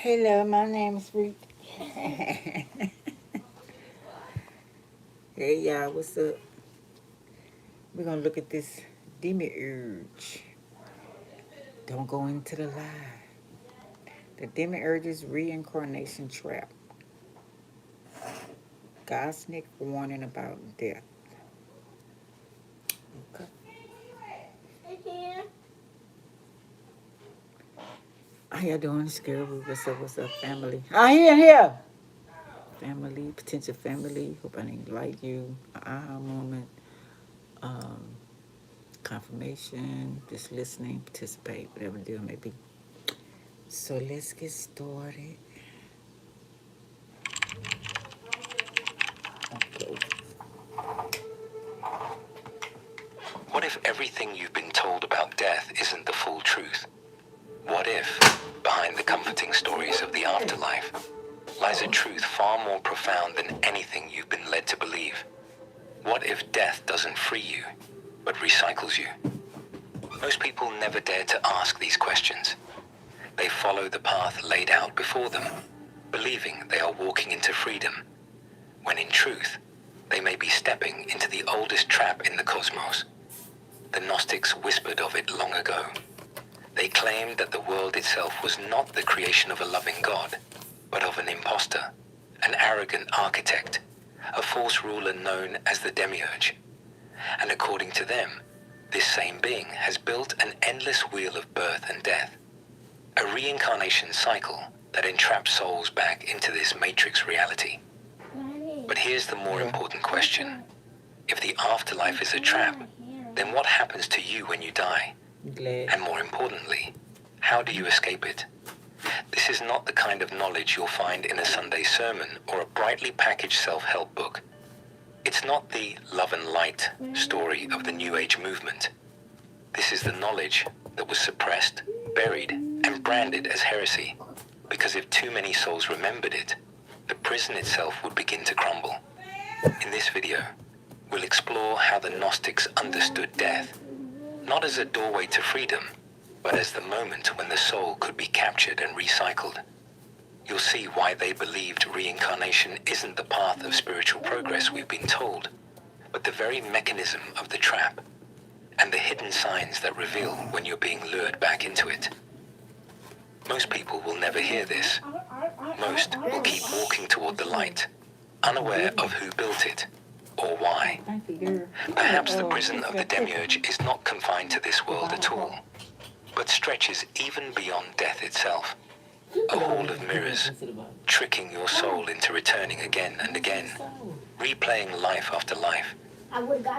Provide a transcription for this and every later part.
Hello, my name's Ruth. Hey y'all, what's up? We're gonna look at this demiurge. Don't go into the lie. The demiurge's reincarnation trap. Gosnick warning about death. Okay. How y'all doing? It's girl. What's up, family? Here. Family, potential family. Hope I didn't like you. Aha moment. Um, confirmation. Just listening, participate, whatever the deal may be. So let's get started. Okay. What if everything you've been told about death isn't the full truth? What if, behind the comforting stories of the afterlife, lies a truth far more profound than anything you've been led to believe? What if death doesn't free you, but recycles you? Most people never dare to ask these questions. They follow the path laid out before them, believing they are walking into freedom, when in truth, they may be stepping into the oldest trap in the cosmos. The Gnostics whispered of it long ago. They claimed that the world itself was not the creation of a loving God, but of an impostor, an arrogant architect, a false ruler known as the demiurge. And according to them, this same being has built an endless wheel of birth and death, a reincarnation cycle that entraps souls back into this matrix reality. But here's the more important question. If the afterlife is a trap, then what happens to you when you die? And more importantly, how do you escape it? This is not the kind of knowledge you'll find in a Sunday sermon or a brightly packaged self-help book. It's not the love and light story of the New Age movement. This is the knowledge that was suppressed, buried, and branded as heresy, because if too many souls remembered it, the prison itself would begin to crumble. In this video, we'll explore how the Gnostics understood death, not as a doorway to freedom, but as the moment when the soul could be captured and recycled. You'll see why they believed reincarnation isn't the path of spiritual progress we've been told, but the very mechanism of the trap, and the hidden signs that reveal when you're being lured back into it. Most people will never hear this. Most will keep walking toward the light, unaware of who built it or why. Perhaps the prison of the demiurge is not confined to this world at all, but stretches even beyond death itself. A hall of mirrors, tricking your soul into returning again and again, replaying life after life.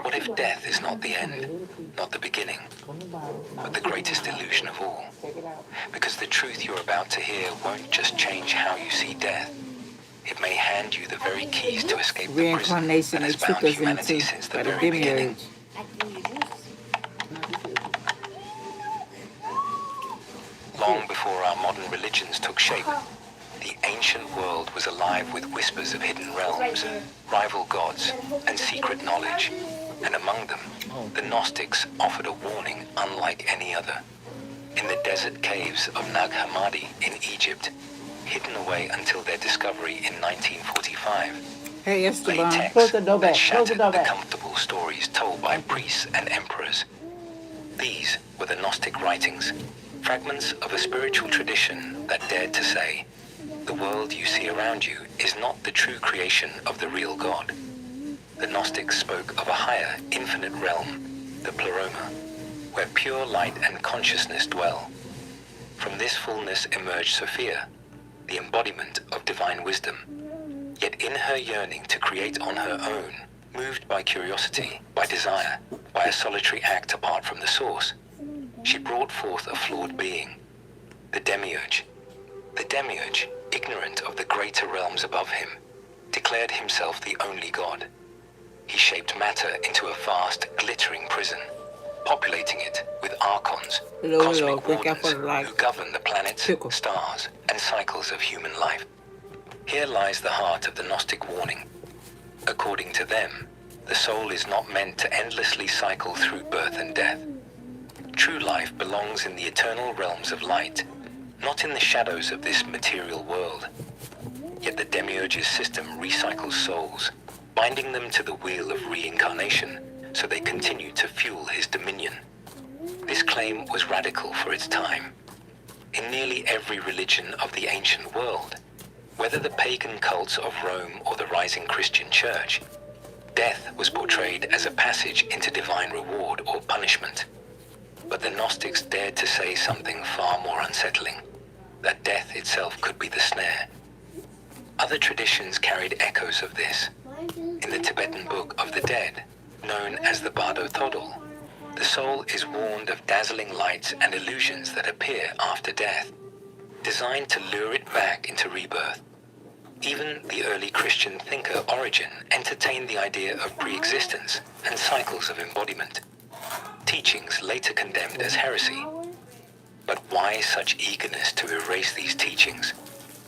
What if death is not the end, not the beginning, but the greatest illusion of all? Because the truth you're about to hear won't just change how you see death. It may hand you the very keys to escape the prison that has bound humanity since the very beginning. Long before our modern religions took shape, the ancient world was alive with whispers of hidden realms, rival gods, and secret knowledge. And among them, the Gnostics offered a warning unlike any other. In the desert caves of Nag Hammadi in Egypt, hidden away until their discovery in 1945, Hey, lay Esteban, texts close the door that back. Close the shattered door the back. comfortable stories told by priests and emperors. These were the Gnostic writings, fragments of a spiritual tradition that dared to say, the world you see around you is not the true creation of the real God. The Gnostics spoke of a higher, infinite realm, the pleroma, where pure light and consciousness dwell. From this fullness emerged Sophia, the embodiment of divine wisdom. Yet in her yearning to create on her own, moved by curiosity, by desire, by a solitary act apart from the source, she brought forth a flawed being, the demiurge. The demiurge, ignorant of the greater realms above him, declared himself the only God. He shaped matter into a vast, glittering prison, populating it with archons, cosmic wardens who govern the planets, stars, and cycles of human life. Here lies the heart of the Gnostic warning. According to them, the soul is not meant to endlessly cycle through birth and death. True life belongs in the eternal realms of light, not in the shadows of this material world. Yet the Demiurge's system recycles souls, binding them to the wheel of reincarnation so they continue to fuel his dominion. This claim was radical for its time. In nearly every religion of the ancient world, whether the pagan cults of Rome or the rising Christian church, death was portrayed as a passage into divine reward or punishment. But the Gnostics dared to say something far more unsettling, that death itself could be the snare. Other traditions carried echoes of this. In the Tibetan Book of the Dead, known as the Bardo Thodol, the soul is warned of dazzling lights and illusions that appear after death, designed to lure it back into rebirth. Even the early Christian thinker Origen entertained the idea of pre-existence and cycles of embodiment, teachings later condemned as heresy. But why such eagerness to erase these teachings?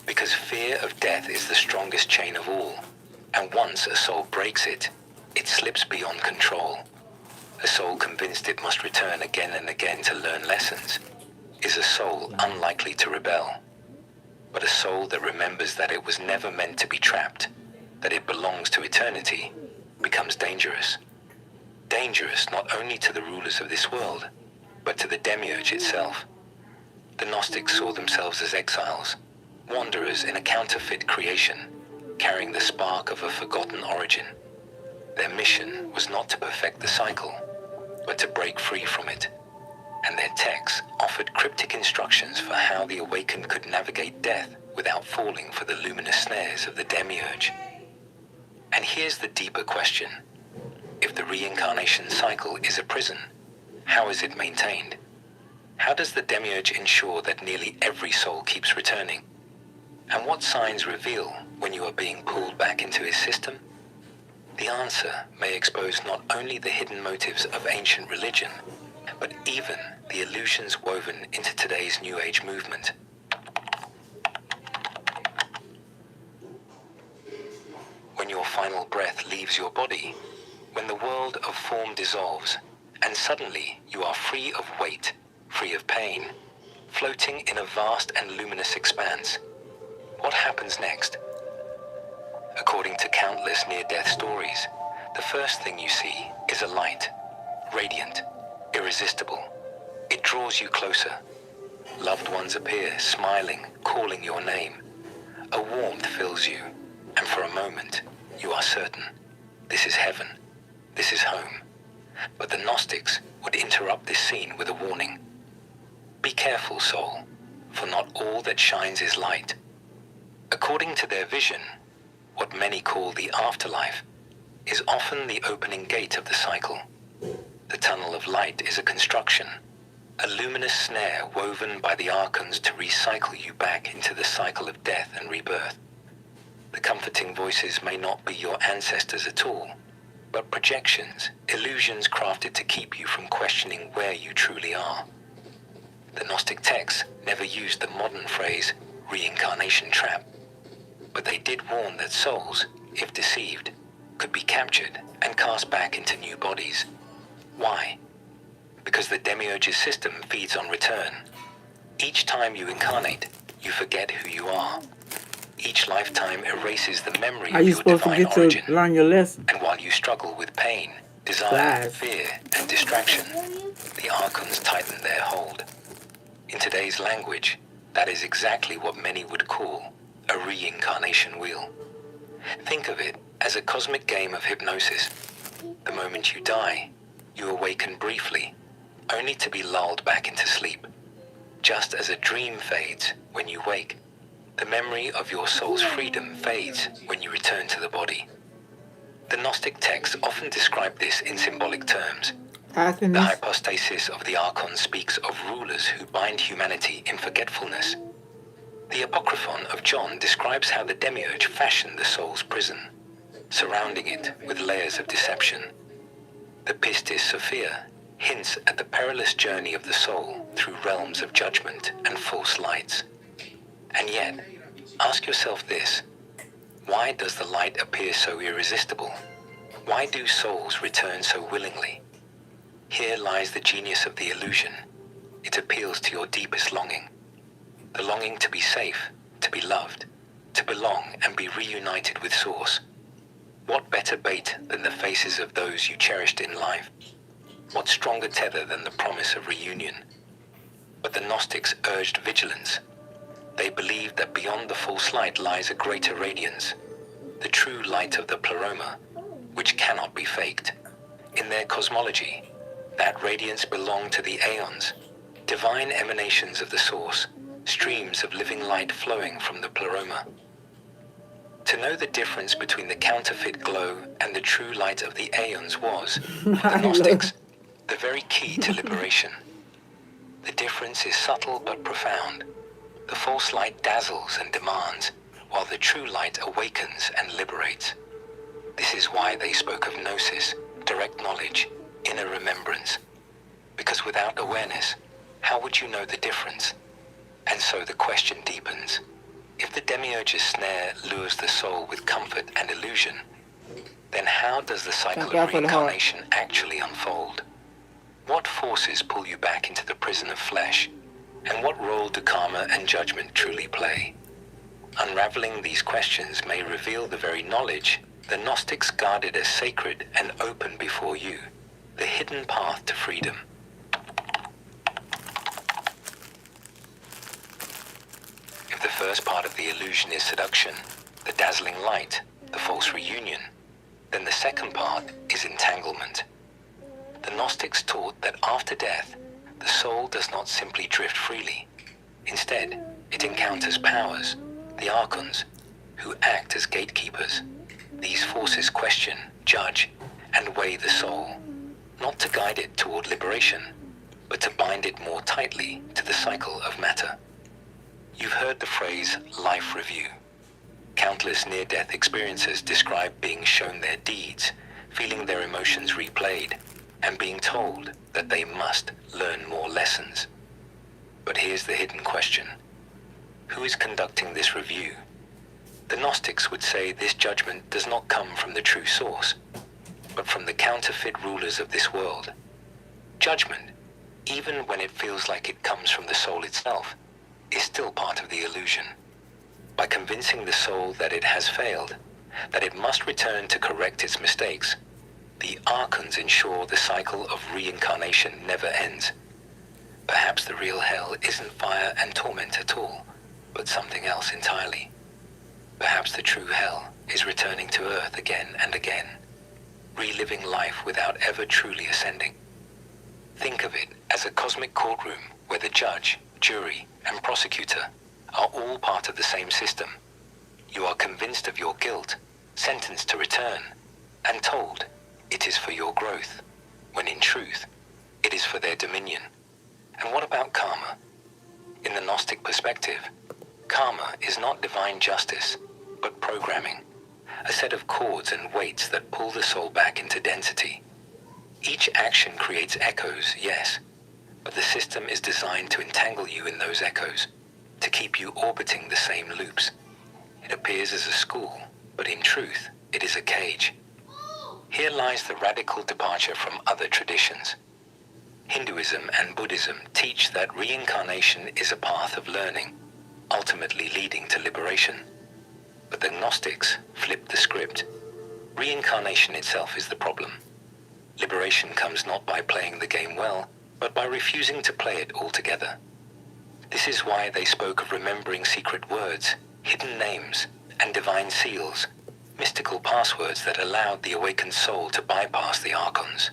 Because fear of death is the strongest chain of all, and once a soul breaks it, it slips beyond control. A soul convinced it must return again and again to learn lessons is a soul unlikely to rebel. But a soul that remembers that it was never meant to be trapped, that it belongs to eternity, becomes dangerous. Dangerous not only to the rulers of this world, but to the Demiurge itself. The Gnostics saw themselves as exiles, wanderers in a counterfeit creation, carrying the spark of a forgotten origin. Their mission was not to perfect the cycle, but to break free from it. And their texts offered cryptic instructions for how the awakened could navigate death without falling for the luminous snares of the Demiurge. And here's the deeper question. If the reincarnation cycle is a prison, how is it maintained? How does the Demiurge ensure that nearly every soul keeps returning? And what signs reveal when you are being pulled back into his system? The answer may expose not only the hidden motives of ancient religion, but even the illusions woven into today's New Age movement. When your final breath leaves your body, when the world of form dissolves, and suddenly you are free of weight, free of pain, floating in a vast and luminous expanse, what happens next? According to countless near-death stories, the first thing you see is a light, radiant, irresistible. It draws you closer. Loved ones appear, smiling, calling your name. A warmth fills you, and for a moment, you are certain, this is heaven, this is home. But the Gnostics would interrupt this scene with a warning. Be careful, soul, for not all that shines is light. According to their vision, what many call the afterlife is often the opening gate of the cycle. The tunnel of light is a construction, a luminous snare woven by the archons to recycle you back into the cycle of death and rebirth. The comforting voices may not be your ancestors at all, but projections, illusions crafted to keep you from questioning where you truly are. The Gnostic texts never used the modern phrase, reincarnation trap, but they did warn that souls, if deceived, could be captured and cast back into new bodies. Why? Because the Demiurge's system feeds on return. Each time you incarnate, you forget who you are. Each lifetime erases the memory Are of you your supposed to divine get origin. to learn your lesson? And while you struggle with pain, desire, Class. fear, and distraction, the archons tighten their hold. In today's language, that is exactly what many would call a reincarnation wheel. Think of it as a cosmic game of hypnosis. The moment you die, you awaken briefly, only to be lulled back into sleep. Just as a dream fades when you wake, the memory of your soul's freedom fades when you return to the body. The Gnostic texts often describe this in symbolic terms. The hypostasis of the archon speaks of rulers who bind humanity in forgetfulness. The Apocryphon of John describes how the Demiurge fashioned the soul's prison, surrounding it with layers of deception. The Pistis Sophia hints at the perilous journey of the soul through realms of judgment and false lights. And yet, ask yourself this: why does the light appear so irresistible? Why do souls return so willingly? Here lies the genius of the illusion. It appeals to your deepest longing. the longing to be safe, to be loved, to belong and be reunited with Source. What better bait than the faces of those you cherished in life? What stronger tether than the promise of reunion? But the Gnostics urged vigilance. They believed that beyond the false light lies a greater radiance, the true light of the pleroma, which cannot be faked. In their cosmology, that radiance belonged to the aeons, divine emanations of the Source, streams of living light flowing from the pleroma. To know the difference between the counterfeit glow and the true light of the aeons was, for the Gnostics, the very key to liberation. The difference is subtle but profound. The false light dazzles and demands, while the true light awakens and liberates. This is why they spoke of gnosis, direct knowledge, inner remembrance. Because without awareness, how would you know the difference? And so the question deepens. If the demiurge's snare lures the soul with comfort and illusion, then how does the cycle of reincarnation actually unfold? What forces pull you back into the prison of flesh? And what role do karma and judgment truly play? Unraveling these questions may reveal the very knowledge the Gnostics guarded as sacred and open before you, the hidden path to freedom. If the first part of the illusion is seduction, the dazzling light, the false reunion, then the second part is entanglement. The Gnostics taught that after death, the soul does not simply drift freely. Instead, it encounters powers, the archons, who act as gatekeepers. These forces question, judge, and weigh the soul, not to guide it toward liberation, but to bind it more tightly to the cycle of matter. You've heard the phrase life review. Countless near-death experiences describe being shown their deeds, feeling their emotions replayed, and being told that they must learn more lessons. But here's the hidden question. Who is conducting this review? The Gnostics would say this judgment does not come from the true source, but from the counterfeit rulers of this world. Judgment, even when it feels like it comes from the soul itself, is still part of the illusion. By convincing the soul that it has failed, that it must return to correct its mistakes, the archons ensure the cycle of reincarnation never ends. Perhaps the real hell isn't fire and torment at all, but something else entirely. Perhaps the true hell is returning to earth again and again, reliving life without ever truly ascending. Think of it as a cosmic courtroom where the judge, jury, and prosecutor are all part of the same system. You are convinced of your guilt, sentenced to return, and told it is for your growth, when in truth, it is for their dominion. And what about karma? In the Gnostic perspective, karma is not divine justice, but programming, a set of cords and weights that pull the soul back into density. Each action creates echoes, yes, but the system is designed to entangle you in those echoes, to keep you orbiting the same loops. It appears as a school, but in truth, it is a cage. Here lies the radical departure from other traditions. Hinduism and Buddhism teach that reincarnation is a path of learning, ultimately leading to liberation. But the Gnostics flip the script. Reincarnation itself is the problem. Liberation comes not by playing the game well, but by refusing to play it altogether. This is why they spoke of remembering secret words, hidden names, and divine seals, mystical passwords that allowed the awakened soul to bypass the archons.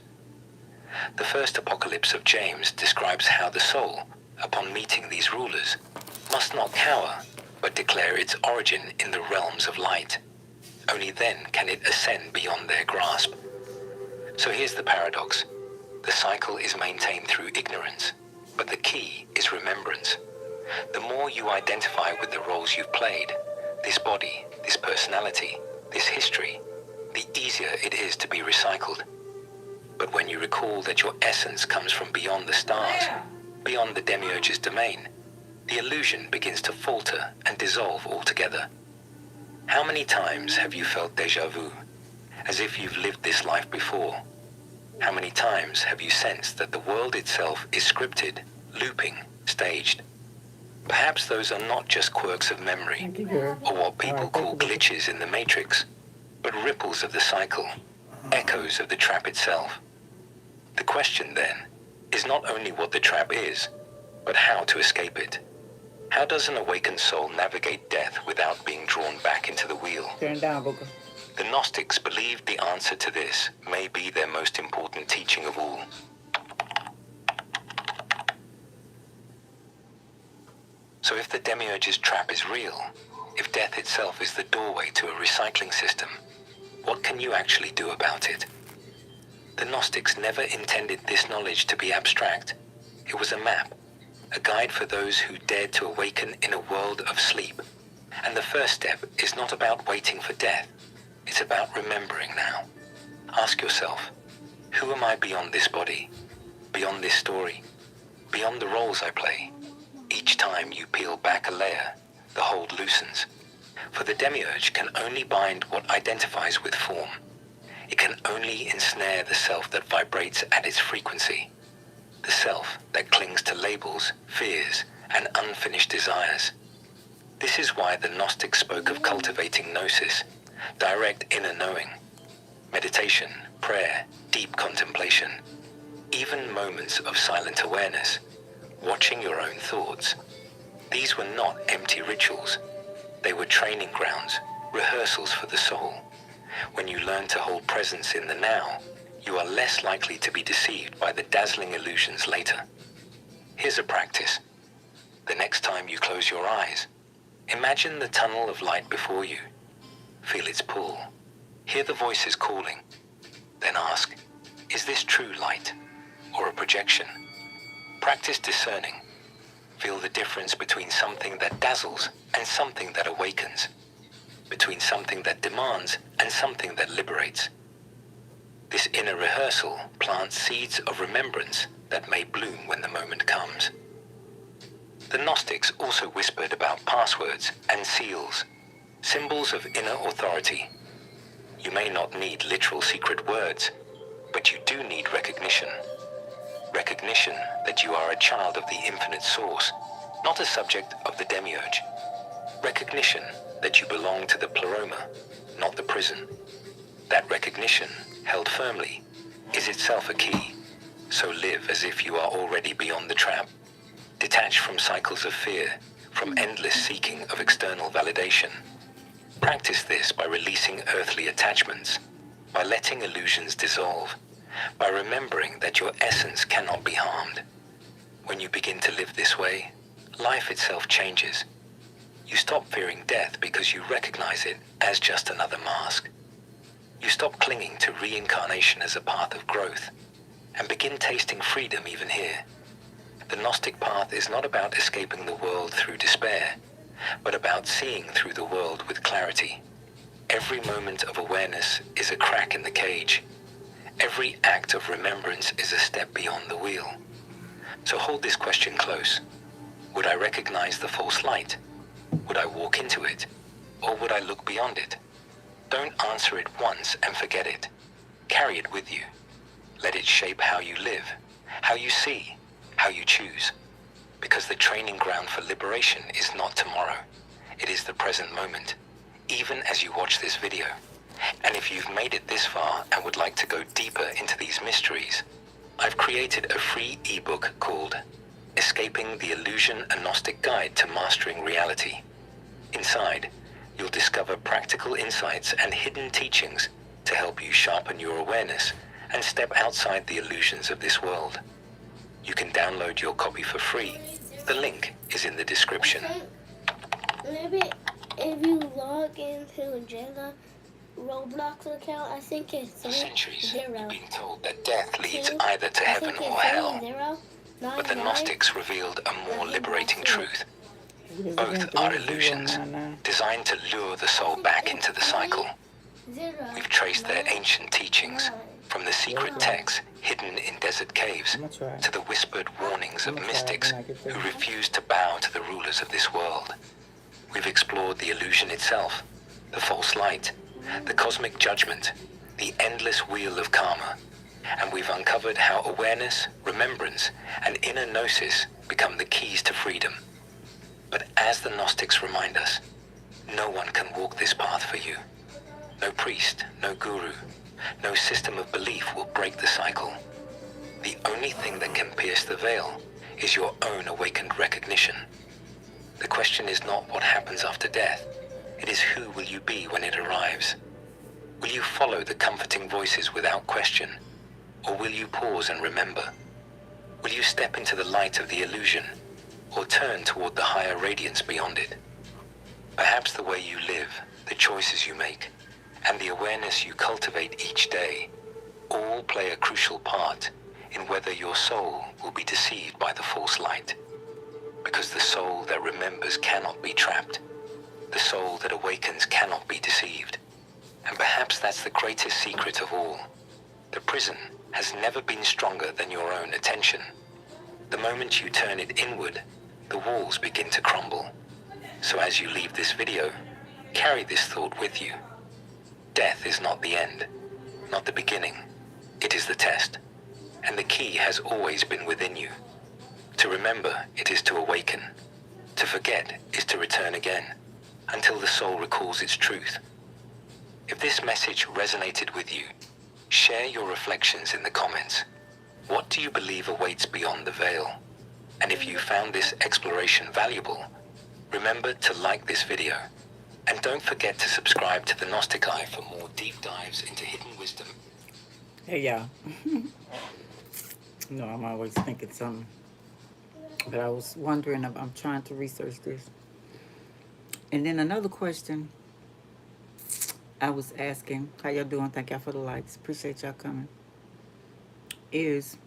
The first apocalypse of James describes how the soul, upon meeting these rulers, must not cower, but declare its origin in the realms of light. Only then can it ascend beyond their grasp. So here's the paradox. The cycle is maintained through ignorance, but the key is remembrance. The more you identify with the roles you've played, this body, this personality, this history, the easier it is to be recycled. But when you recall that your essence comes from beyond the stars, beyond the demiurge's domain, the illusion begins to falter and dissolve altogether. How many times have you felt déjà vu, as if you've lived this life before? How many times have you sensed that the world itself is scripted, looping, staged? Perhaps those are not just quirks of memory, Thank you, girl. or what people All right, call thank you. glitches in the matrix, but ripples of the cycle, echoes of the trap itself. The question then is not only what the trap is, but how to escape it. How does an awakened soul navigate death without being drawn back into the wheel? Turn it down, Booker. The Gnostics believed the answer to this may be their most important teaching of all. So if the demiurge's trap is real, if death itself is the doorway to a recycling system, what can you actually do about it? The Gnostics never intended this knowledge to be abstract. It was a map, a guide for those who dared to awaken in a world of sleep. And the first step is not about waiting for death. It's about remembering now. Ask yourself, who am I beyond this body, beyond this story, beyond the roles I play? Each time you peel back a layer, the hold loosens. For the demiurge can only bind what identifies with form. It can only ensnare the self that vibrates at its frequency. The self that clings to labels, fears, and unfinished desires. This is why the Gnostics spoke of cultivating gnosis, direct inner knowing, meditation, prayer, deep contemplation, even moments of silent awareness, watching your own thoughts. These were not empty rituals. They were training grounds, rehearsals for the soul. When you learn to hold presence in the now, you are less likely to be deceived by the dazzling illusions later. Here's a practice. The next time you close your eyes, imagine the tunnel of light before you. Feel its pull. Hear the voices calling. Then ask, is this true light or a projection? Practice discerning. Feel the difference between something that dazzles and something that awakens, between something that demands and something that liberates. This inner rehearsal plants seeds of remembrance that may bloom when the moment comes. The Gnostics also whispered about passwords and seals, symbols of inner authority. You may not need literal secret words, but you do need recognition. Recognition that you are a child of the infinite source, not a subject of the demiurge. Recognition that you belong to the pleroma, not the prison. That recognition, held firmly, is itself a key. So live as if you are already beyond the trap. Detached from cycles of fear, from endless seeking of external validation. Practice this by releasing earthly attachments, by letting illusions dissolve, by remembering that your essence cannot be harmed. When you begin to live this way, life itself changes. You stop fearing death because you recognize it as just another mask. You stop clinging to reincarnation as a path of growth, and begin tasting freedom even here. The Gnostic path is not about escaping the world through despair, but about seeing through the world with clarity. Every moment of awareness is a crack in the cage. Every act of remembrance is a step beyond the wheel. So hold this question close. Would I recognize the false light? Would I walk into it? Or would I look beyond it? Don't answer it once and forget it. Carry it with you. Let it shape how you live, how you see, how you choose. Because the training ground for liberation is not tomorrow. It is the present moment, even as you watch this video. And if you've made it this far and would like to go deeper into these mysteries, I've created a free ebook called Escaping the Illusion: A Gnostic Guide to Mastering Reality. Inside, you'll discover practical insights and hidden teachings to help you sharpen your awareness and step outside the illusions of this world. You can download your copy for free. The link is in the description. Maybe if you log into Jenna Roblox account, I think it's For centuries, 0. we've been told that death leads Two, either to I heaven think or it's hell. 0, But the 9, Gnostics revealed a more liberating truth. Both are illusions, designed to lure the soul back into the cycle. 0. We've traced their ancient teachings, from the secret texts hidden in desert caves I'm gonna try. to the whispered warnings of I'm gonna try mystics when I get who there. refuse to bow to the rulers of this world. We've explored the illusion itself, the false light, the cosmic judgment, the endless wheel of karma, and we've uncovered how awareness, remembrance, and inner gnosis become the keys to freedom. But as the Gnostics remind us, no one can walk this path for you. No priest, no guru, no system of belief will break the cycle. The only thing that can pierce the veil is your own awakened recognition. The question is not what happens after death. It is who will you be when it arrives? Will you follow the comforting voices without question? Or will you pause and remember? Will you step into the light of the illusion? Or turn toward the higher radiance beyond it? Perhaps the way you live, the choices you make, and the awareness you cultivate each day all play a crucial part in whether your soul will be deceived by the false light. Because the soul that remembers cannot be trapped. The soul that awakens cannot be deceived. And perhaps that's the greatest secret of all. The prison has never been stronger than your own attention. The moment you turn it inward, the walls begin to crumble. So as you leave this video, carry this thought with you. Death is not the end, not the beginning. It is the test. And the key has always been within you. To remember, it is to awaken. To forget is to return again, until the soul recalls its truth. If this message resonated with you, share your reflections in the comments. What do you believe awaits beyond the veil? And if you found this exploration valuable, remember to like this video. And don't forget to subscribe to the Gnostic Eye for more deep dives into hidden wisdom. Hey, y'all. No, I'm always thinking something. But I was wondering, I'm trying to research this. And then another question I was asking, how y'all doing? Thank y'all for the likes. Appreciate y'all coming. Is,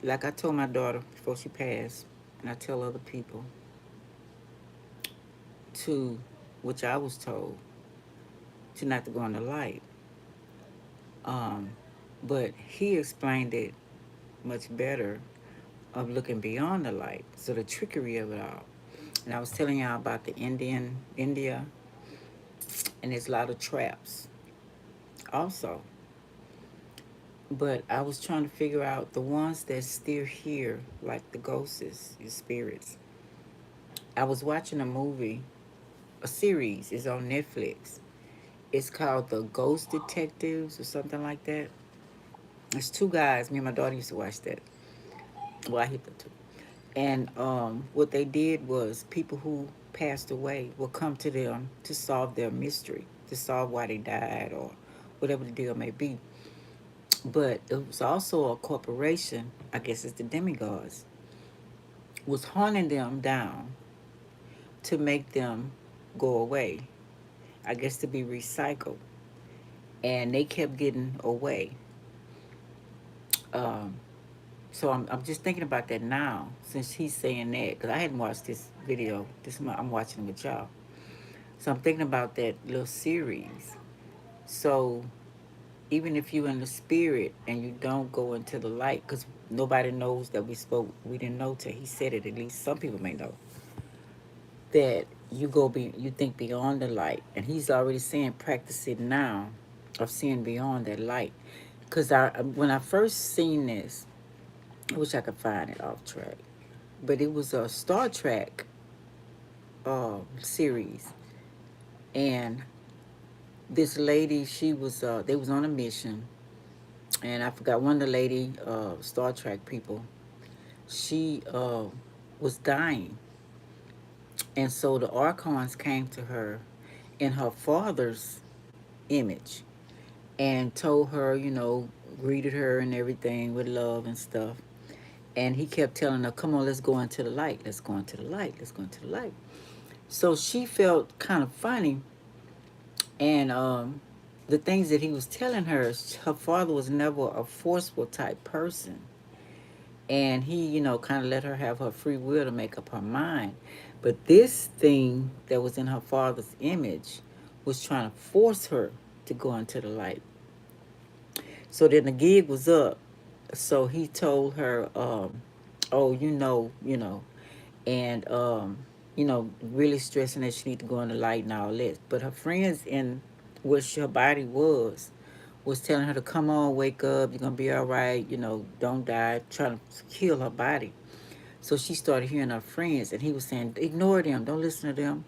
like I told my daughter before she passed, and I tell other people, to, which I was told, to not to go in the light. But he explained it much better of looking beyond the light. So the trickery of it all. And I was telling y'all about the India, and there's a lot of traps also. But I was trying to figure out the ones that still here, like the ghosts, the spirits. I was watching a movie, a series, is on Netflix. It's called The Ghost Detectives or something like that. It's two guys. Me and my daughter used to watch that. Well, I hit the two. And what they did was people who passed away will come to them to solve their mystery, to solve why they died or whatever the deal may be. But it was also a corporation, I guess it's the demigods, was hunting them down to make them go away. I guess to be recycled. And they kept getting away. Um, so I'm just thinking about that now, since he's saying that, because I hadn't watched this video. I'm watching it with y'all. So I'm thinking about that little series. So even if you're in the spirit and you don't go into the light, because nobody knows that we didn't know till he said it. At least some people may know that you think beyond the light, and he's already saying practice it now, of seeing beyond that light. Because when I first seen this, I wish I could find it off track, but it was a Star Trek series, and this lady, she was they was on a mission, and I forgot one of the lady Star Trek people. She was dying, and so the Archons came to her in her father's image and told her, greeted her and everything with love and stuff. And he kept telling her, come on, let's go into the light. Let's go into the light. Let's go into the light. So she felt kind of funny. And the things that he was telling her, her father was never a forceful type person. And he, kind of let her have her free will to make up her mind. But this thing that was in her father's image was trying to force her to go into the light. So then the gig was up. So he told her, oh, and, really stressing that she need to go in the light and all that. But her friends in which her body was telling her to come on, wake up, you're going to be all right, don't die, trying to kill her body. So she started hearing her friends, and he was saying, ignore them, don't listen to them.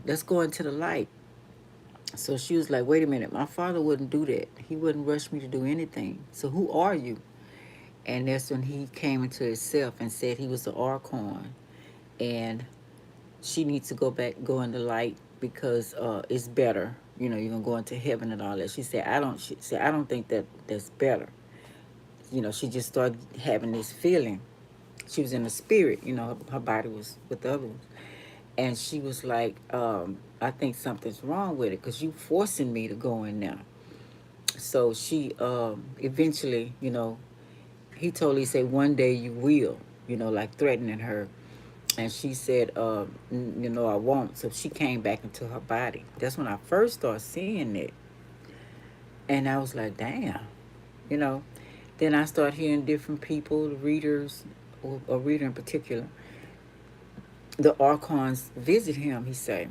Let's go into the light. So she was like, wait a minute, my father wouldn't do that. He wouldn't rush me to do anything. So who are you? And that's when he came into himself and said he was the Archon. And she needs to go in the light because it's better. You know, you're gonna go into heaven and all that. She said, I don't think that that's better. You know, she just started having this feeling. She was in the spirit, you know, her body was with the other ones. And she was like, I think something's wrong with it because you forcing me to go in now. So she eventually, you know, he told her, he said, one day you will, you know, like threatening her. And she said, you know, I won't. So she came back into her body. That's when I first started seeing it. And I was like, damn, you know. Then I started hearing different people, the readers, or a reader in particular, the archons visit him, he say,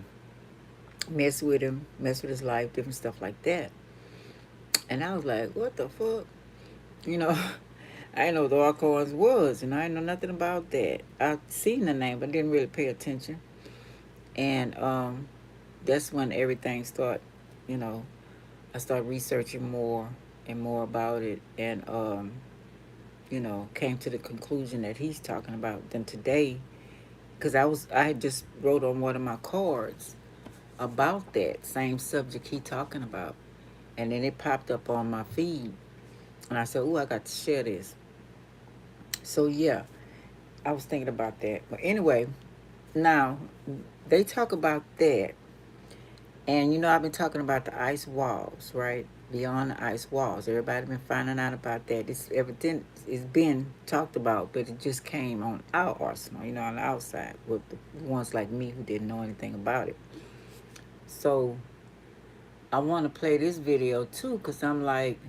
mess with him, mess with his life, different stuff like that. And I was like, what the fuck? You know, I didn't know what the archons was, and I didn't know nothing about that. I seen the name, but didn't really pay attention. And that's when everything started, you know, I started researching more and more about it, and you know, came to the conclusion that he's talking about. Then today, because I had just wrote on one of my cards about that same subject he talking about, and then it popped up on my feed, and I said, "Oh, I got to share this." So yeah, I was thinking about that. But anyway, now they talk about that, and you know, I've been talking about the ice walls, right? Beyond the ice walls, everybody been finding out about that. It's evident, it's been talked about, but it just came on our arsenal, you know, on the outside with the ones like me who didn't know anything about it. So I want to play this video too, because I'm like,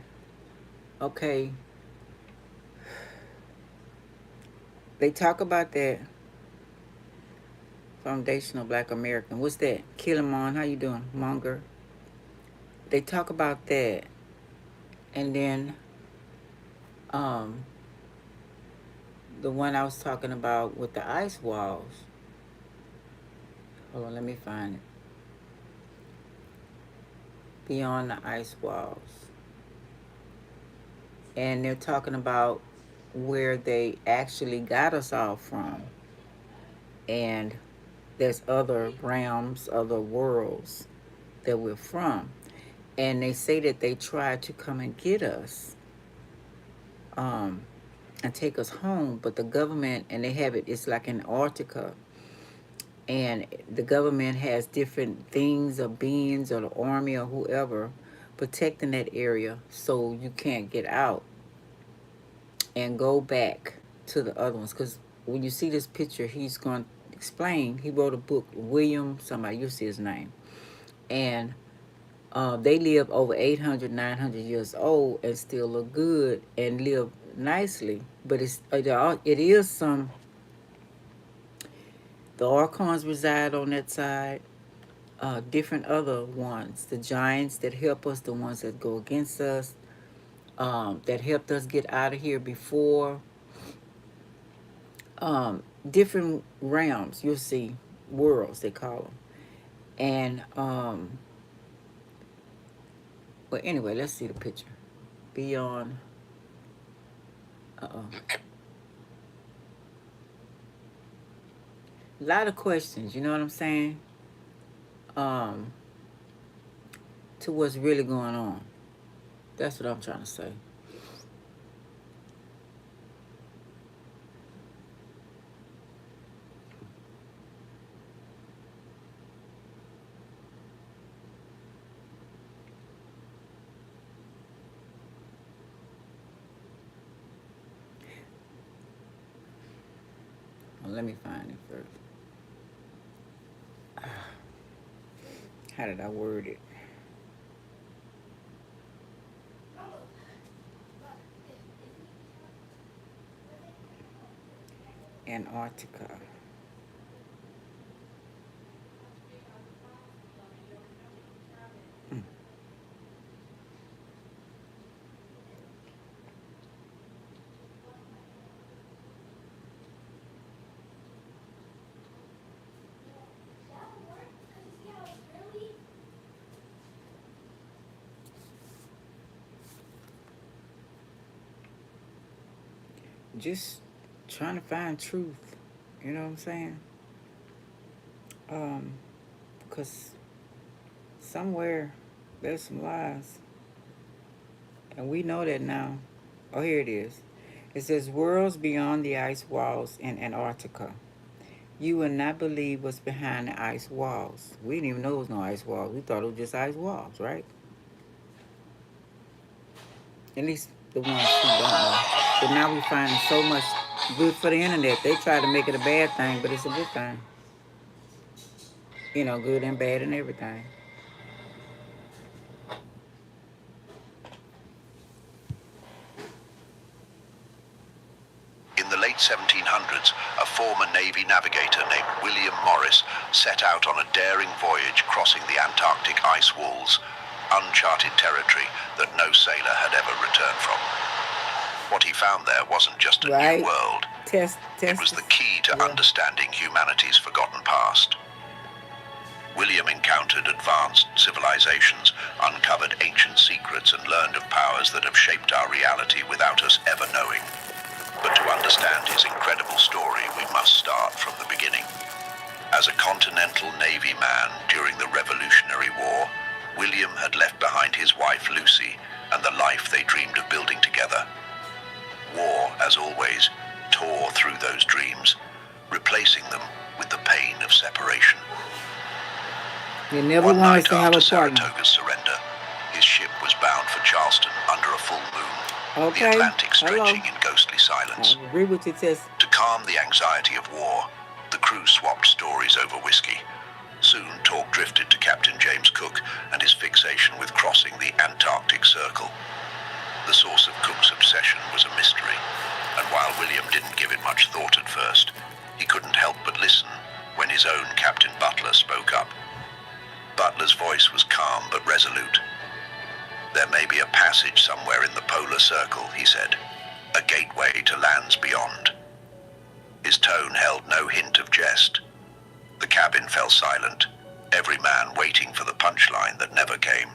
okay, they talk about that foundational Black American. What's that? Killamon, how you doing? Monger. They talk about that, and then um, the one I was talking about with the ice walls. Hold on, let me find it. Beyond the ice walls, and they're talking about where they actually got us all from, and there's other realms, other worlds that we're from. And they say that they tried to come and get us um, and take us home, but the government, and they have it, it's like Antarctica, and the government has different things or beings or the army or whoever protecting that area so you can't get out and go back to the other ones. Because when you see this picture, he's going to explain. He wrote a book, William somebody, you'll see his name. And they live over 800, 900 years old and still look good and live nicely. But it is some, the Archons reside on that side, different other ones, the giants that help us, the ones that go against us, that helped us get out of here before, different realms, you'll see, worlds they call them. And, well, anyway, let's see the picture. Beyond, uh-oh. A lot of questions, you know what I'm saying? Um, to what's really going on. That's what I'm trying to say. Well, let me find it first. How did I word it? Antarctica. just trying to find truth. You know what I'm saying? Um, because somewhere there's some lies, and we know that now. Oh, here it is. It says worlds beyond the ice walls in Antarctica. You would not believe what's behind the ice walls. We didn't even know it was no ice walls. We thought it was just ice walls, right? At least the ones who don't know. But now we find so much good for the internet. They try to make it a bad thing, but it's a good thing. You know, good and bad and everything. In the late 1700s, a former Navy navigator named William Morris set out on a daring voyage crossing the Antarctic ice walls, uncharted territory that no sailor had ever returned from. What he found there wasn't just a new world. It was the key to understanding humanity's forgotten past. William encountered advanced civilizations, uncovered ancient secrets, and learned of powers that have shaped our reality without us ever knowing. But to understand his incredible story, we must start from the beginning. As a Continental Navy man during the Revolutionary War, William had left behind his wife Lucy and the life they dreamed of building together. War, as always, tore through those dreams, replacing them with the pain of separation. One night after Saratoga's surrender, his ship was bound for Charleston under a full moon, the Atlantic stretching in ghostly silence. I agree with you, Tess. To calm the anxiety of war, the crew swapped stories over whiskey. Soon talk drifted to Captain James Cook and his fixation with crossing the Antarctic Circle. The source of Cook's obsession was a mystery, and while William didn't give it much thought at first, he couldn't help but listen when his own Captain Butler spoke up. Butler's voice was calm but resolute. "There may be a passage somewhere in the polar circle," he said, "a gateway to lands beyond." His tone held no hint of jest. The cabin fell silent, every man waiting for the punchline that never came.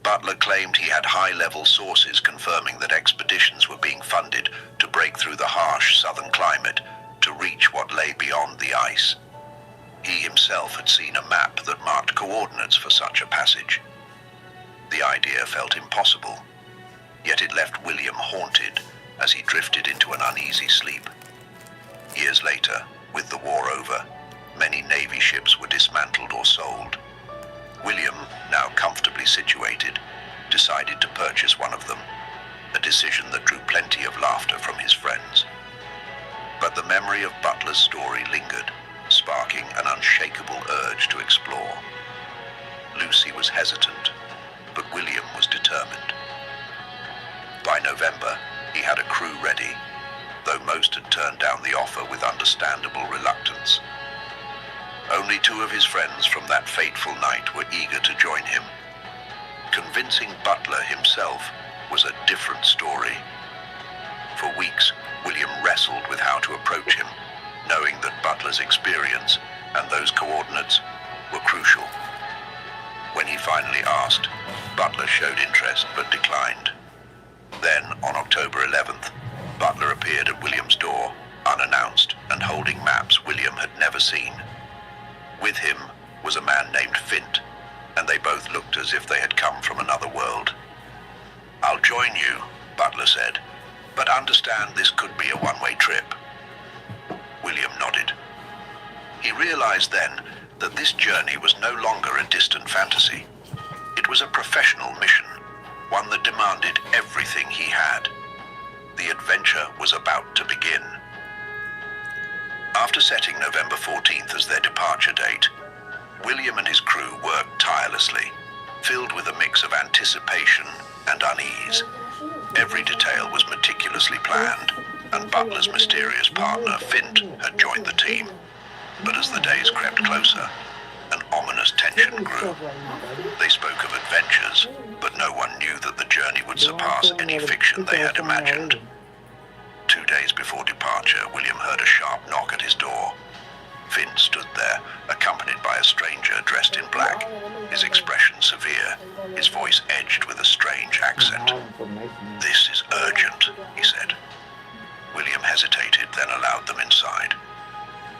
Butler claimed he had high-level sources confirming that expeditions were being funded to break through the harsh southern climate to reach what lay beyond the ice. He himself had seen a map that marked coordinates for such a passage. The idea felt impossible, yet it left William haunted as he drifted into an uneasy sleep. Years later, with the war over, many Navy ships were dismantled or sold. William, now comfortably situated, decided to purchase one of them, a decision that drew plenty of laughter from his friends. But the memory of Butler's story lingered, sparking an unshakable urge to explore. Lucy was hesitant, but William was determined. By November, he had a crew ready, though most had turned down the offer with understandable reluctance. Only two of his friends from that fateful night were eager to join him. Convincing Butler himself was a different story. For weeks, William wrestled with how to approach him, knowing that Butler's experience and those coordinates were crucial. When he finally asked, Butler showed interest but declined. Then, on October 11th, Butler appeared at William's door, unannounced and holding maps William had never seen. With him was a man named Fint, and they both looked as if they had come from another world. "I'll join you," Butler said, "but understand this could be a one-way trip." William nodded. He realized then that this journey was no longer a distant fantasy. It was a professional mission, one that demanded everything he had. The adventure was about to begin. After setting November 14th as their departure date, William and his crew worked tirelessly, filled with a mix of anticipation and unease. Every detail was meticulously planned, and Butler's mysterious partner, Fint, had joined the team. But as the days crept closer, an ominous tension grew. They spoke of adventures, but no one knew that the journey would surpass any fiction they had imagined. 2 days before departure, William heard a sharp knock at his door. Fint stood there, accompanied by a stranger dressed in black, his expression severe, his voice edged with a strange accent. "This is urgent," he said. William hesitated, then allowed them inside.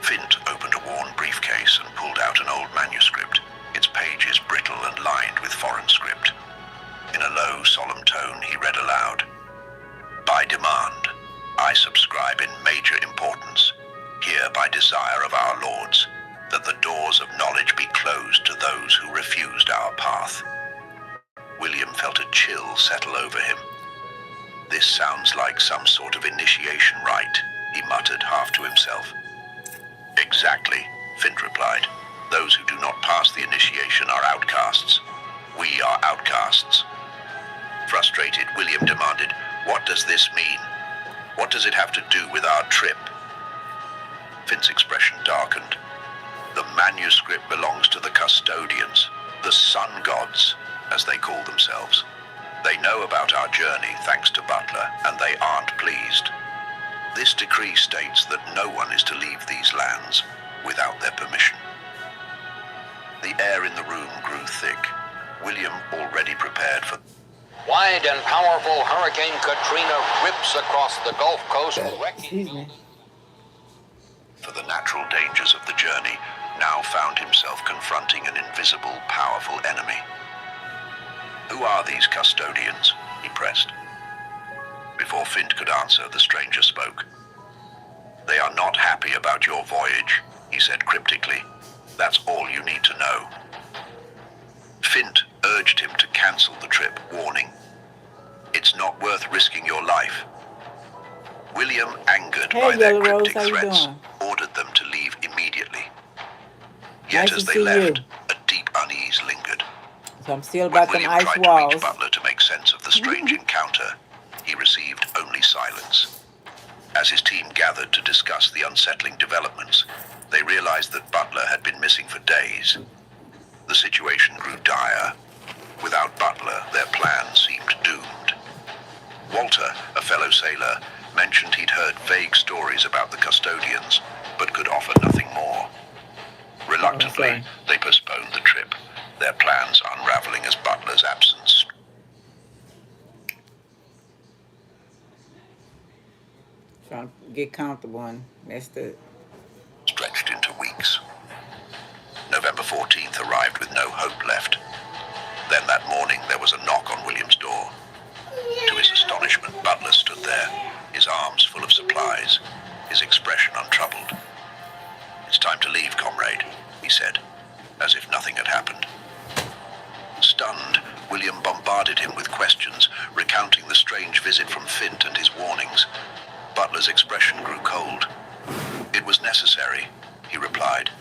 Fint opened a worn briefcase and pulled out an old manuscript, its pages brittle and lined with foreign script. In a low, solemn tone, he read aloud, "By demand, I subscribe in major importance, here by desire of our lords, that the doors of knowledge be closed to those who refused our path." William felt a chill settle over him. "This sounds like some sort of initiation rite," he muttered half to himself. "Exactly," Fint replied. "Those who do not pass the initiation are outcasts. We are outcasts." Frustrated, William demanded, "What does this mean? What does it have to do with our trip?" Fint's expression darkened. "The manuscript belongs to the custodians, the sun gods, as they call themselves. They know about our journey thanks to Butler, and they aren't pleased. This decree states that no one is to leave these lands without their permission." The air in the room grew thick. William, already prepared for... Wide and powerful Hurricane Katrina rips across the Gulf Coast, Excuse me. for the natural dangers of the journey, now found himself confronting an invisible, powerful enemy. "Who are these custodians?" he pressed. Before Fint could answer, the stranger spoke. "They are not happy about your voyage," he said cryptically. "That's all you need to know." Fint urged him to cancel the trip, warning, "It's not worth risking your life." William, angered Hey, by their Yellow Rose, cryptic how you threats, doing? ordered them to leave immediately. Yet Nice as to they see left, you. a deep unease lingered. So I'm still When about them William ice tried to reach walls. Butler to make sense of the strange encounter, he received only silence. As his team gathered to discuss the unsettling developments, they realized that Butler had been missing for days. The situation grew dire. Without Butler, their plan seemed doomed. Walter, a fellow sailor, mentioned he'd heard vague stories about the custodians, but could offer nothing more. Reluctantly, sorry. they postponed the trip, their plans unraveling as Butler's absence Trying to get comfortable and messed up. stretched into weeks. November 14th arrived with no hope left. Then that morning there was a knock on William's door. To his astonishment, Butler stood there, his arms full of supplies, his expression untroubled. "It's time to leave, comrade," he said, as if nothing had happened. Stunned, William bombarded him with questions, recounting the strange visit from Fint and his warnings. Butler's expression grew cold. "It was necessary," he replied.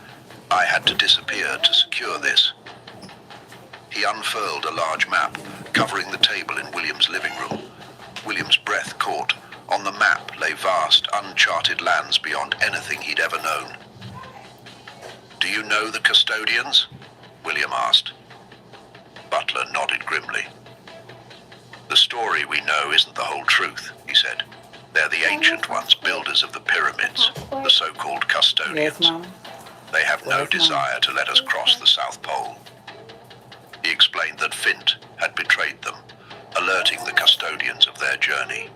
"I had to disappear to secure this." He unfurled a large map, covering the table in William's living room. William's breath caught. On the map lay vast, uncharted lands beyond anything he'd ever known. "Do you know the custodians?" William asked. Butler nodded grimly. "The story we know isn't the whole truth," he said. "They're the ancient ones, builders of the pyramids, the so-called Yes, custodians. Mama. They have no Yes, Mom. desire to let us cross the South Pole." He explained that Fint had betrayed them, alerting the custodians of their journey.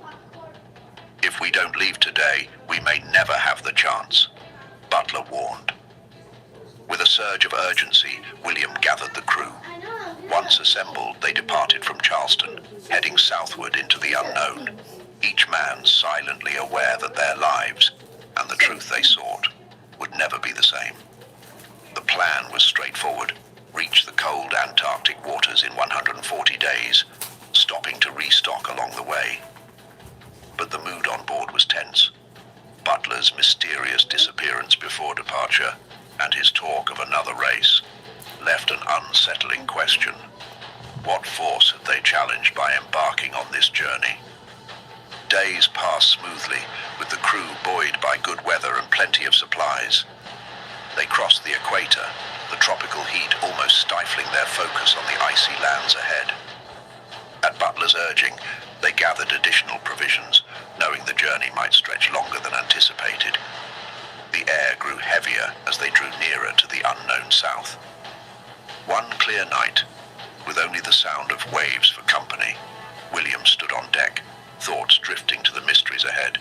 "If we don't leave today, we may never have the chance," Butler warned. With a surge of urgency, William gathered the crew. Once assembled, they departed from Charleston, heading southward into the unknown, each man silently aware that their lives, and the truth they sought, would never be the same. The plan was straightforward: reach the cold Antarctic waters in 140 days, stopping to restock along the way. But the mood on board was tense. Butler's mysterious disappearance before departure, and his talk of another race, left an unsettling question. What force had they challenged by embarking on this journey? Days passed smoothly, with the crew buoyed by good weather and plenty of supplies. They crossed the equator, the tropical heat almost stifling their focus on the icy lands ahead. At Butler's urging, they gathered additional provisions, knowing the journey might stretch longer than anticipated. The air grew heavier as they drew nearer to the unknown south. One clear night, with only the sound of waves for company, William stood on deck, thoughts drifting to the mysteries ahead.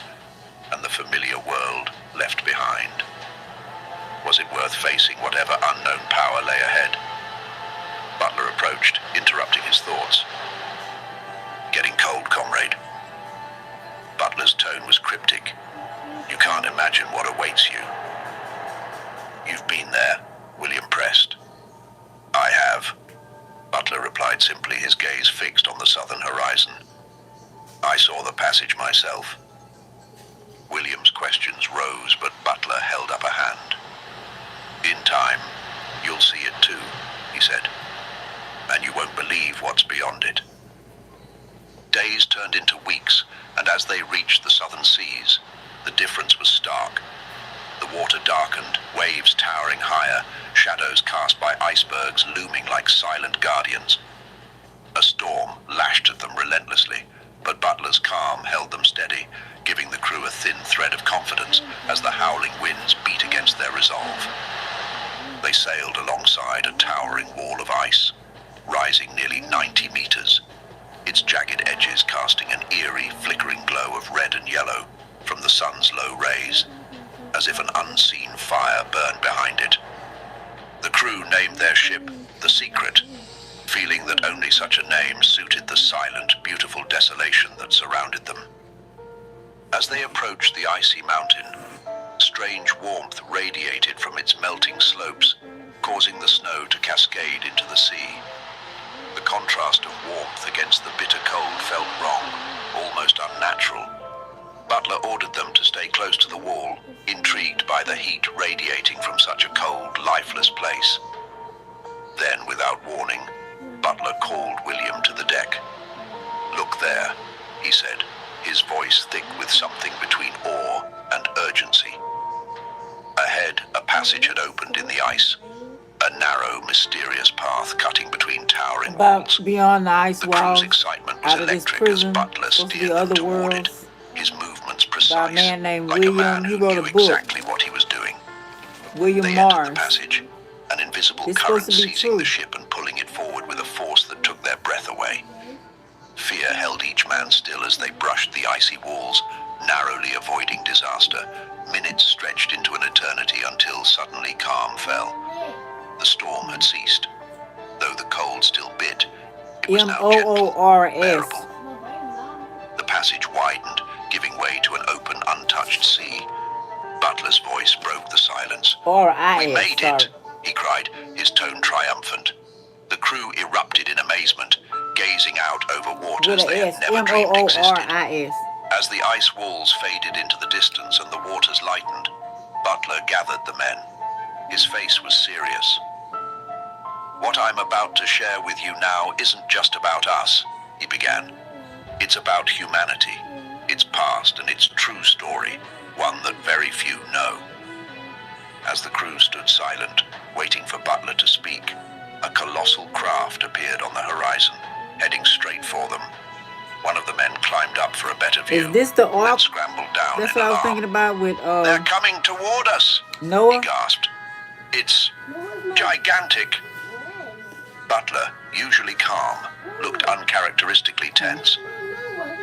and the familiar world left behind. Was it worth facing whatever unknown power lay ahead? Butler approached, interrupting his thoughts. Getting cold, comrade. Butler's tone was cryptic. You can't imagine what awaits you. You've been there, William pressed. I have, Butler replied simply, his gaze fixed on the southern horizon. I saw the passage myself. William's questions rose, but Butler held up a hand. In time, you'll see it too, he said, and you won't believe what's beyond it. Days turned into weeks, and as they reached the southern seas, the difference was stark. The water darkened, waves towering higher, shadows cast by icebergs looming like silent guardians. A storm lashed at them relentlessly, but Butler's calm held them steady, giving the crew a thin thread of confidence as the howling winds beat against their resolve. They sailed alongside a towering wall of ice, rising nearly 90 meters, its jagged edges casting an eerie, flickering glow of red and yellow from the sun's low rays, as if an unseen fire burned behind it. The crew named their ship The Secret, feeling that only such a name suited the silent, beautiful desolation that surrounded them. As they approached the icy mountain, strange warmth radiated from its melting slopes, causing the snow to cascade into the sea. The contrast of warmth against the bitter cold felt wrong, almost unnatural. Butler ordered them to stay close to the wall, intrigued by the heat radiating from such a cold, lifeless place. Then, without warning, Butler called William to the deck. "Look there," he said, his voice thick with something between awe and urgency. Ahead, a passage had opened in the ice, a narrow, mysterious path cutting between towering walls. About beyond the ice The crew's walls, excitement was out of this electric as prison, Butler supposed to steered be them other toward it, worlds, his movements by precise, a man named like a man William. He who wrote a knew book, exactly what he was doing. William They entered the Mars. passage, an invisible It's current supposed to be seizing true. the ship and pulling it forward with a force that took their breath away. Fear held each man still as they brushed the icy walls, narrowly avoiding disaster. Minutes stretched into an eternity until suddenly calm fell. The storm had ceased. Though the cold still bit, it was now gentle, MOORS. bearable. The passage widened, giving way to an open, untouched sea. Butler's voice broke the silence. "We RIS. made it," Sorry. he cried, his tone triumphant. The crew erupted in amazement, gazing out over With waters an they S. had never dreamed existed. MOORIS. As the ice walls faded into the distance and the waters lightened, Butler gathered the men. His face was serious. "What I'm about to share with you now isn't just about us," he began. "It's about humanity, its past and its true story, one that very few know." As the crew stood silent, waiting for Butler to speak, a colossal craft appeared on the horizon, heading straight for them. One of the men climbed up for a better view, Is this the then ark? scrambled down That's in what I was alarm. thinking about with "They're coming toward us," he Noah. gasped. "It's gigantic." Butler, usually calm, looked uncharacteristically tense.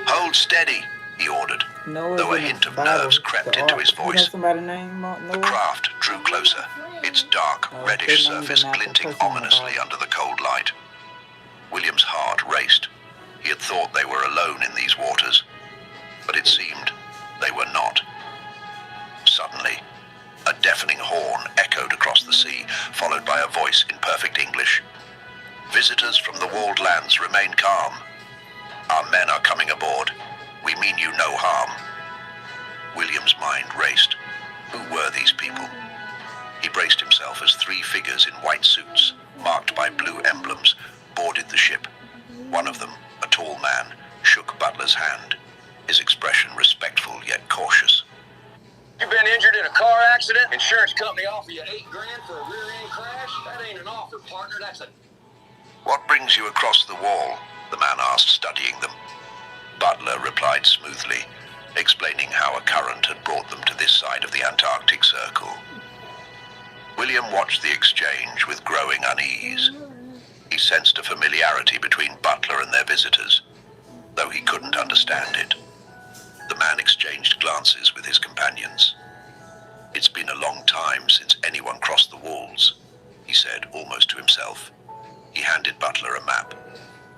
"Hold steady," he ordered, Noah's though a in the hint of Bible, nerves crept the into ark. his You know voice. somebody named The Noah? craft drew closer, its dark, Oh, reddish they named surface him after a glinting person in the ominously Bible. under the cold light. William's heart raced. He had thought they were alone in these waters, but it seemed they were not. Suddenly, a deafening horn echoed across the sea, followed by a voice in perfect English. "Visitors from the walled lands, remain calm. Our men are coming aboard. We mean you no harm." William's mind raced. Who were these people? He braced himself as three figures in white suits, marked by blue emblems, boarded the ship. One of them, a tall man, shook Butler's hand, his expression respectful yet cautious. You've been injured in a car accident? Insurance company offer you $8 grand for a rear-end crash? That ain't an offer, partner. That's a... "What brings you across the wall?" the man asked, studying them. Butler replied smoothly, explaining how a current had brought them to this side of the Antarctic Circle. William watched the exchange with growing unease. He sensed a familiarity between Butler and their visitors, though he couldn't understand it. The man exchanged glances with his companions. "It's been a long time since anyone crossed the walls," he said, almost to himself. He handed Butler a map.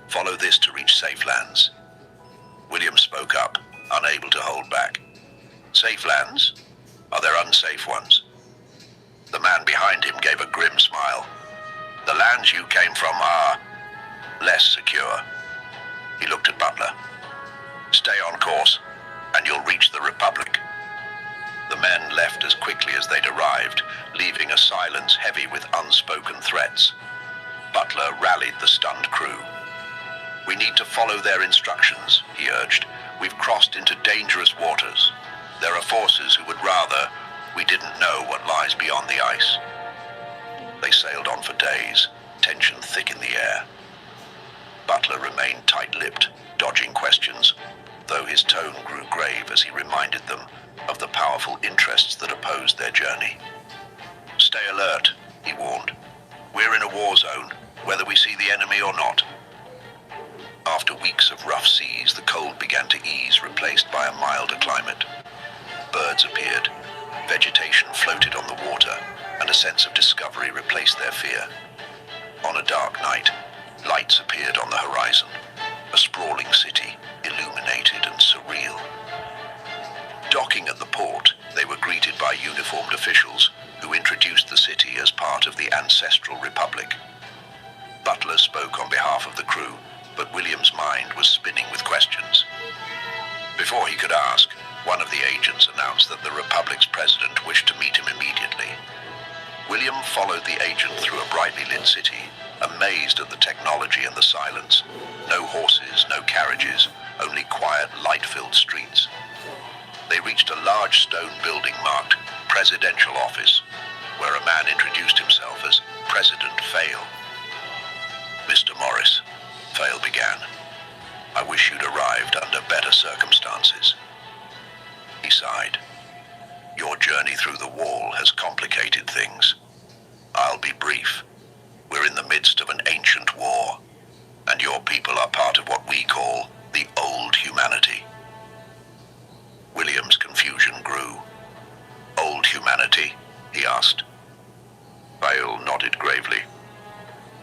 "Follow this to reach safe lands." William spoke up, unable to hold back. "Safe lands? Are there unsafe ones?" The man behind him gave a grim smile. "The lands you came from are less secure." He looked at Butler. "Stay on course, and you'll reach the Republic." The men left as quickly as they'd arrived, leaving a silence heavy with unspoken threats. Butler rallied the stunned crew. "We need to follow their instructions," he urged. "We've crossed into dangerous waters. There are forces who would rather we didn't know what lies beyond the ice." They sailed on for days, tension thick in the air. Butler remained tight-lipped, dodging questions, though his tone grew grave as he reminded them of the powerful interests that opposed their journey. "Stay alert," he warned. "We're in a war zone, whether we see the enemy or not." After weeks of rough seas, the cold began to ease, replaced by a milder climate. Birds appeared, vegetation floated on the water, and a sense of discovery replaced their fear. On a dark night, lights appeared on the horizon, a sprawling city, illuminated and surreal. Docking at the port, they were greeted by uniformed officials who introduced the city as part of the ancestral republic. Butler spoke on behalf of the crew, but William's mind was spinning with questions. Before he could ask, one of the agents announced that the Republic's president wished to meet him immediately. William followed the agent through a brightly lit city, amazed at the technology and the silence. No horses, no carriages, only quiet, light-filled streets. They reached a large stone building marked Presidential Office, where a man introduced himself as President Fail. "Mr. Morris," Fail began, "I wish you'd arrived under better circumstances." He sighed. "Your journey through the wall has complicated things. I'll be brief. We're in the midst of an ancient war, and your people are part of what we call the old humanity." William's confusion grew. "Old humanity?" he asked. Fail nodded gravely.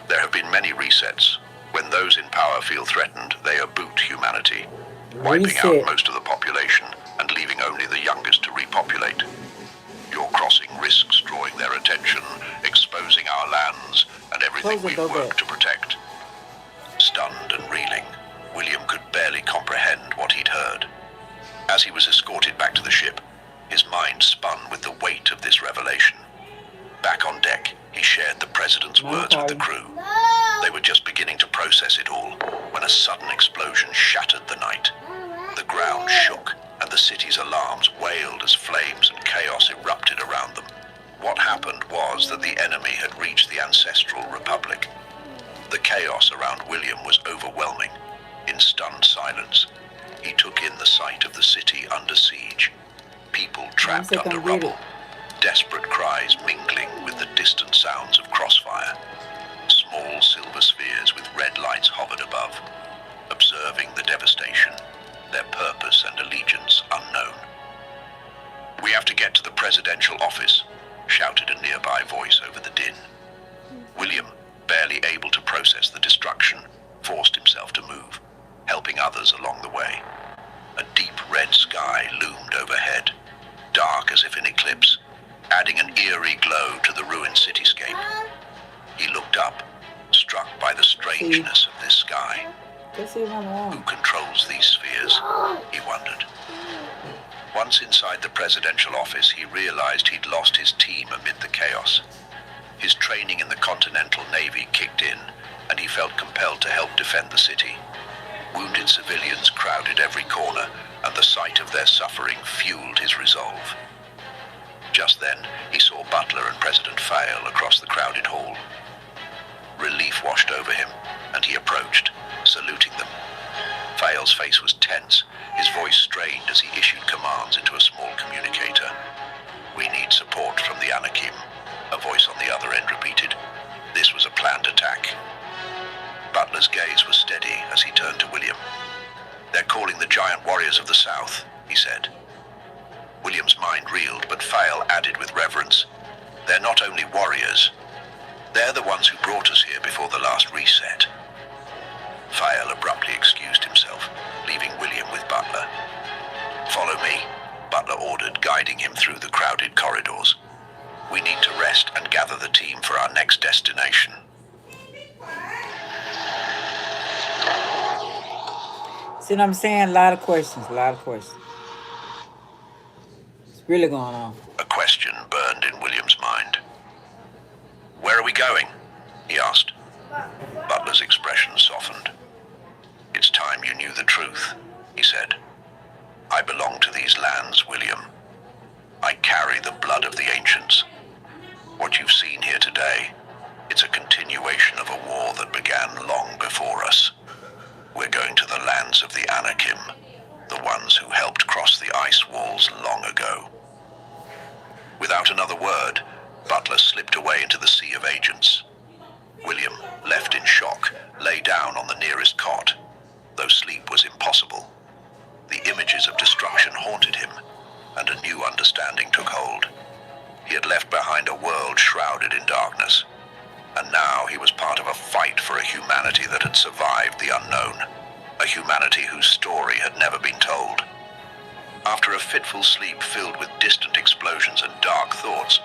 "There have been many resets. When those in power feel threatened, they aboot humanity, wiping out most of the population and leaving only the youngest to repopulate. Your crossing risks drawing their attention, exposing our lands and everything we've worked to protect." Stunned and reeling, William could barely comprehend what he'd heard. As he was escorted back to the ship, his mind spun with the weight of this revelation. Back on deck, he shared the president's words with the crew. They were just beginning to process it all when a sudden explosion shattered the night. The ground shook, and the city's alarms wailed as flames and chaos erupted around them. What happened was that the enemy had reached the ancestral republic. The chaos around William was overwhelming. In stunned silence, he took in the sight of the city under siege. People trapped under rubble, desperate cries mingling with the distant sounds of crossfire. Small silver spheres with red lights hovered above, observing the devastation, their purpose and allegiance unknown. "We have to get to the presidential office," shouted a nearby voice over the din. William, barely able to process the destruction, forced himself to move, helping others along the way. A deep red sky loomed overhead, dark as if in eclipse, adding an eerie glow to the ruined cityscape. He looked up, struck by the strangeness of this sky. Who controls these spheres? He wondered. Once inside the presidential office, he realized he'd lost his team amid the chaos. His training in the Continental Navy kicked in, and he felt compelled to help defend the city. Wounded civilians crowded every corner, and the sight of their suffering fueled his resolve. Just then, he saw Butler and President Fail across the crowded hall. Relief washed over him, and he approached, saluting them. Fail's face was tense, his voice strained as he issued commands into a small communicator. "We need support from the Anakim," a voice on the other end repeated. This was a planned attack. Butler's gaze was steady as he turned to William. "They're calling the giant warriors of the South," he said. William's mind reeled, but Fael added with reverence, "They're not only warriors. They're the ones who brought us here before the last reset." Fael abruptly excused himself, leaving William with Butler. "Follow me," Butler ordered, guiding him through the crowded corridors. "We need to rest and gather the team for our next destination." See what I'm saying? A lot of questions. It's really going on. A question burned in William's mind. "Where are we going?" he asked. Butler's expression softened. "It's time you knew the truth," he said. "I belong to these lands, William. I carry the blood of the ancients. What you've seen here today, it's a continuation of a war that began long before us. We're going to the lands of the Anakim, the ones who helped cross the ice walls long ago." Without another word, Butler slipped away into the sea of agents. William, left in shock, lay down on the nearest cot, though sleep was impossible. The images of destruction haunted him, and a new understanding took hold. He had left behind a world shrouded in darkness, and now he was part of a fight for a humanity that had survived the unknown, a humanity whose story had never been told. After a fitful sleep filled with distant explosions and dark thoughts,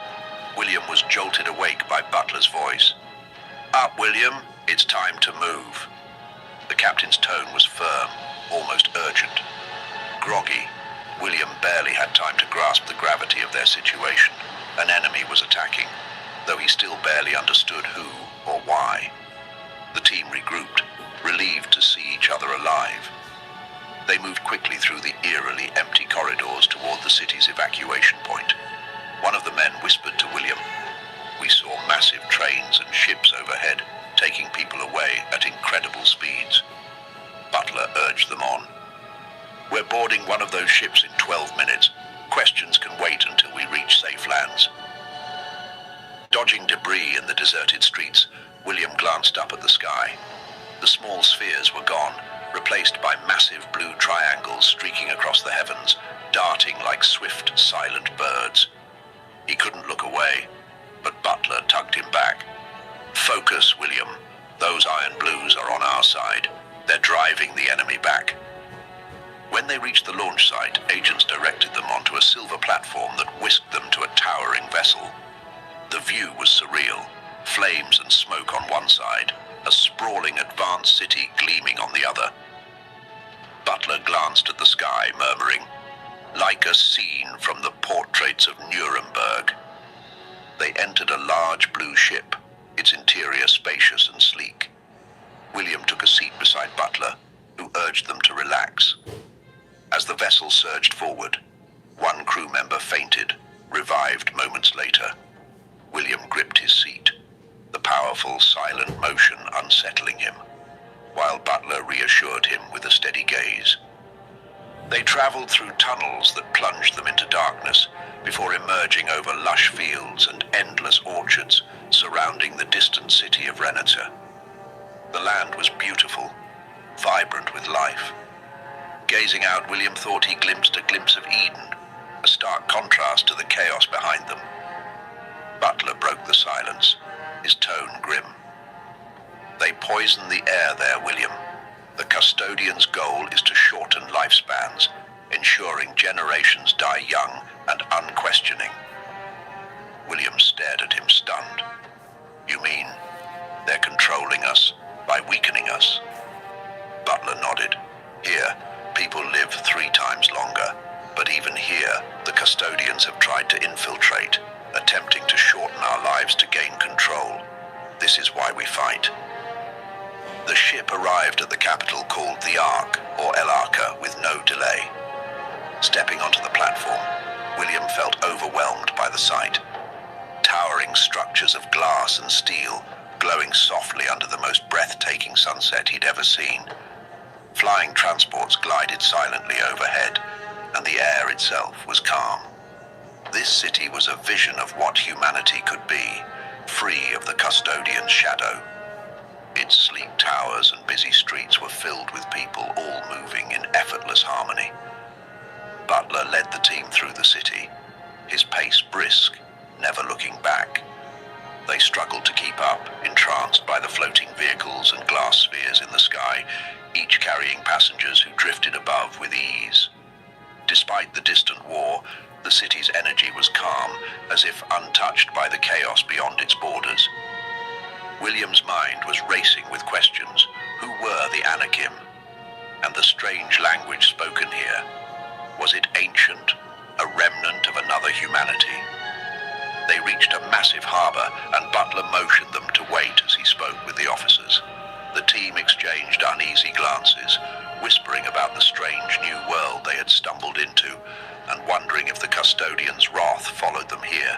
William was jolted awake by Butler's voice. "Up, William, it's time to move." The captain's tone was firm, almost urgent. Groggy, William barely had time to grasp the gravity of their situation. An enemy was attacking, though he still barely understood who or why. The team regrouped, relieved to see each other alive. They moved quickly through the eerily empty corridors toward the city's evacuation point. One of the men whispered to William, "We saw massive trains and ships overhead, taking people away at incredible speeds." Butler urged them on. "We're boarding one of those ships in 12 minutes. Questions can wait until we reach safe lands." Dodging debris in the deserted streets, William glanced up at the sky. The small spheres were gone, replaced by massive blue triangles streaking across the heavens, darting like swift, silent birds. He couldn't look away, but Butler tugged him back. "Focus, William. Those iron blues are on our side. They're driving the enemy back." When they reached the launch site, agents directed them onto a silver platform that whisked them to a towering vessel. The view was surreal, flames and smoke on one side, a sprawling advanced city gleaming on the other. Butler glanced at the sky, murmuring, "Like a scene from the portraits of Nuremberg." They entered a large blue ship, its interior spacious and sleek. William took a seat beside Butler, who urged them to relax. As the vessel surged forward, one crew member fainted, revived moments later. William gripped his seat, the powerful, silent motion unsettling him, while Butler reassured him with a steady gaze. They traveled through tunnels that plunged them into darkness before emerging over lush fields and endless orchards surrounding the distant city of Renata. The land was beautiful, vibrant with life. Gazing out, William thought he glimpsed a glimpse of Eden, a stark contrast to the chaos behind them. Butler broke the silence, his tone grim. "They poison the air there, William. The custodian's goal is to shorten lifespans, ensuring generations die young and unquestioning." William stared at him, stunned. "You mean they're controlling us by weakening us?" Butler nodded. "Here, people live 3 times longer, but even here, the custodians have tried to infiltrate, attempting to shorten our lives to gain control. This is why we fight." The ship arrived at the capital called the Ark, or El Arca, with no delay. Stepping onto the platform, William felt overwhelmed by the sight. Towering structures of glass and steel, glowing softly under the most breathtaking sunset he'd ever seen. Flying transports glided silently overhead, and the air itself was calm. This city was a vision of what humanity could be, free of the custodian's shadow. Its sleek towers and busy streets were filled with people, all moving in effortless harmony. Butler led the team through the city, his pace brisk, never looking back. They struggled to keep up, entranced by the floating vehicles and glass spheres in the sky, each carrying passengers who drifted above with ease. Despite the distant war, the city's energy was calm, as if untouched by the chaos beyond its borders. William's mind was racing with questions. Who were the Anakim? And the strange language spoken here, was it ancient, a remnant of another humanity? They reached a massive harbor, and Butler motioned them to wait as he spoke with the officers. The team exchanged uneasy glances, whispering about the strange new world they had stumbled into, and wondering if the custodian's wrath followed them here.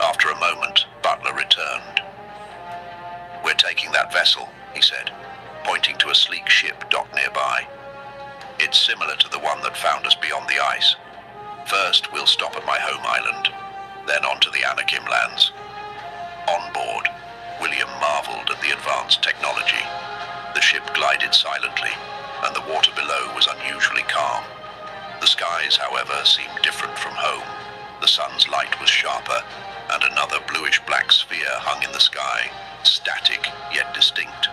After a moment, Butler returned. "We're taking that vessel," he said, pointing to a sleek ship docked nearby. "It's similar to the one that found us beyond the ice. First, we'll stop at my home island, then on to the Anakim lands." On board, William marveled at the advanced technology. The ship glided silently, and the water below was unusually calm. The skies, however, seemed different from home. The sun's light was sharper, and another bluish-black sphere hung in the sky, static yet distinct.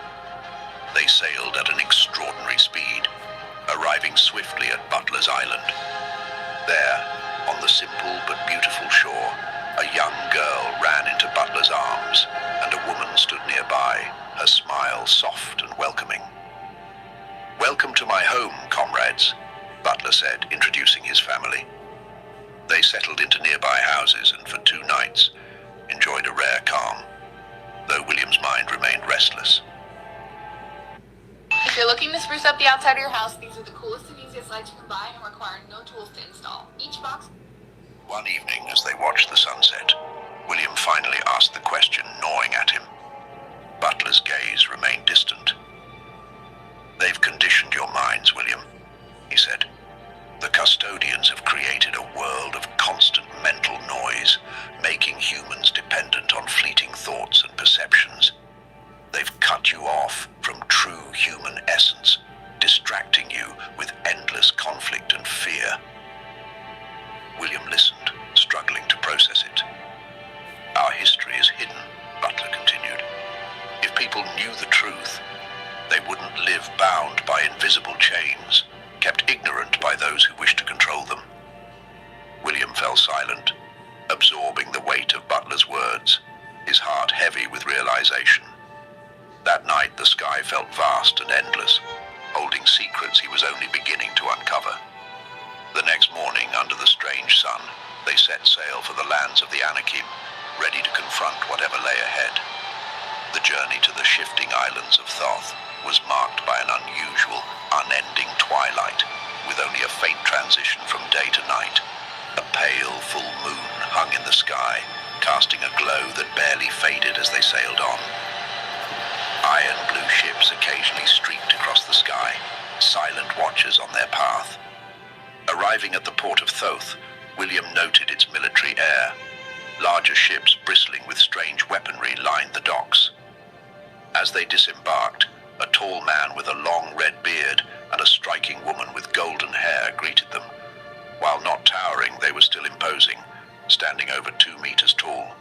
They sailed at an extraordinary speed, arriving swiftly at Butler's Island. There, on the simple but beautiful shore, a young girl ran into Butler's arms, and a woman stood nearby, her smile soft and welcoming. "Welcome to my home, comrades," Butler said, introducing his family. They settled into nearby houses and for 2 nights enjoyed a rare calm, though William's mind remained restless. If you're looking to spruce up the outside of your house, these are the coolest and easiest lights you can buy and require no tools to install. Each box... One evening, as they watched the sunset, William finally asked the question gnawing at him. Butler's gaze remained distant. "They've conditioned your minds, William," he said. "The custodians have created a world of constant mental noise, making humans dependent on fleeting thoughts and perceptions. They've cut you off from true human essence, distracting you with endless conflict and fear." William listened, struggling to process it. "Our history is hidden," Butler continued. "If people knew the truth, they wouldn't live bound by invisible chains, kept ignorant by those who wish to control them." William fell silent, absorbing the weight of Butler's words, his heart heavy with realization. That night the sky felt vast and endless, holding secrets he was only beginning to uncover. The next morning, under the strange sun, they set sail for the lands of the Anakim, ready to confront whatever lay ahead. The journey to the shifting islands of Thoth was marked by an unusual, unending twilight, with only a faint transition from day to night. A pale, full moon hung in the sky, casting a glow that barely faded as they sailed on. Iron blue ships occasionally streaked across the sky, silent watchers on their path. Arriving at the port of Thoth, William noted its military air. Larger ships bristling with strange weaponry lined the docks. As they disembarked, a tall man with a long red beard and a striking woman with golden hair greeted them. While not towering, they were still imposing, standing over 2 meters tall.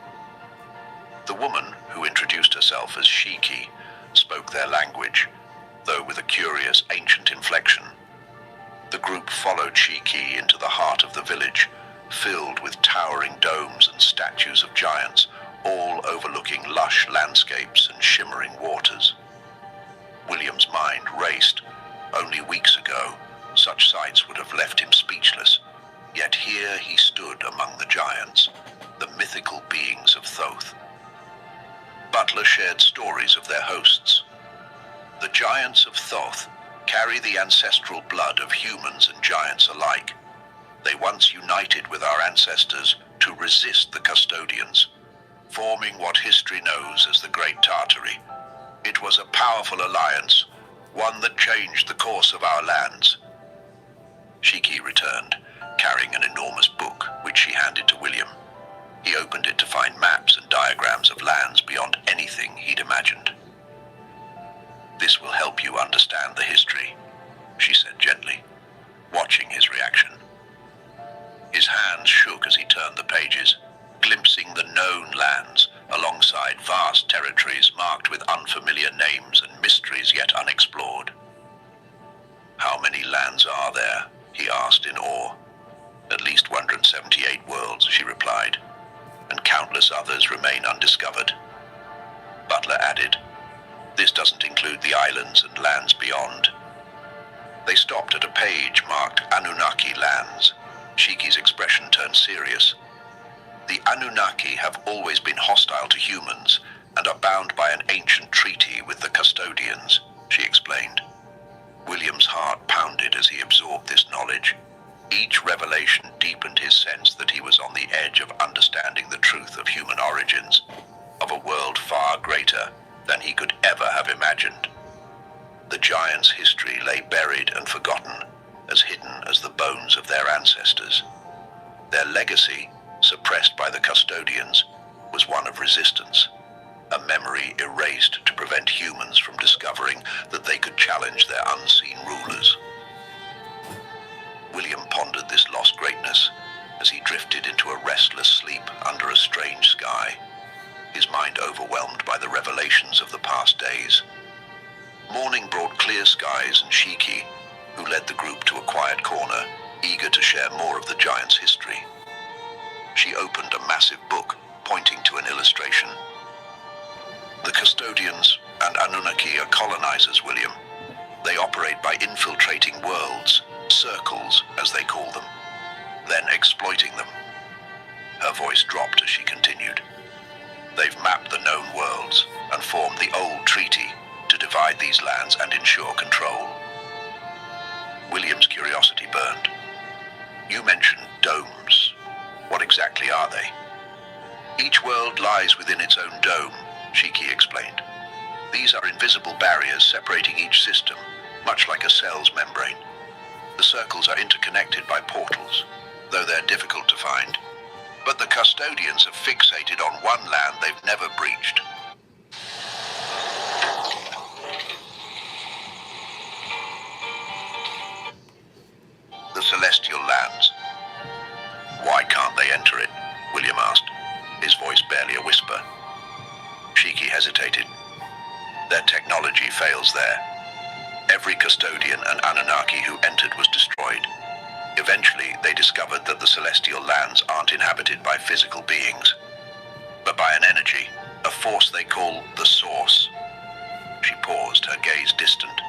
The woman, who introduced herself as Shiki, spoke their language, though with a curious ancient inflection. The group followed Shiki into the heart of the village, filled with towering domes and statues of giants, all overlooking lush landscapes and shimmering waters. William's mind raced. Only weeks ago, such sights would have left him speechless. Yet here he stood among the giants, the mythical beings of Thoth. Butler shared stories of their hosts. The giants of Thoth carry the ancestral blood of humans and giants alike. They once united with our ancestors to resist the custodians, forming what history knows as the Great Tartary. It was a powerful alliance, one that changed the course of our lands. Shiki returned, carrying an enormous book, which she handed to William. He opened it to find maps and diagrams of lands beyond anything he'd imagined. "This will help you understand the history," she said gently, watching his reaction. His hands shook as he turned the pages, glimpsing the known lands alongside vast territories marked with unfamiliar names and mysteries yet unexplored. "How many lands are there?" he asked in awe. "At least 178 worlds," she replied, "and countless others remain undiscovered." Butler added, "This doesn't include the islands and lands beyond." They stopped at a page marked Anunnaki lands. Shiki's expression turned serious. "The Anunnaki have always been hostile to humans and are bound by an ancient treaty with the custodians," she explained. William's heart pounded as he absorbed this knowledge. Each revelation deepened his sense that he was on the edge of understanding the truth of human origins, of a world far greater than he could ever have imagined. The giants' history lay buried and forgotten, as hidden as the bones of their ancestors. Their legacy, suppressed by the custodians, was one of resistance, a memory erased to prevent humans from discovering that they could challenge their unseen rulers. William pondered this lost greatness as he drifted into a restless sleep under a strange sky, his mind overwhelmed by the revelations of the past days. Morning brought clear skies and Shiki, who led the group to a quiet corner, eager to share more of the giant's history. She opened a massive book, pointing to an illustration. "The custodians and Anunnaki are colonizers, William. They operate by infiltrating worlds, circles as they call them, then exploiting them." Her voice dropped as she continued. "They've mapped the known worlds and formed the old treaty to divide these lands and ensure control." William's curiosity burned. "You mentioned domes. What exactly are they?" "Each world lies within its own dome," Shiki explained. "These are invisible barriers separating each system, much like a cell's membrane. The circles are interconnected by portals, though they're difficult to find. But the custodians have fixated on one land they've never breached. The Celestial Lands. "Why can't they enter it?" William asked, his voice barely a whisper. Shiki hesitated. "Their technology fails there. Every custodian and Anunnaki who entered was destroyed. Eventually, they discovered that the Celestial Lands aren't inhabited by physical beings, but by an energy, a force they call the Source." She paused, her gaze distant.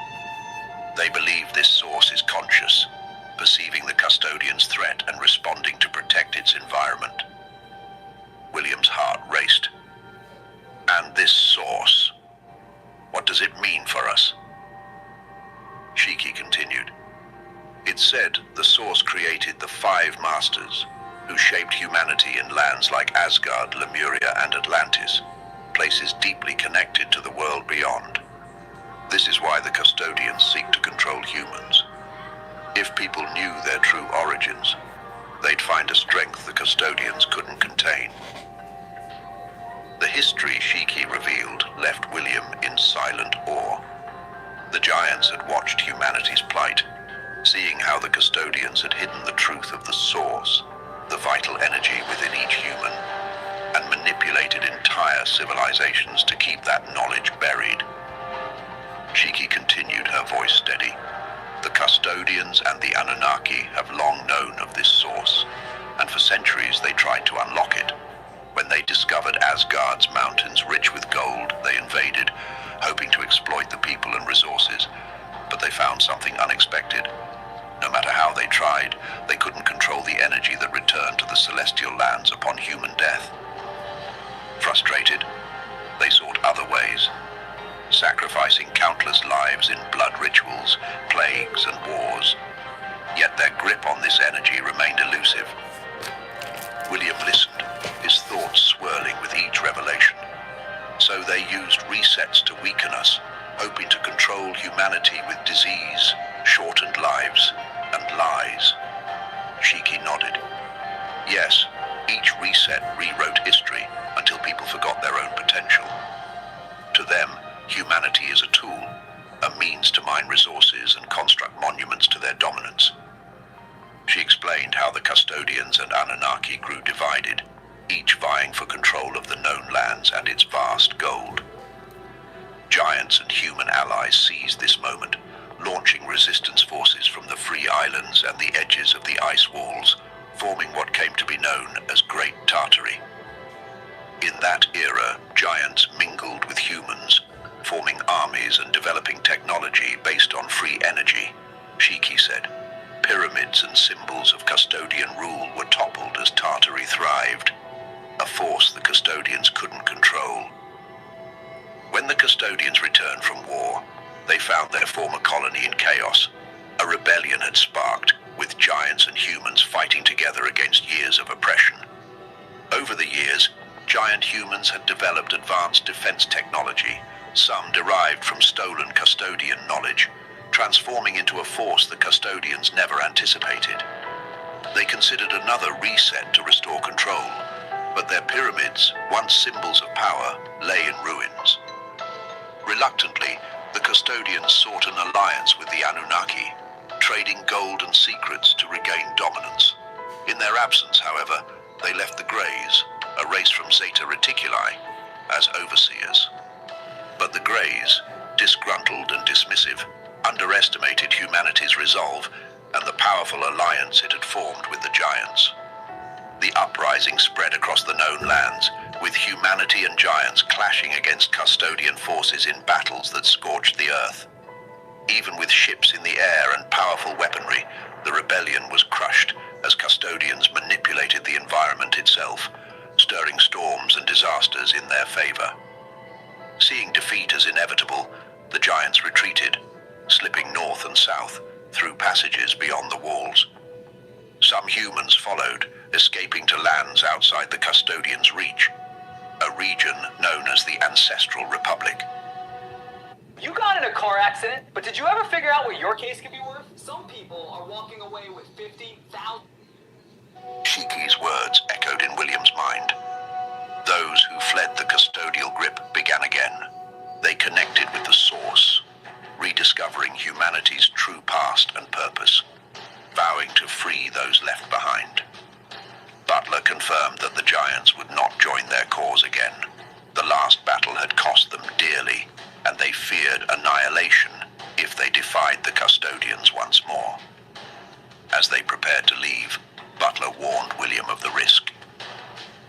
"They believe this source is conscious, perceiving the custodian's threat and responding to protect its environment." William's heart raced. "And this source, what does it mean for us?" Shiki continued. "It's said the source created the 5 masters, who shaped humanity in lands like Asgard, Lemuria, and Atlantis, places deeply connected to the world beyond. This is why the custodians seek to control humans. If people knew their true origins, they'd find a strength the custodians couldn't contain." The history Shiki revealed left William in silent awe. The giants had watched humanity's plight, seeing how the custodians had hidden the truth of the source, the vital energy within each human, and manipulated entire civilizations to keep that knowledge buried. Shiki continued, her voice steady. "The custodians and the Anunnaki have long known of this source, and for centuries they tried to unlock it. When they discovered Asgard's mountains rich with gold, they invaded, hoping to exploit the people and resources, but they found something unexpected. No matter how they tried, they couldn't control the energy that returned to the Celestial Lands upon human death. Frustrated, they sought other ways, sacrificing countless lives in blood rituals, plagues, and wars. Yet their grip on this energy remained elusive." William listened, his thoughts swirling with each revelation. "So they used resets to weaken us, hoping to control humanity with disease, shortened lives, and lies." Shiki nodded. "Yes, each reset rewrote history until people forgot their own potential. To them, humanity is a tool, a means to mine resources and construct monuments to their dominance." She explained how the custodians Castodians and Anunnaki grew divided, each vying for control of the known lands and its vast gold. Giants and human allies seized this moment, launching resistance forces from the free islands and the edges of the ice walls, forming what came to be known as Great Tartary. In that era, giants mingled with humans, forming armies and developing technology based on free energy, Shiki said. Pyramids and symbols of custodian rule were toppled as Tartary thrived, a force the custodians couldn't control. When the custodians returned from war, they found their former colony in chaos. A rebellion had sparked, with giants and humans fighting together against years of oppression. Over the years, giant humans had developed advanced defense technology, some derived from stolen custodian knowledge, transforming into a force the custodians never anticipated. They considered another reset to restore control, but their pyramids, once symbols of power, lay in ruins. Reluctantly, the custodians sought an alliance with the Anunnaki, trading gold and secrets to regain dominance. In their absence, however, they left the Greys, a race from Zeta Reticuli, as overseers. But the Greys, disgruntled and dismissive, underestimated humanity's resolve and the powerful alliance it had formed with the giants. The uprising spread across the known lands, with humanity and giants clashing against custodian forces in battles that scorched the earth. Even with ships in the air and powerful weaponry, the rebellion was crushed as custodians manipulated the environment itself, stirring storms and disasters in their favor. Seeing defeat as inevitable, the giants retreated, slipping north and south through passages beyond the walls. Some humans followed, escaping to lands outside the custodians' reach, a region known as the Ancestral Republic. You got in a car accident, but did you ever figure out what your case could be worth? Some people are walking away with 50,000. Shiki's words echoed in William's mind. Those who fled the custodial grip began again. They connected with the source, rediscovering humanity's true past and purpose, vowing to free those left behind. Butler confirmed that the giants would not join their cause again. The last battle had cost them dearly, and they feared annihilation if they defied the custodians once more. As they prepared to leave, Butler warned William of the risk.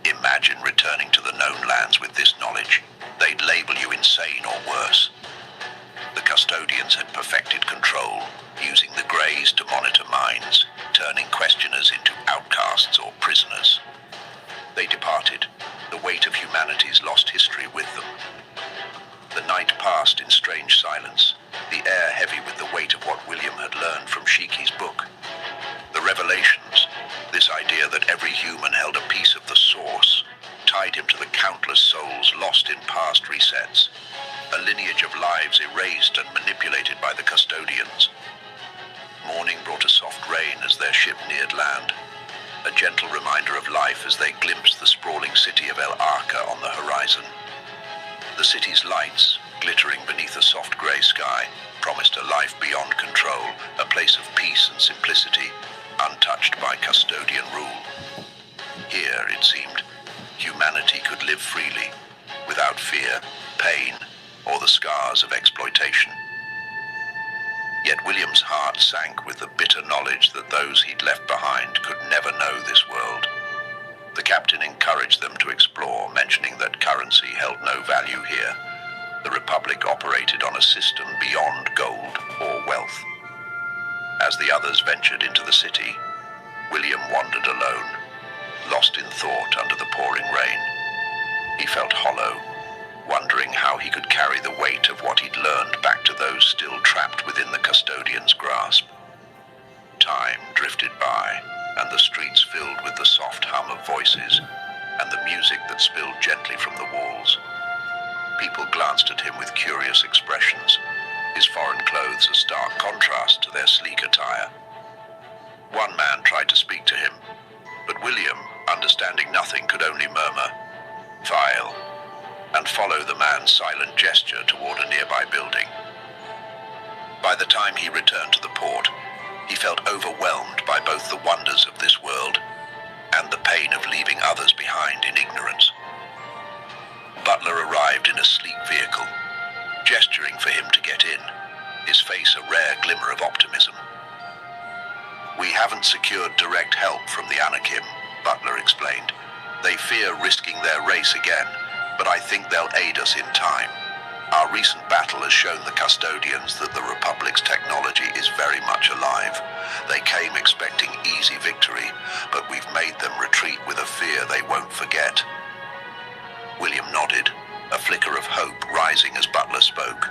Imagine returning to the known lands with this knowledge. They'd label you insane or worse. The custodians had perfected control, using the Greys to monitor minds, turning questioners into outcasts or prisoners. They departed, the weight of humanity's lost history with them. The night passed in strange silence, the air heavy with the weight of what William had learned from Shiki's book. The revelations, this idea that every human held a piece of the source, tied him to the countless souls lost in past resets, a lineage of lives erased and manipulated by the custodians. Morning brought a soft rain as their ship neared land, a gentle reminder of life as they glimpsed the sprawling city of El Arca on the horizon. The city's lights, glittering beneath a soft grey sky, promised a life beyond control, a place of peace and simplicity, untouched by custodian rule. Here, it seemed, humanity could live freely, without fear, pain, or the scars of exploitation. Yet William's heart sank with the bitter knowledge that those he'd left behind could never know this world. The captain encouraged them to explore, mentioning that currency held no value here. The Republic operated on a system beyond gold or wealth. As the others ventured into the city, William wandered alone, lost in thought under the pouring rain. He felt hollow, wondering how he could carry the weight of what he'd learned back to those still trapped within the custodian's grasp. Time drifted by, and the streets filled with the soft hum of voices and the music that spilled gently from the walls. People glanced at him with curious expressions, his foreign clothes a stark contrast to their sleek attire. One man tried to speak to him, but William, understanding nothing, could only murmur, "Vile," and follow the man's silent gesture toward a nearby building. By the time he returned to the port, he felt overwhelmed by both the wonders of this world and the pain of leaving others behind in ignorance. Butler arrived in a sleek vehicle, gesturing for him to get in, his face a rare glimmer of optimism. "We haven't secured direct help from the Anakim," Butler explained. "They fear risking their race again, but I think they'll aid us in time. Our recent battle has shown the custodians that the Republic's technology is very much alive. They came expecting easy victory, but we've made them retreat with a fear they won't forget." William nodded, a flicker of hope rising as Butler spoke.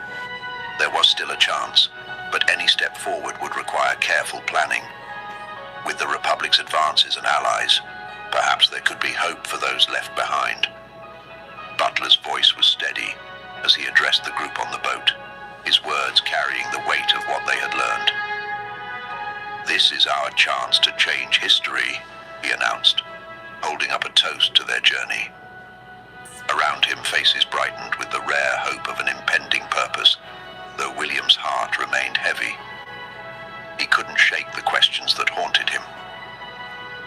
There was still a chance, but any step forward would require careful planning. With the Republic's advances and allies, perhaps there could be hope for those left behind. Butler's voice was steady as he addressed the group on the boat, his words carrying the weight of what they had learned. "This is our chance to change history," he announced, holding up a toast to their journey. Around him, faces brightened with the rare hope of an impending purpose, though William's heart remained heavy. He couldn't shake the questions that haunted him.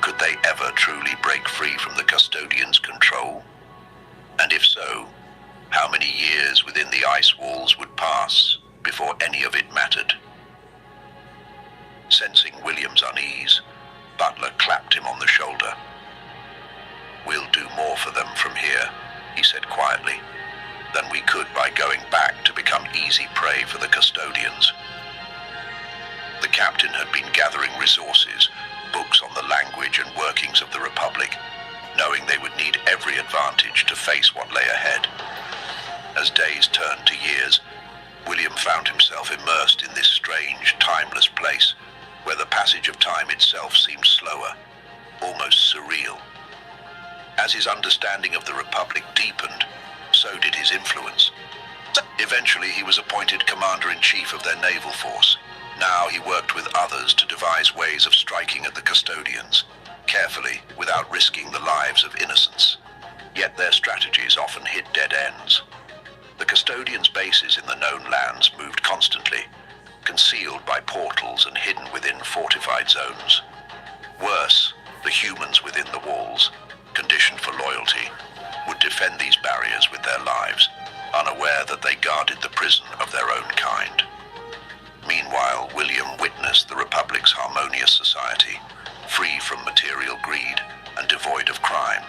Could they ever truly break free from the custodians' control? And if so, how many years within the ice walls would pass before any of it mattered? Sensing William's unease, Butler clapped him on the shoulder. "We'll do more for them from here," he said quietly, "than we could by going back to become easy prey for the custodians." The captain had been gathering resources, books on the language and workings of the Republic, knowing they would need every advantage to face what lay ahead. As days turned to years, William found himself immersed in this strange, timeless place, where the passage of time itself seemed slower, almost surreal. As his understanding of the Republic deepened, so did his influence. Eventually, he was appointed commander-in-chief of their naval force. Now he worked with others to devise ways of striking at the custodians, carefully, without risking the lives of innocents. Yet their strategies often hit dead ends. The custodians' bases in the known lands moved constantly, concealed by portals and hidden within fortified zones. Worse, the humans within the walls, conditioned for loyalty, would defend these barriers with their lives, unaware that they guarded the prison of their own kind. Meanwhile, William witnessed the Republic's harmonious society, free from material greed and devoid of crime.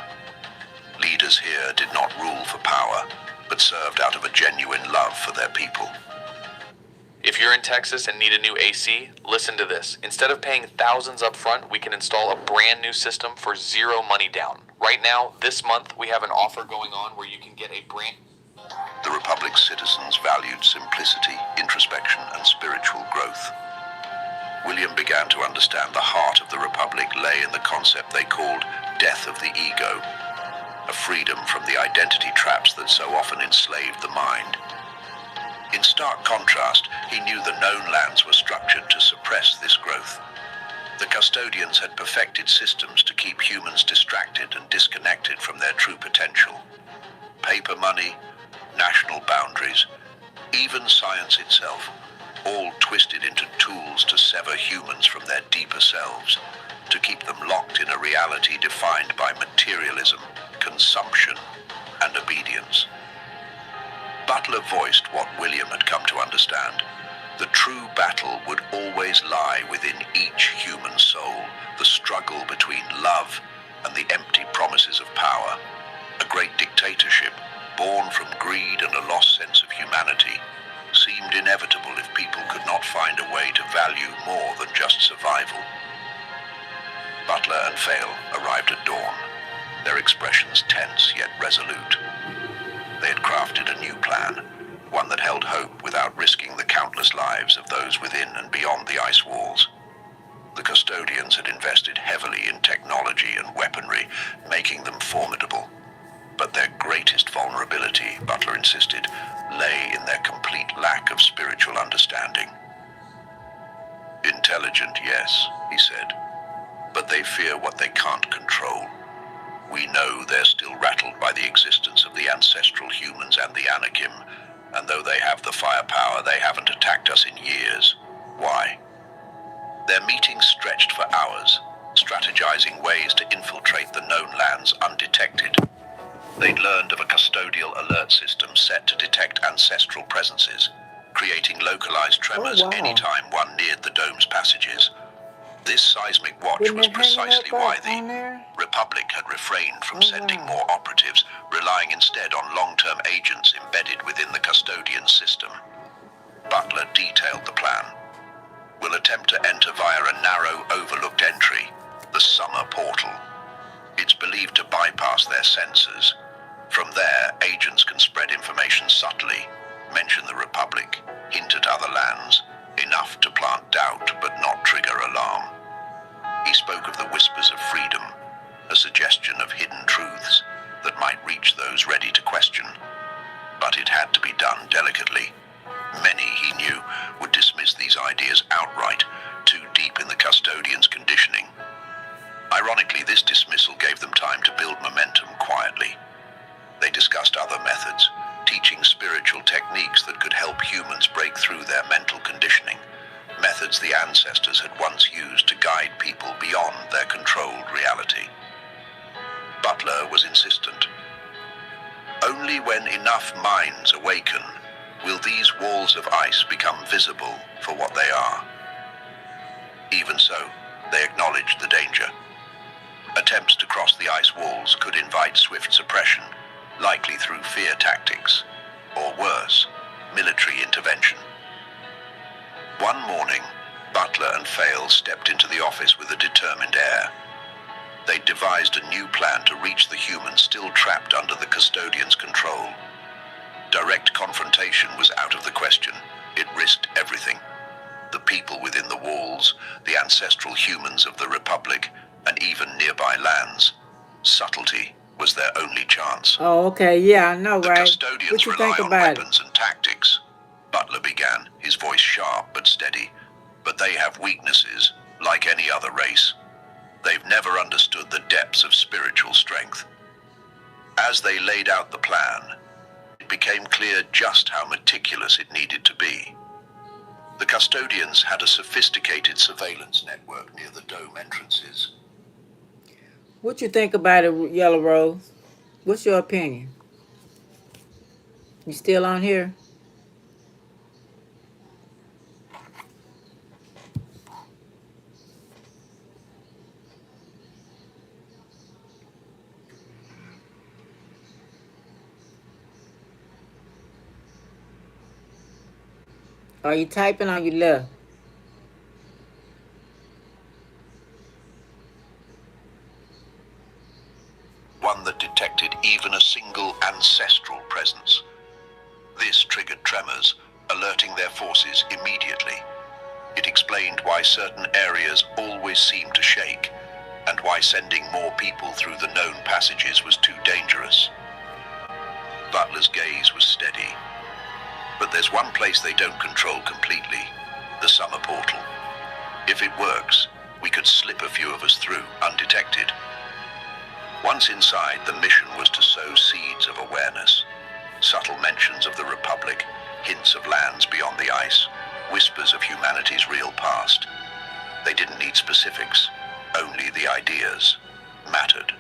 Leaders here did not rule for power, but served out of a genuine love for their people. If you're in Texas and need a new AC, listen to this. Instead of paying thousands up front, we can install a brand new system for zero money down. Right now, this month, we have an offer going on where you can get a brand... The Republic's citizens valued simplicity, introspection, and spiritual growth. William began to understand the heart of the Republic lay in the concept they called death of the ego, a freedom from the identity traps that so often enslaved the mind. In stark contrast, he knew the known lands were structured to suppress this growth. The custodians had perfected systems to keep humans distracted and disconnected from their true potential. Paper money, national boundaries, even science itself, all twisted into tools to sever humans from their deeper selves, to keep them locked in a reality defined by materialism, consumption, and obedience. Butler voiced what William had come to understand. The true battle would always lie within each human soul, the struggle between love and the empty promises of power. A great dictatorship, born from greed and a lost sense of humanity, seemed inevitable if people could not find a way to value more than just survival. Butler and Fail arrived at dawn, their expressions tense yet resolute. They had crafted a new plan, one that held hope without risking the countless lives of those within and beyond the ice walls. The custodians had invested heavily in technology and weaponry, making them formidable. But their greatest vulnerability, Butler insisted, lay in their complete lack of spiritual understanding. "Intelligent, yes," he said, "but they fear what they can't control. We know they're still rattled by the existence of the ancestral humans and the Anakim, and though they have the firepower, they haven't attacked us in years. Why? Their meetings stretched for hours, strategizing ways to infiltrate the known lands undetected. They'd learned of a custodial alert system set to detect ancestral presences, creating localized tremors anytime one neared the dome's passages. This seismic watch was precisely why the Republic had refrained from sending more operatives, relying instead on long-term agents embedded within the custodian system. Butler detailed the plan. We'll attempt to enter via a narrow, overlooked entry, the Summer Portal. It's believed to bypass their sensors. From there, agents can spread information subtly, mention the Republic, hint at other lands, enough to plant doubt but not trigger alarm. He spoke of the whispers of freedom, a suggestion of hidden truths that might reach those ready to question. But it had to be done delicately. Many, he knew, would dismiss these ideas outright, too deep in the custodian's conditioning. Ironically, this dismissal gave them time to build momentum quietly. They discussed other methods, teaching spiritual techniques that could help humans break through their mental conditioning, methods the ancestors had once used to guide people beyond their controlled reality. Butler was insistent. Only when enough minds awaken will these walls of ice become visible for what they are. Even so, they acknowledged the danger. Attempts to cross the ice walls could invite swift suppression, likely through fear tactics, or worse, military intervention. One morning, Butler and Fale stepped into the office with a determined air. They devised a new plan to reach the humans still trapped under the custodian's control. Direct confrontation was out of the question. It risked everything. The people within the walls, the ancestral humans of the Republic, and even nearby lands. Subtlety was their only chance. Oh, okay, yeah, I know, right? The custodians rely on weapons and tactics. Butler began, his voice sharp but steady. But they have weaknesses, like any other race. They've never understood the depths of spiritual strength. As they laid out the plan, it became clear just how meticulous it needed to be. The custodians had a sophisticated surveillance network near the dome entrances. What you think about it, Yellow Rose? What's your opinion? You still on here? Are you typing or you left? One that detected even a single ancestral presence. This triggered tremors, alerting their forces immediately. It explained why certain areas always seemed to shake, and why sending more people through the known passages was too dangerous. Butler's gaze was steady. But there's one place they don't control completely, the Summer Portal. If it works, we could slip a few of us through undetected. Once inside, the mission was to sow seeds of awareness. Subtle mentions of the Republic, hints of lands beyond the ice, whispers of humanity's real past. They didn't need specifics, only the ideas mattered.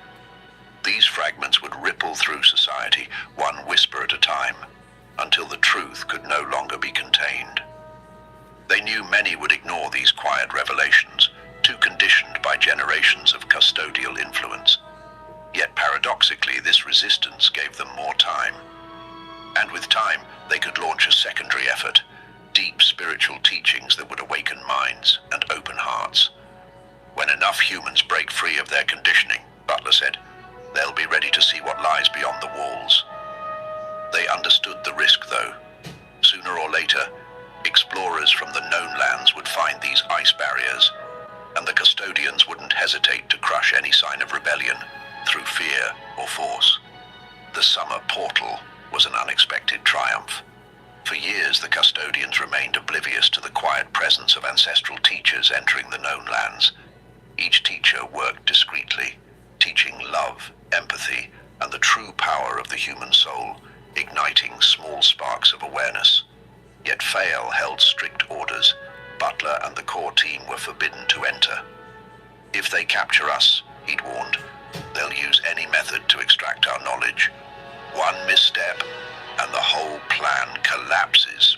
These fragments would ripple through society, one whisper at a time, until the truth could no longer be contained. They knew many would ignore these quiet revelations, too conditioned by generations of custodial influence. Yet paradoxically, this resistance gave them more time. And with time, they could launch a secondary effort, deep spiritual teachings that would awaken minds and open hearts. When enough humans break free of their conditioning, Butler said, they'll be ready to see what lies beyond the walls. They understood the risk, though. Sooner or later, explorers from the known lands would find these ice barriers, and the custodians wouldn't hesitate to crush any sign of rebellion through fear or force. The Summer Portal was an unexpected triumph. For years, the custodians remained oblivious to the quiet presence of ancestral teachers entering the known lands. Each teacher worked discreetly, teaching love, empathy, and the true power of the human soul, igniting small sparks of awareness. Yet Fale held strict orders. Butler and the core team were forbidden to enter. If they capture us, he'd warned, they'll use any method to extract our knowledge. One misstep, and the whole plan collapses.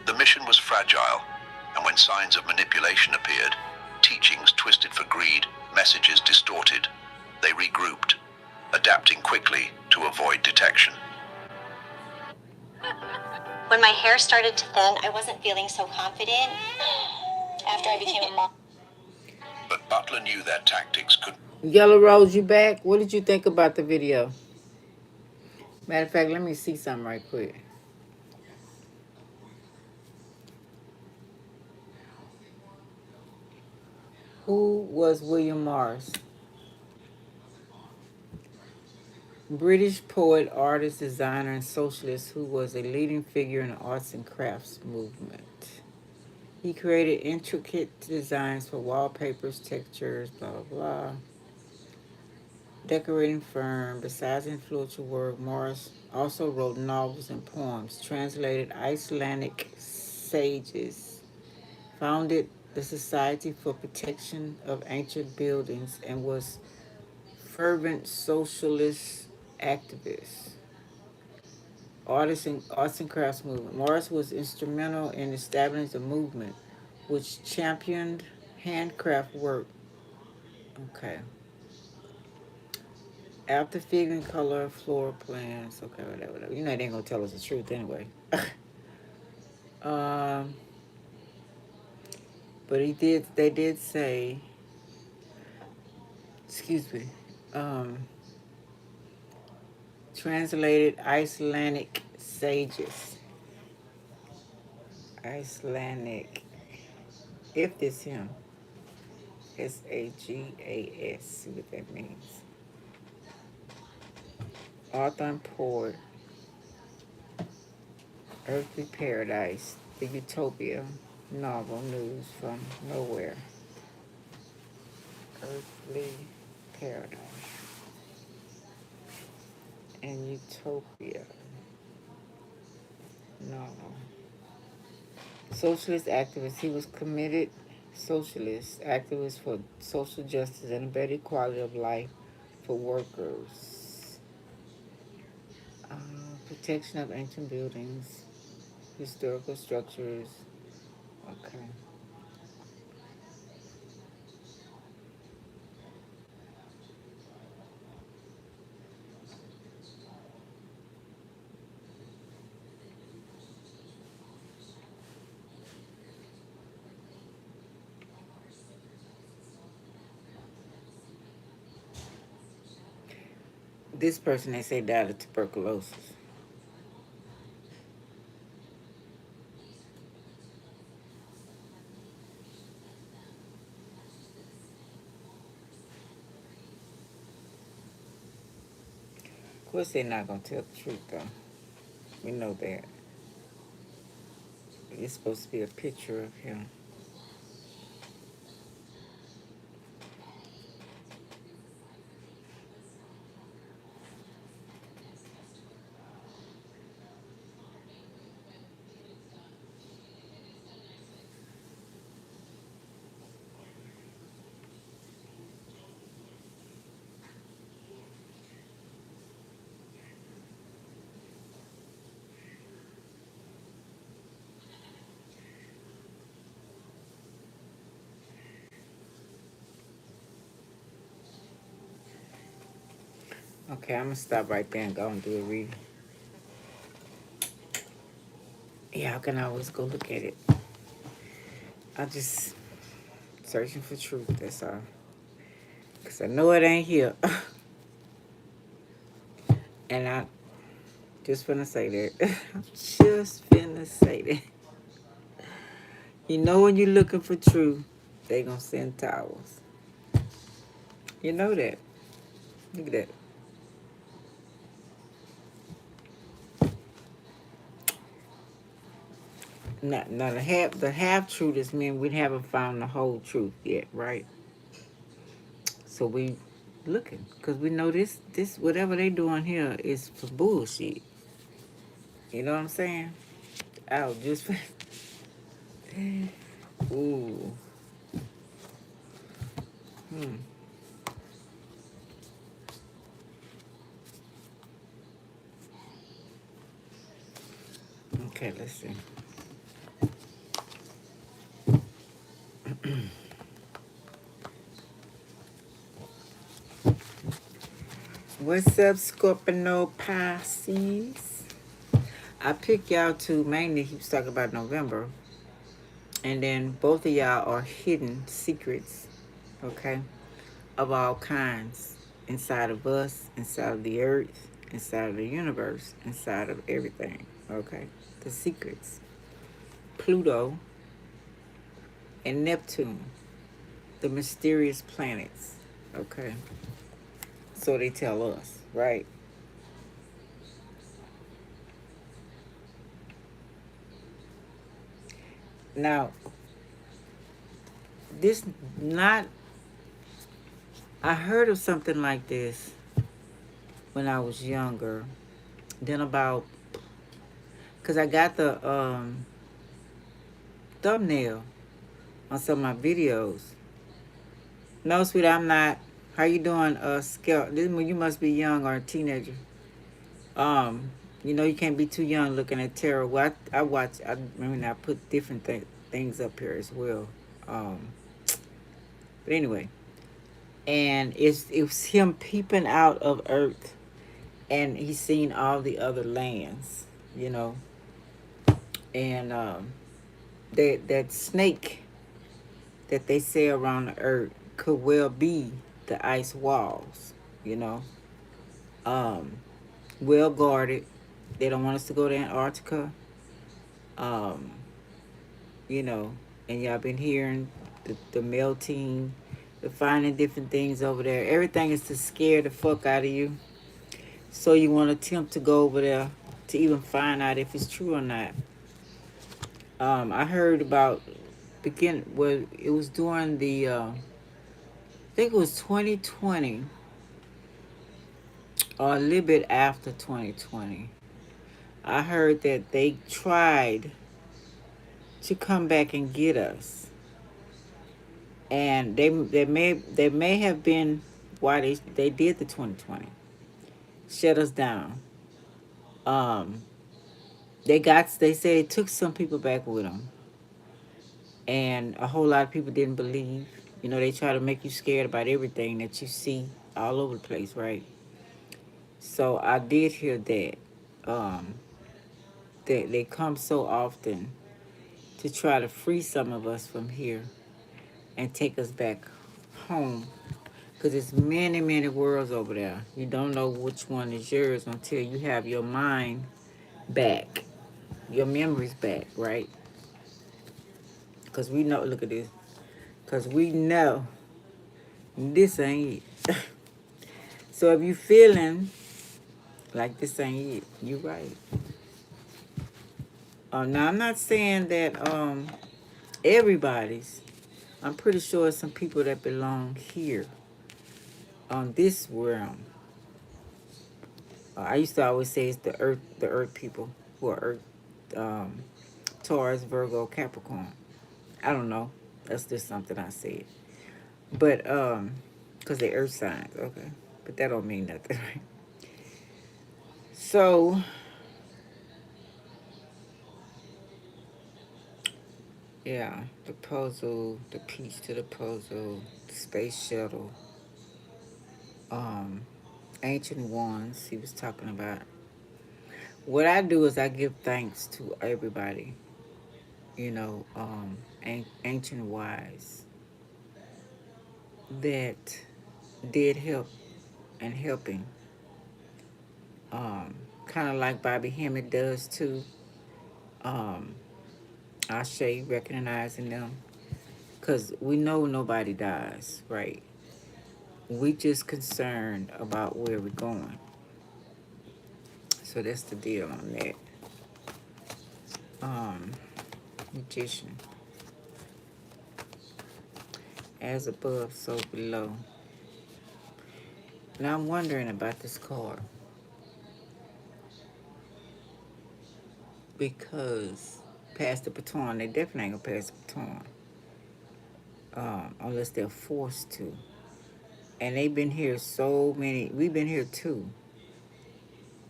The mission was fragile, and when signs of manipulation appeared, teachings twisted for greed, messages distorted, they regrouped, adapting quickly to avoid detection. When my hair started to thin, I wasn't feeling so confident after I became a mom. But Butler knew their tactics could... Yellow Rose, you back? What did you think about the video? Matter of fact, let me see something right quick. Who was William Morris? British poet, artist, designer, and socialist who was a leading figure in the arts and crafts movement. He created intricate designs for wallpapers, textures, blah, blah, blah. Decorating firm. Besides influential work, Morris also wrote novels and poems, translated Icelandic sages, founded the Society for Protection of Ancient Buildings, and was fervent socialist activist. Arts and crafts movement. Morris was instrumental in establishing the movement, which championed handcraft work. Okay. After figuring color, floor plans. Okay, whatever. You know they ain't gonna tell us the truth anyway. um, but they did say, excuse me, translated Icelandic sages. Icelandic. If this him. Sagas. See what that means. Author and poet. Earthly Paradise. The Utopia novel news from nowhere. Earthly Paradise. And Utopia novel. Socialist activist. He was committed socialist activist for social justice and a better quality of life for workers. Protection of ancient buildings, historical structures. Okay. This person, they say, died of tuberculosis. Of course, they're not going to tell the truth, though. We know that. It's supposed to be a picture of him. Okay, I'm going to stop right there and go and do a reading. Yeah, I can always go look at it. I just searching for truth, that's all. Because I know it ain't here. And I just finna say that. I'm just finna say that. You know when you're looking for truth, they gonna send towels. You know that. Look at that. Now the half truth is mean we haven't found the whole truth yet, right? So we looking because we know this whatever they doing here is for bullshit. You know what I'm saying? Oh, just ooh. Okay, let's see. What's up, Scorpio Pisces? I picked y'all to mainly, he was talking about November. And then both of y'all are hidden secrets, okay, of all kinds inside of us, inside of the earth, inside of the universe, inside of everything, okay? The secrets. Pluto and Neptune, the mysterious planets, okay? So they tell us, right? Now, this not, I heard of something like this when I was younger. Then about, because I got the thumbnail on some of my videos. No, sweetie, I'm not. How you doing, Scout? This you must be young or a teenager. You know you can't be too young looking at tarot. Well, I watch. I put different things up here as well. Um, but anyway, and it's him peeping out of Earth, and he's seen all the other lands. You know, and that snake that they say around the Earth could well be the ice walls. You know, um, well guarded. They don't want us to go to Antarctica. Um, you know, and y'all been hearing the melting, the finding different things over there. Everything is to scare the fuck out of you. So you want to attempt to go over there to even find out if it's true or not. I heard about it was during the I think it was 2020 or a little bit after 2020. I heard that they tried to come back and get us, and they may have been why they did the 2020 shut us down. Um, they say they took some people back with them, and a whole lot of people didn't believe. You know, they try to make you scared about everything that you see all over the place, right? So I did hear that. Um, that they come so often to try to free some of us from here and take us back home. Because there's many, many worlds over there. You don't know which one is yours until you have your mind back, your memories back, right? Because we know, look at this. Because we know this ain't it. So if you feeling like this ain't it, you right. Now I'm not saying that everybody's. I'm pretty sure some people that belong here on this realm. I used to always say it's the earth people who are earth, Taurus, Virgo, Capricorn. I don't know. That's just something I said. But because they earth signs, okay. But that don't mean nothing, right? So yeah, the puzzle, the piece to the puzzle, the space shuttle, um, ancient ones. He was talking about. What I do is I give thanks to everybody, you know, ancient wise that did help and helping. Kind of like Bobby Hemmett does too. Um, Ashe recognizing them. Because we know nobody dies, right? We just concerned about where we're going. So that's the deal on that. Magician. As above, so below. Now I'm wondering about this card. Because pass the baton, they definitely ain't gonna pass the baton. Unless they're forced to. And they've been here so many. We've been here too.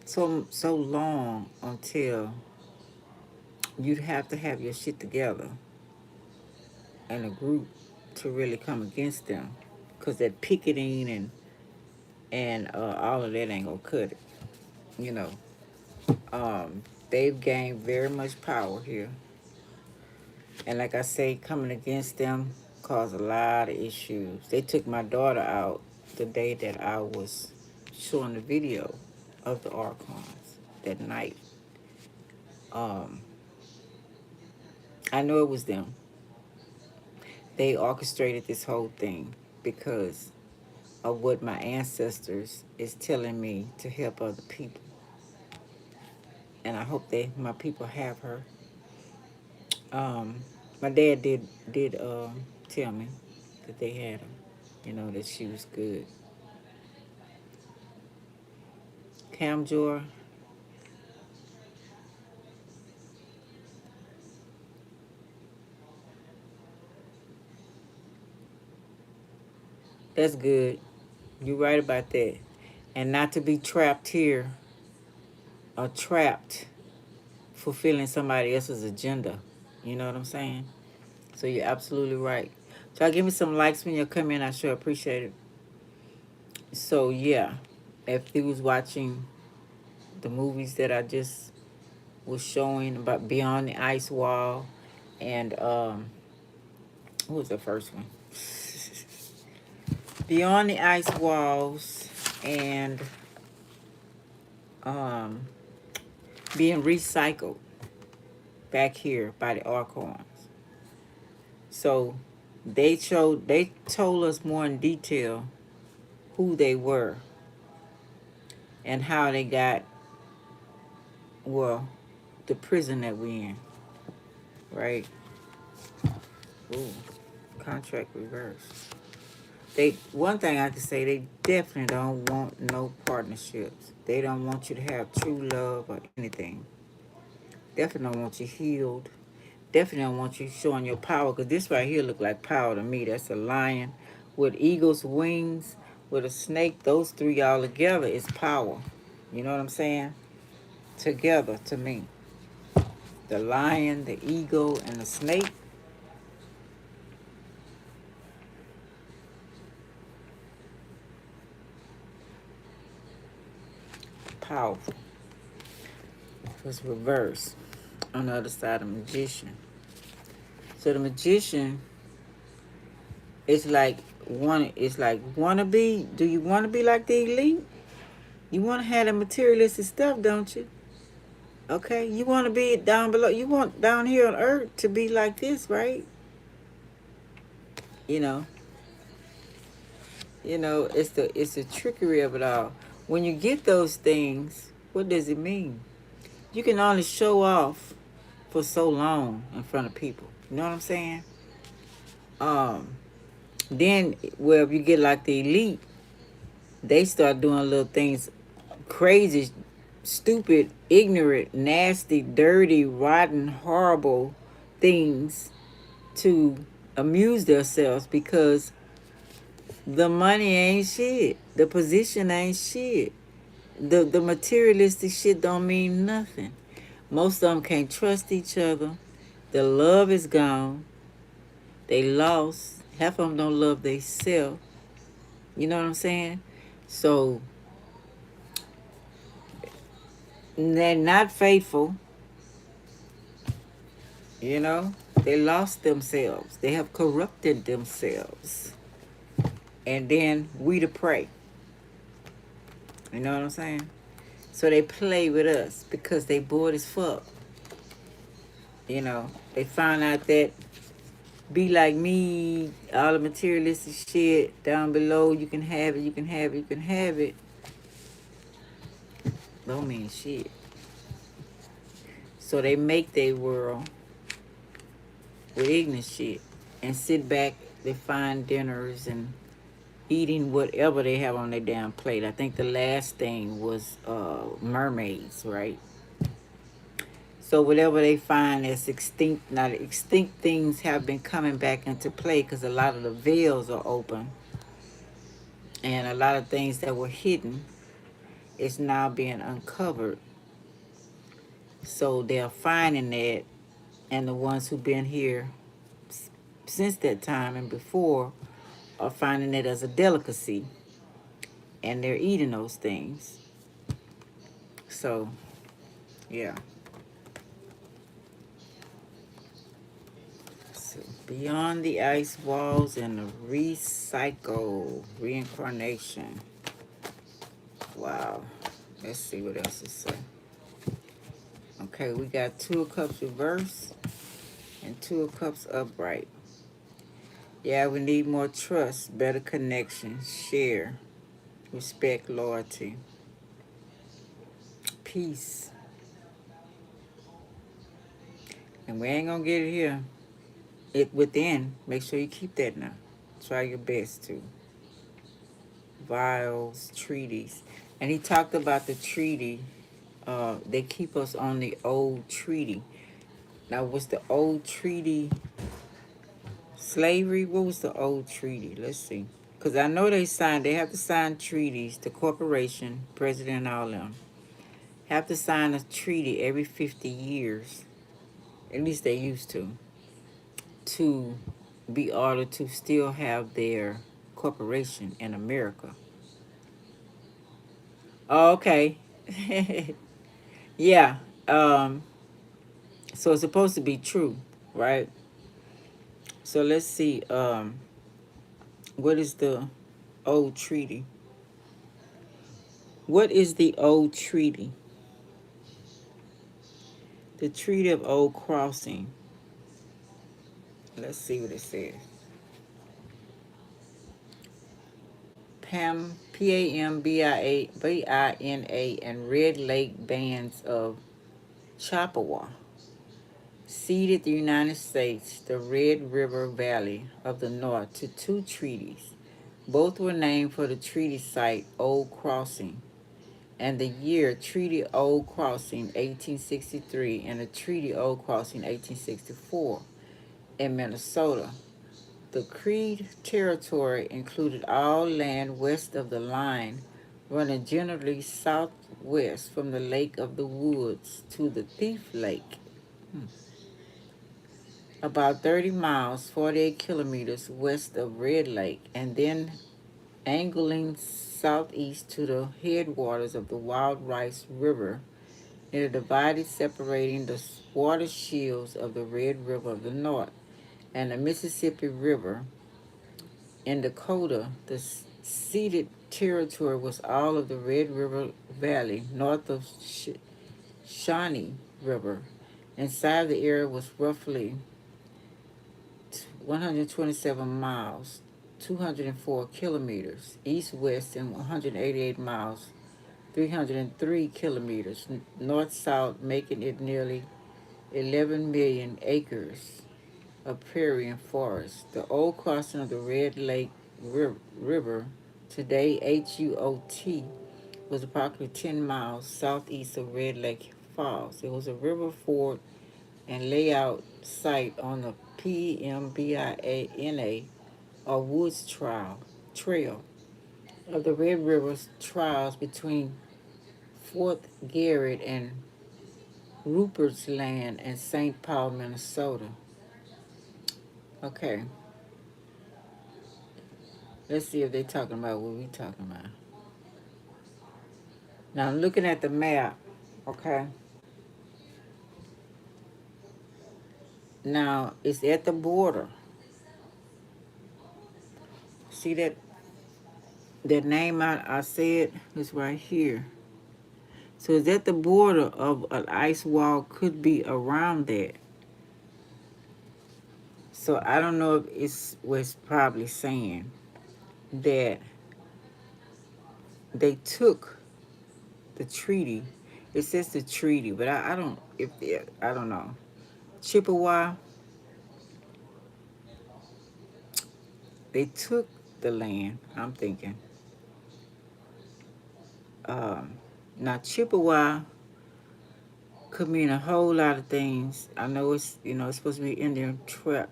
So long until you'd have to have your shit together and a group to really come against them, because that picketing and all of that ain't gonna cut it. You know, they've gained very much power here, and like I say, coming against them caused a lot of issues. They took my daughter out the day that I was showing the video of the Archons that night. Um, I know it was them. They orchestrated this whole thing because of what my ancestors is telling me to help other people. And I hope my people have her. My dad did tell me that they had her. You know, that she was good. Camjor, that's good. You're right about that. And not to be trapped here or trapped fulfilling somebody else's agenda. You know what I'm saying? So you're absolutely right. So give me some likes when you come in. I sure appreciate it. So yeah, if you was watching the movies that I just was showing about Beyond the Ice Wall, and what was the first one? Beyond the Ice Walls, and um, being recycled back here by the Archons. So they told us more in detail who they were and how they got, well, the prison that we in, right? Ooh, contract reverse. One thing I can say, they definitely don't want no partnerships. They don't want you to have true love or anything. Definitely don't want you healed. Definitely don't want you showing your power, because this right here look like power to me. That's a lion with eagle's wings, with a snake. Those three all together is power. You know what I'm saying? Together to me. The lion, the eagle, and the snake. Powerful. It's reverse on the other side of magician. So the magician is like wanna be, do you wanna be like the elite? You wanna have the materialistic stuff, don't you? Okay? You wanna be down below, you want down here on earth to be like this, right? You know. It's the trickery of it all. When you get those things, what does it mean? You can only show off for so long in front of people. You know what I'm saying? Then, well, if you get like the elite, they start doing little things, crazy, stupid, ignorant, nasty, dirty, rotten, horrible things to amuse themselves, because the money ain't shit. The position ain't shit. The materialistic shit don't mean nothing. Most of them can't trust each other. The love is gone. They lost. Half of them don't love themselves. You know what I'm saying? So they're not faithful. You know? They lost themselves. They have corrupted themselves. And then we to pray. You know what I'm saying? So they play with us because they bored as fuck. You know, they found out that be like me, all the materialistic shit down below, you can have it, you can have it, you can have it. Don't mean shit. So they make their world with ignorant shit and sit back, they find dinners and eating whatever they have on their damn plate. I think the last thing was mermaids, right? So whatever they find as extinct, now the extinct things have been coming back into play because a lot of the veils are open. And a lot of things that were hidden is now being uncovered. So they're finding that, and the ones who've been here since that time and before are finding it as a delicacy, and they're eating those things. So, yeah. So, beyond the ice walls and the recycle, reincarnation. Wow. Let's see what else it says. Okay, we got Two of Cups reverse and Two of Cups upright. Yeah, we need more trust, better connection, share, respect, loyalty, peace. And we ain't gonna get it here. It within. Make sure you keep that now. Try your best to. Vials, treaties. And he talked about the treaty. They keep us on the old treaty. Now, was the old treaty slavery? What was the old treaty? Let's see. Because I know they have to sign treaties. The corporation, president, and all them have to sign a treaty every 50 years. At least they used to be ordered to still have their corporation in America. Oh, okay. Yeah. So it's supposed to be true, right? So let's see. What is the old treaty? What is the old treaty? The Treaty of Old Crossing. Let's see what it says. PAMBINA and Red Lake bands of Chippewa ceded the United States the Red River Valley of the North to two treaties. Both were named for the treaty site Old Crossing and the year Treaty Old Crossing 1863 and the Treaty Old Crossing 1864 in Minnesota. The Creed territory included all land west of the line, running generally southwest from the Lake of the Woods to the Thief Lake. About 30 miles, 48 kilometers west of Red Lake, and then angling southeast to the headwaters of the Wild Rice River near the divide separating the water shields of the Red River of the North and the Mississippi River. In Dakota, the ceded territory was all of the Red River Valley north of Shawnee River. Inside the area was roughly 127 miles, 204 kilometers, east-west, and 188 miles, 303 kilometers, north-south, making it nearly 11 million acres of prairie and forest. The old crossing of the Red Lake River, today HUOT, was approximately 10 miles southeast of Red Lake Falls. It was a river ford and layout site on the PMBINA or Woods Trail of the Red River's trials between Fort Garrett and Rupert's Land in St. Paul, Minnesota. Okay, let's see if they're talking about what we're talking about. Now I'm looking at the map, okay? Now it's at the border. See that name I said is right here. So it's at the border of an ice wall, could be around that. So I don't know if it's what it's probably saying that they took the treaty. It says the treaty, but I don't I don't know. Chippewa, they took the land. I'm thinking. Um, Now Chippewa could mean a whole lot of things. I know it's supposed to be Indian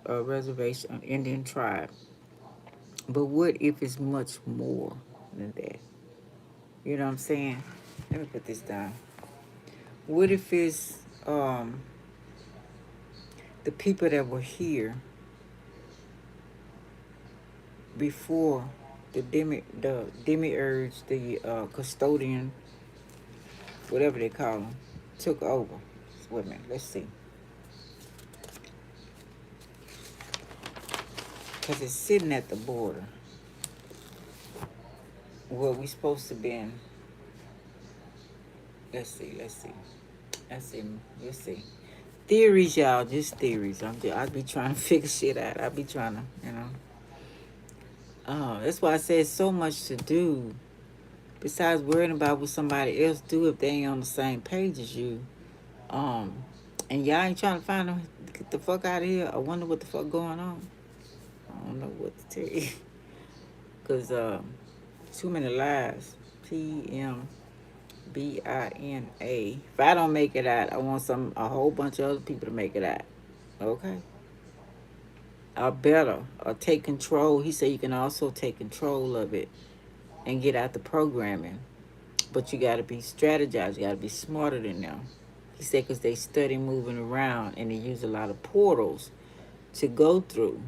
reservation, Indian tribe. But what if it's much more? than that. You know what I'm saying? Let me put this down. What if it's the people that were here before the demiurge, the custodian, whatever they call them, took over? Wait a minute, let's see. Because it's sitting at the border where we supposed to be in. Let's see. Let's see. Theories, y'all, just theories. I be trying to figure shit out. I be trying to, you know. That's why I said so much to do. Besides worrying about what somebody else do if they ain't on the same page as you. And y'all ain't trying to find them. Get the fuck out of here. I wonder what the fuck going on. I don't know what to tell you. Because too many lies. PMBINA. If I don't make it out, I want a whole bunch of other people to make it out. Okay? Or better. Or take control. He said you can also take control of it and get out the programming. But you got to be strategized. You got to be smarter than them. He said because they study moving around and they use a lot of portals to go through.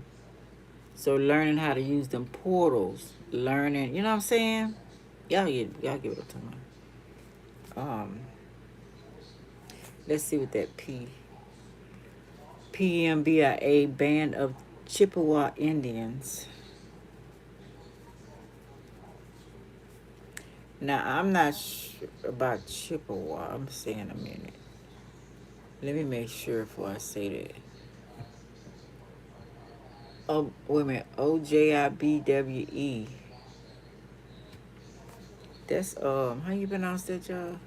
So learning how to use them portals, learning, you know what I'm saying? Y'all give it up to me. Let's see what that PMBIA, Band of Chippewa Indians. Now, I'm not sure about Chippewa. I'm saying a minute. Let me make sure before I say that. Oh, wait a minute. OJIBWE. That's, how you pronounce that, y'all?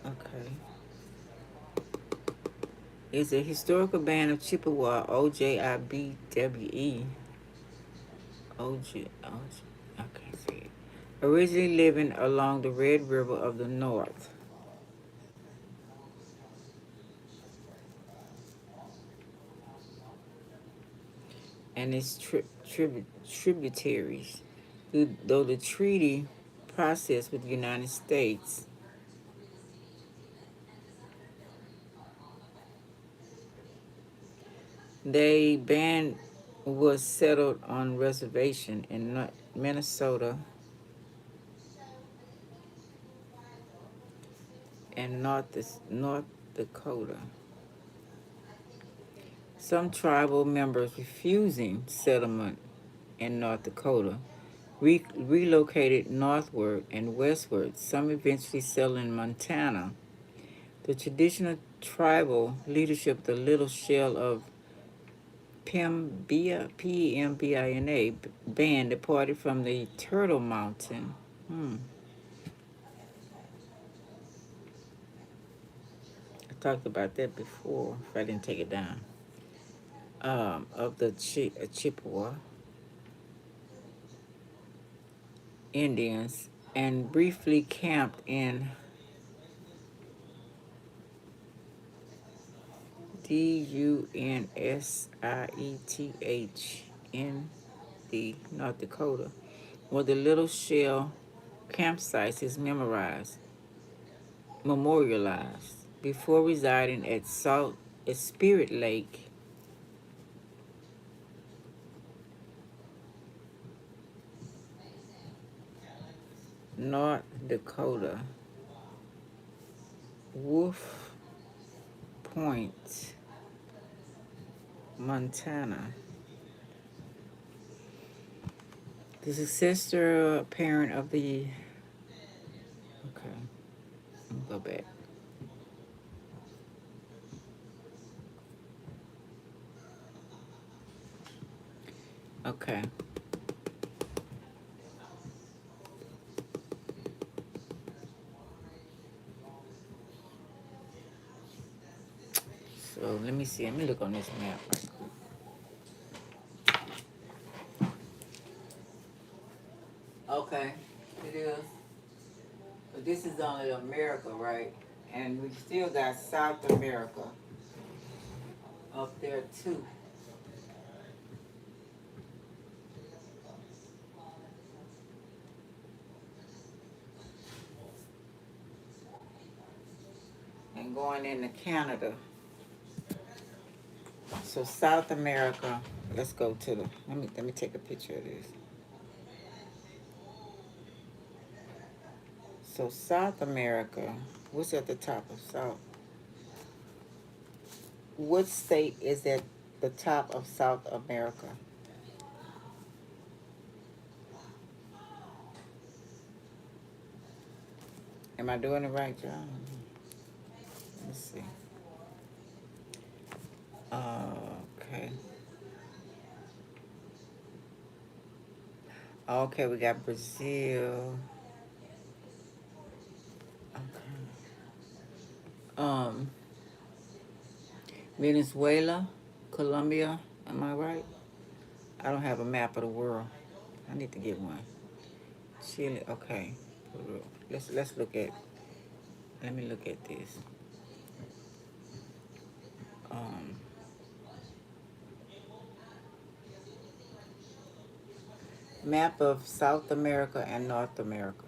Okay. It's a historical band of Chippewa, OJIBWE. I can't see it. Originally living along the Red River of the North. And its tributaries. Though the treaty process with the United States they band was settled on reservation in Minnesota and North Dakota. Some tribal members refusing settlement in North Dakota relocated northward and westward, some eventually settled in Montana. The traditional tribal leadership of the little shell of PMBINA band departed from the Turtle Mountain. I talked about that before, if I didn't take it down. Of the Chippewa Indians and briefly camped in DUNSIETH in the North Dakota, where the little shell campsites is memorialized before residing at Spirit Lake, North Dakota, Wolf Point, Montana. The successor parent of the. Okay, let me go back. Okay. So let me see. Let me look on this map right quick. Okay, it is. But this is only America, right? And we still got South America up there too. and going into Canada. So South America, let's go to the, let me take a picture of this. So South America, what's at the top of South? What state is at the top of South America? Am I doing it right, John? Let's see. Okay. Okay, we got Brazil. Okay. Venezuela, Colombia. Am I right? I don't have a map of the world. I need to get one. Chile. Okay. Peru. Let's look at. Let me look at this. Um, Map of South America and North America.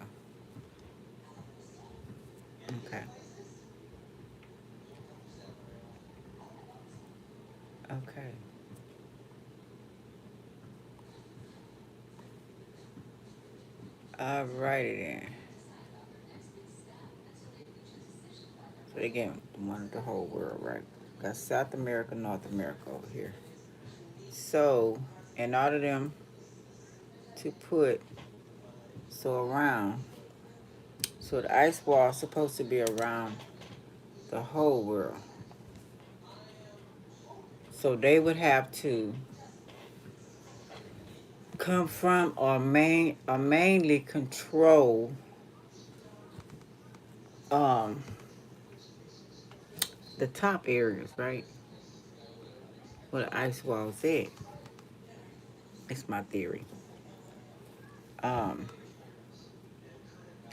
Okay. Okay. Alrighty then. So again, one of the whole world, right? Got South America, North America over here. So, in order them to put around, so the ice wall is supposed to be around the whole world. So they would have to come from or mainly control the top areas, right? Where the ice wall's at. That's my theory.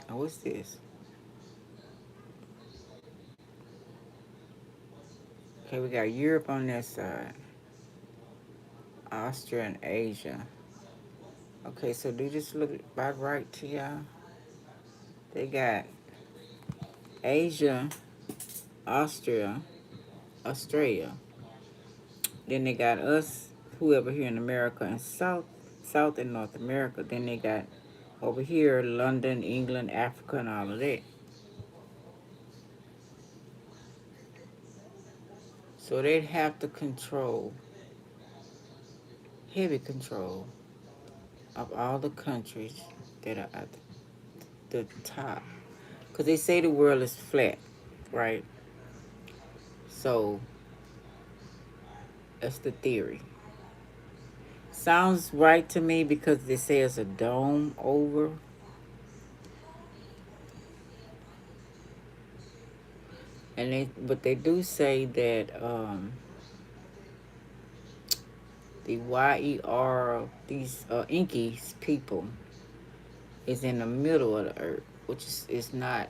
What's this? Okay, we got Europe on this side. Austria and Asia. Okay, so do this look about right to y'all? They got Asia, Australia. Then they got us, whoever here in America, and South and North America. Then they got over here, London, England, Africa, and all of that. So they'd have to control, heavy control, of all the countries that are at the top. Because they say the world is flat, right? So that's the theory. Sounds right to me because they say it's a dome over. But they do say that the YER, these Inkies people, is in the middle of the earth, which is not.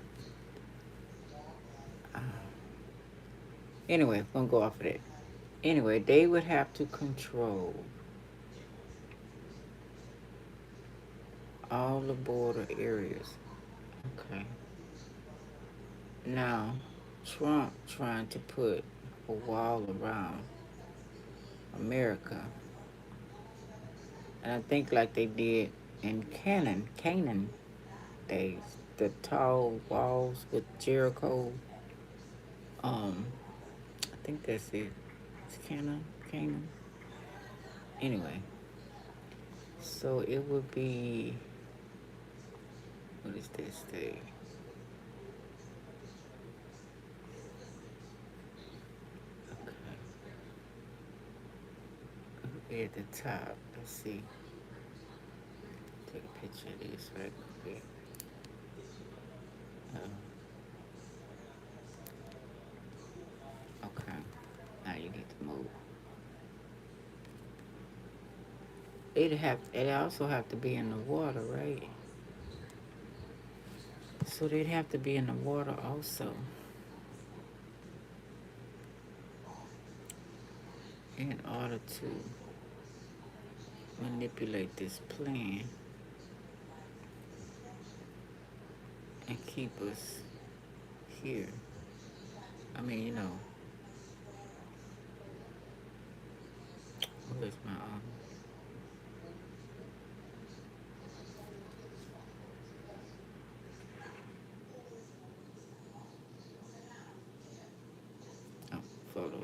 Anyway, I'm gonna go off of that. Anyway, they would have to control all the border areas. Okay. Now, Trump trying to put a wall around America. And I think like they did in Canaan days, the tall walls with Jericho. I think that's it. It's Canaan. Anyway, so it would be, what is this thing? Okay. It would be at the top. Let's see. Take a picture of this right quick. Okay. Now you need to move. It also have to be in the water, right? So they'd have to be in the water also. In order to manipulate this plan and keep us here. I mean, where's my oh, photos?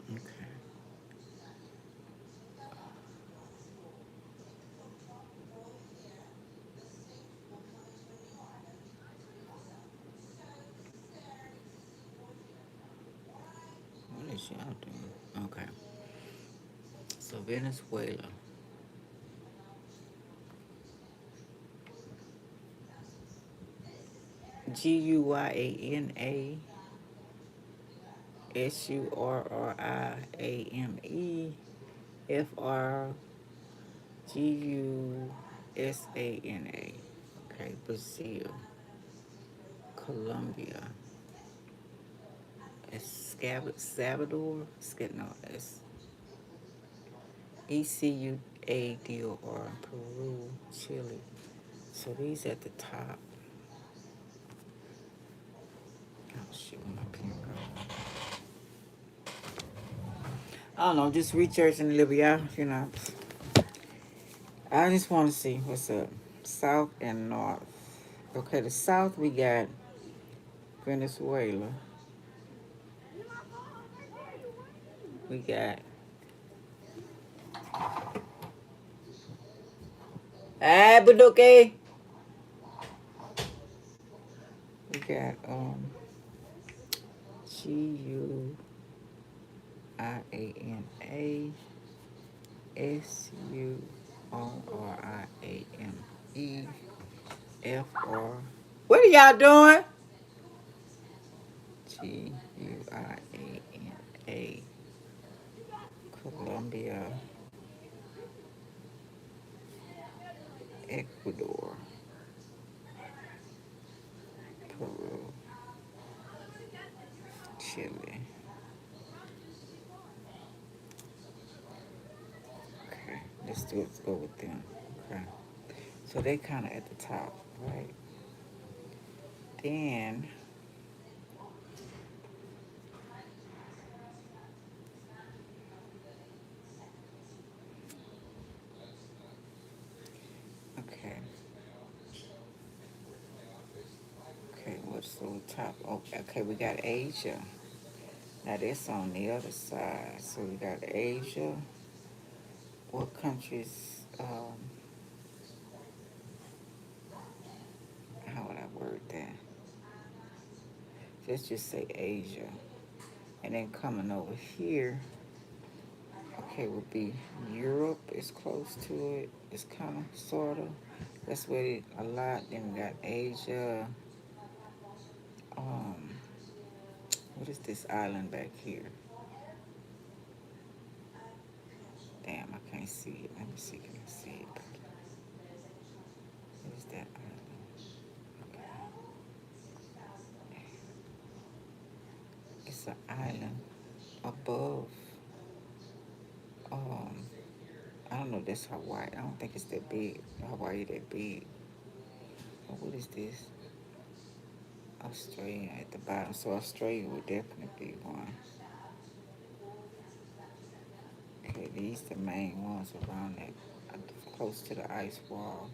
Okay. What is y'all doing? Okay. So Venezuela. GUYANASURRIMEFRGUSANA. Okay, Brazil, Colombia, Salvador, no, it's ECUADOR, Peru, Chile. So these at the top. Oh shit, where my pen go? I don't know, just researching a little bit, y'all. I just want to see what's up. South and North. Okay, the South we got Venezuela. We got Budoke. We got GUIANASURRIMEFR. What are y'all doing? GUIANA. Colombia, Ecuador, Peru, Chile. Okay, let's go with them. Okay. So they kind of at the top, right? Then okay. Okay, what's on top? Okay, we got Asia. Now that's on the other side. So we got Asia. What countries? How would I word that? Let's just say Asia. And then coming over here, okay, would be Europe is close to it. It's kind of, sort of. That's where it a lot. Then we got Asia. Um, what is this island back here? Damn, I can't see it. Let me see, can I see it? What is that island? Okay. It's an island above, um, I don't know, that's Hawaii. I don't think it's that big. Hawaii that big. Oh, what is this? Australia at the bottom. So Australia would definitely be one. Okay, these the main ones around that, close to the ice wall.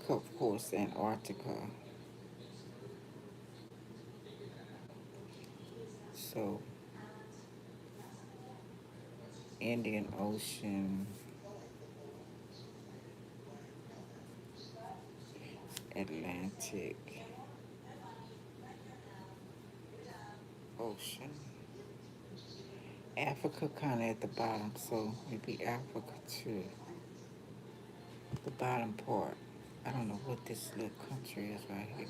Of course, Antarctica. So Indian Ocean, Atlantic Ocean. Africa kind of at the bottom, so maybe Africa too. The bottom part. I don't know what this little country is right here.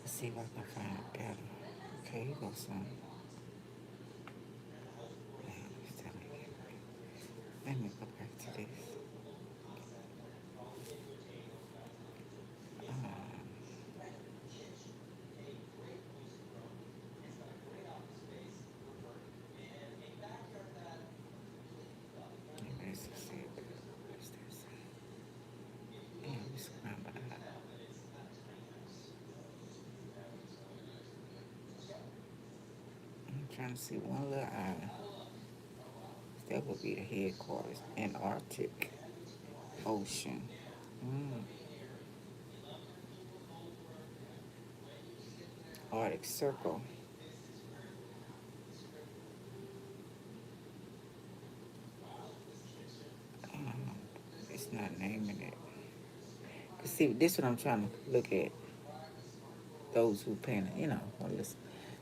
Let's see if I can find it better. Okay, here goes some. Let me go back to this. trying to see one little island. That would be the headquarters. Antarctic Ocean. Mm. Arctic Circle. It's not naming it. Cause see, this is what I'm trying to look at. Those who paying, listen.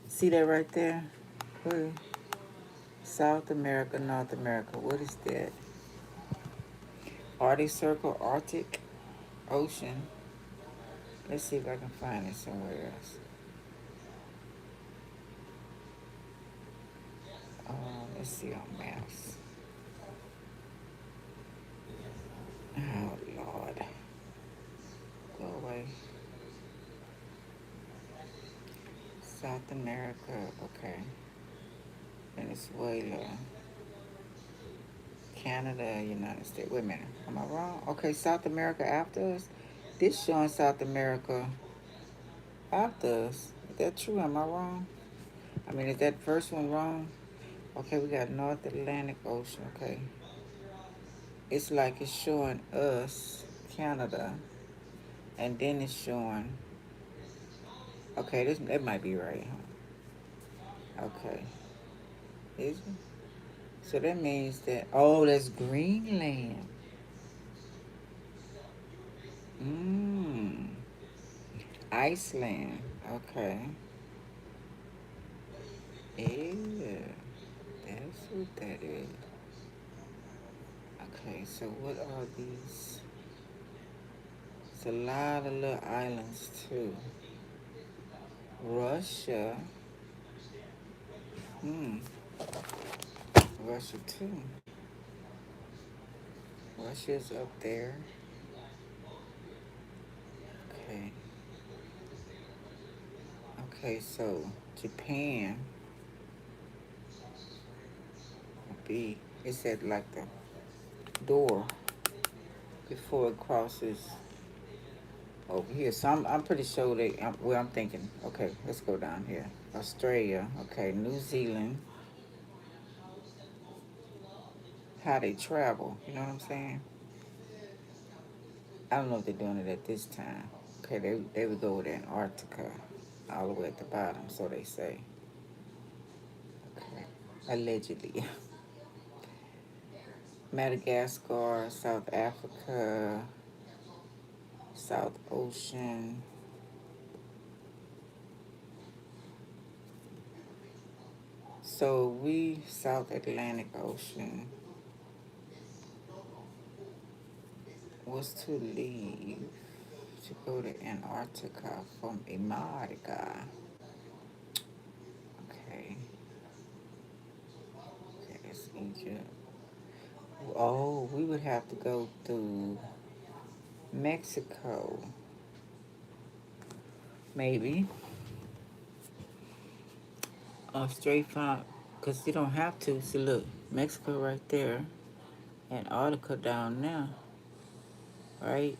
See that right there? Where? South America, North America. What is that? Arctic Circle, Arctic Ocean. Let's see if I can find it somewhere else. Let's see on maps. Oh, Lord. Go away. South America, okay. Venezuela. Canada, United States. Wait a minute. Am I wrong? Okay, South America after us. This showing South America after us. Is that true? Am I wrong? I mean, is that first one wrong? Okay, we got North Atlantic Ocean. Okay. It's like it's showing us, Canada, and then it's showing. Okay, that might be right, huh? Okay. Is it? So that means that, oh, that's Greenland. Mmm. Iceland. Okay. Yeah. That's what that is. Okay, so what are these? It's a lot of little islands too. Russia. Hmm. Russia too. Russia's up there. Okay. Okay, so Japan would be, it's at like the door before it crosses over here. So I'm pretty sure where I'm thinking. Okay, let's go down here. Australia. Okay, New Zealand. How they travel. You know what I'm saying? I don't know if they're doing it at this time. Okay, they would go to Antarctica all the way at the bottom, so they say. Okay, allegedly. Madagascar, South Africa, South Ocean. So we South Atlantic Ocean was to leave to go to Antarctica from America. Okay. Okay, that's Egypt. Oh, we would have to go through Mexico. Maybe. Straight from, because you don't have to. See, look, Mexico right there. Antarctica down there. Right?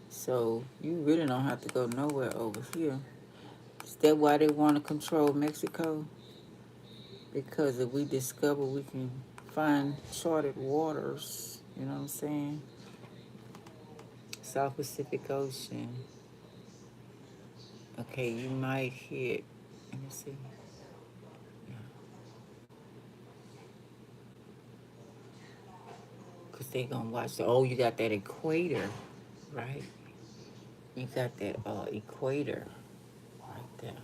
So you really don't have to go nowhere over here. Is that why they want to control Mexico? Because if we discover we can find charted waters, you know what I'm saying? South Pacific Ocean. Okay, you might hit, let me see. Because they going to watch, oh, you got that equator, right? You got that equator right there.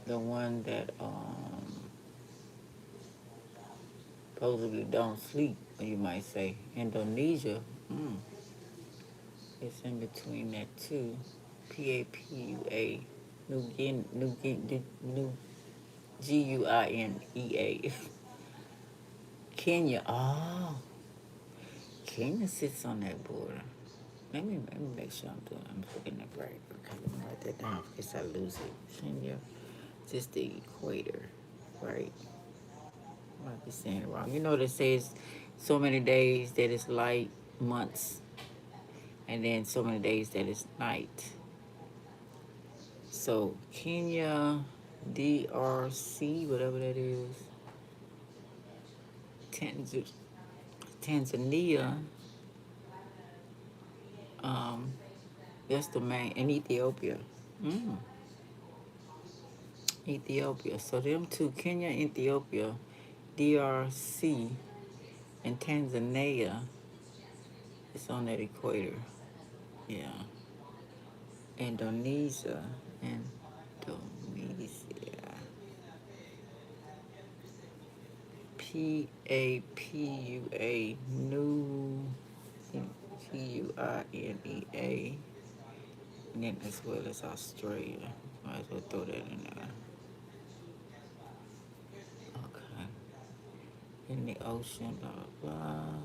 The one that supposedly don't sleep, you might say. Indonesia, it's in between that too. PAPUA, New GUINEA. Kenya, oh, Kenya sits on that border. Let me make sure I'm looking at right. Okay, let me write that down in case I lose it. Kenya, just the equator, right? I might be saying it wrong. You know, that says so many days that it's light, months, and then so many days that it's night. So Kenya, DRC, whatever that is, Tanzania, um, that's the main, and Ethiopia. Mm, Ethiopia. So them two, Kenya, Ethiopia, DRC, and Tanzania, it's on that equator. Yeah. Indonesia. Indonesia. PAPUA. New. GUINEA. And then as well as Australia. Might as well throw that in there. Okay. In the ocean, blah, blah, blah.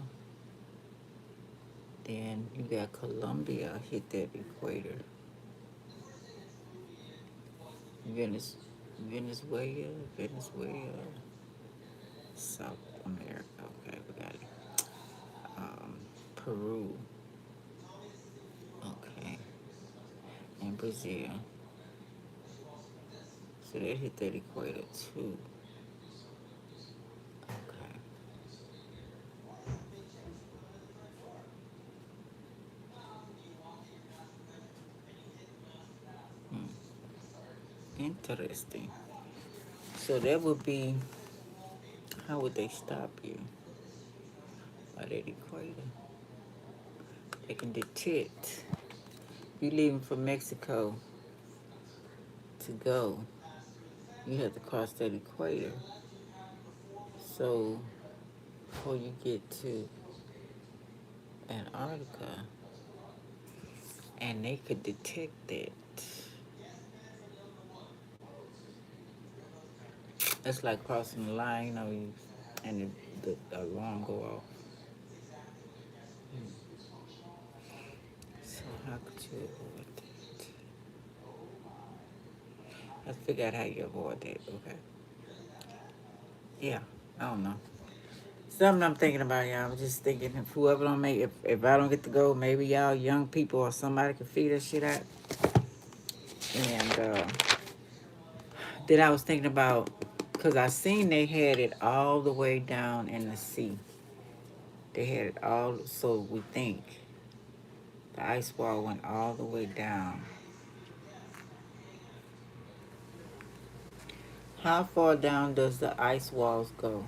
Then you got Colombia, hit that equator. Venezuela, South America. Okay, we got it. Peru. Okay. And Brazil. So they hit that equator too. Okay. Interesting. So that would be, how would they stop you? By that equator. They can detect. You leaving from Mexico to go, you have to cross that equator. So before you get to Antarctica, and they could detect that. That's like crossing the line, you know, and the alarm go off. So how could you avoid that? Let's figure out how you avoid that, okay? Yeah, I don't know. Something I'm thinking about, y'all. I'm just thinking if whoever don't make, if I don't get to go, maybe y'all young people or somebody can figure this shit out. And then I was thinking about, because I seen they had it all the way down in the sea. They had it all, so we think the ice wall went all the way down. How far down does the ice walls go?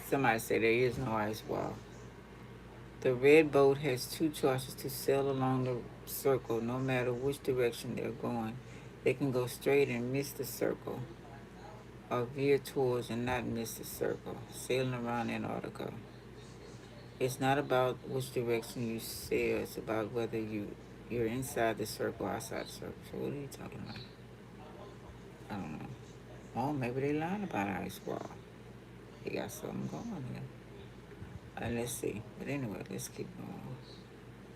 Somebody said there is no ice wall. The red boat has two choices to sail along the circle, no matter which direction they're going. They can go straight and miss the circle, or veer towards and not miss the circle, sailing around Antarctica. It's not about which direction you sail, it's about whether you're inside the circle or outside the circle. So what are you talking about? I don't know. Oh, maybe they lying about ice wall. They got something going here. Let's see. But anyway, let's keep going.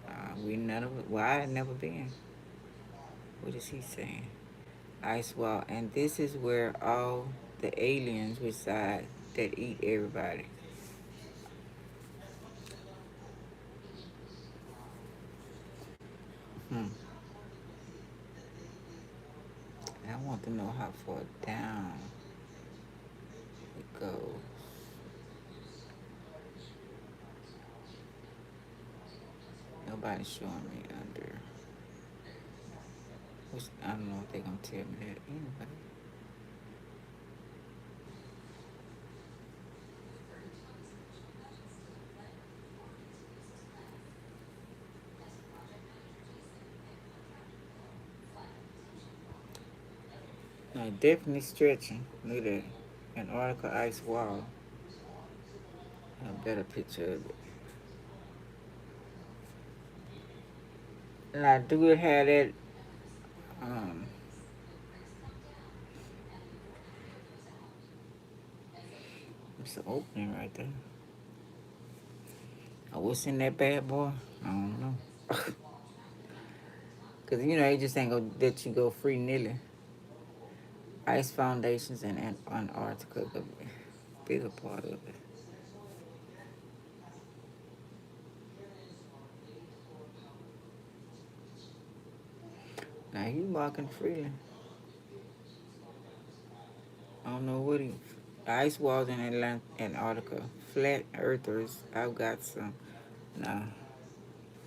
I had never been. What is he saying? Ice wall. And this is where all the aliens reside that eat everybody. I want to know how far down it goes. Nobody's showing me under. Which, I don't know if they're going to tell me that anyway. No, definitely stretching. Look at that. Antarctica ice wall. A better picture of it. And I do have that, um, it's an opening right there. What's in that bad boy? I don't know. Because, you know, they just ain't going to let you go free nilly. Ice foundations in Antarctica, the bigger part of it. Now he walking freely. I don't know what he. Ice walls in Antarctica. Flat earthers. I've got some. Now,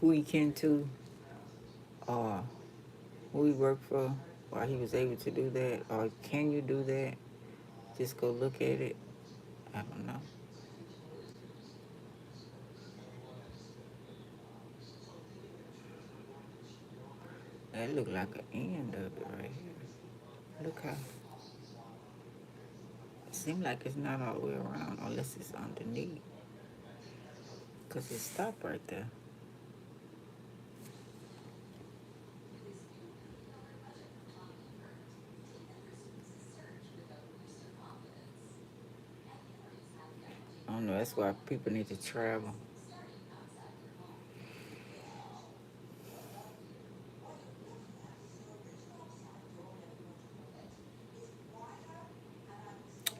who he kin to, or who he worked for, why he was able to do that, or can you do that? Just go look at it. I don't know. That look like an end of it right here. Look how. It seems like it's not all the way around unless it's underneath. Because it stopped right there. I don't know. That's why people need to travel.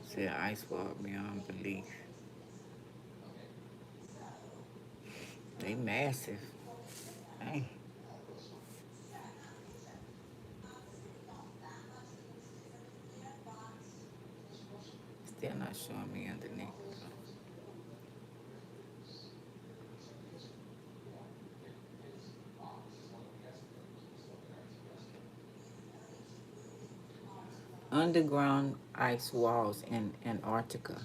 See, an ice wall beyond belief. They massive. Dang. Still not showing me underneath. Underground ice walls in Antarctica.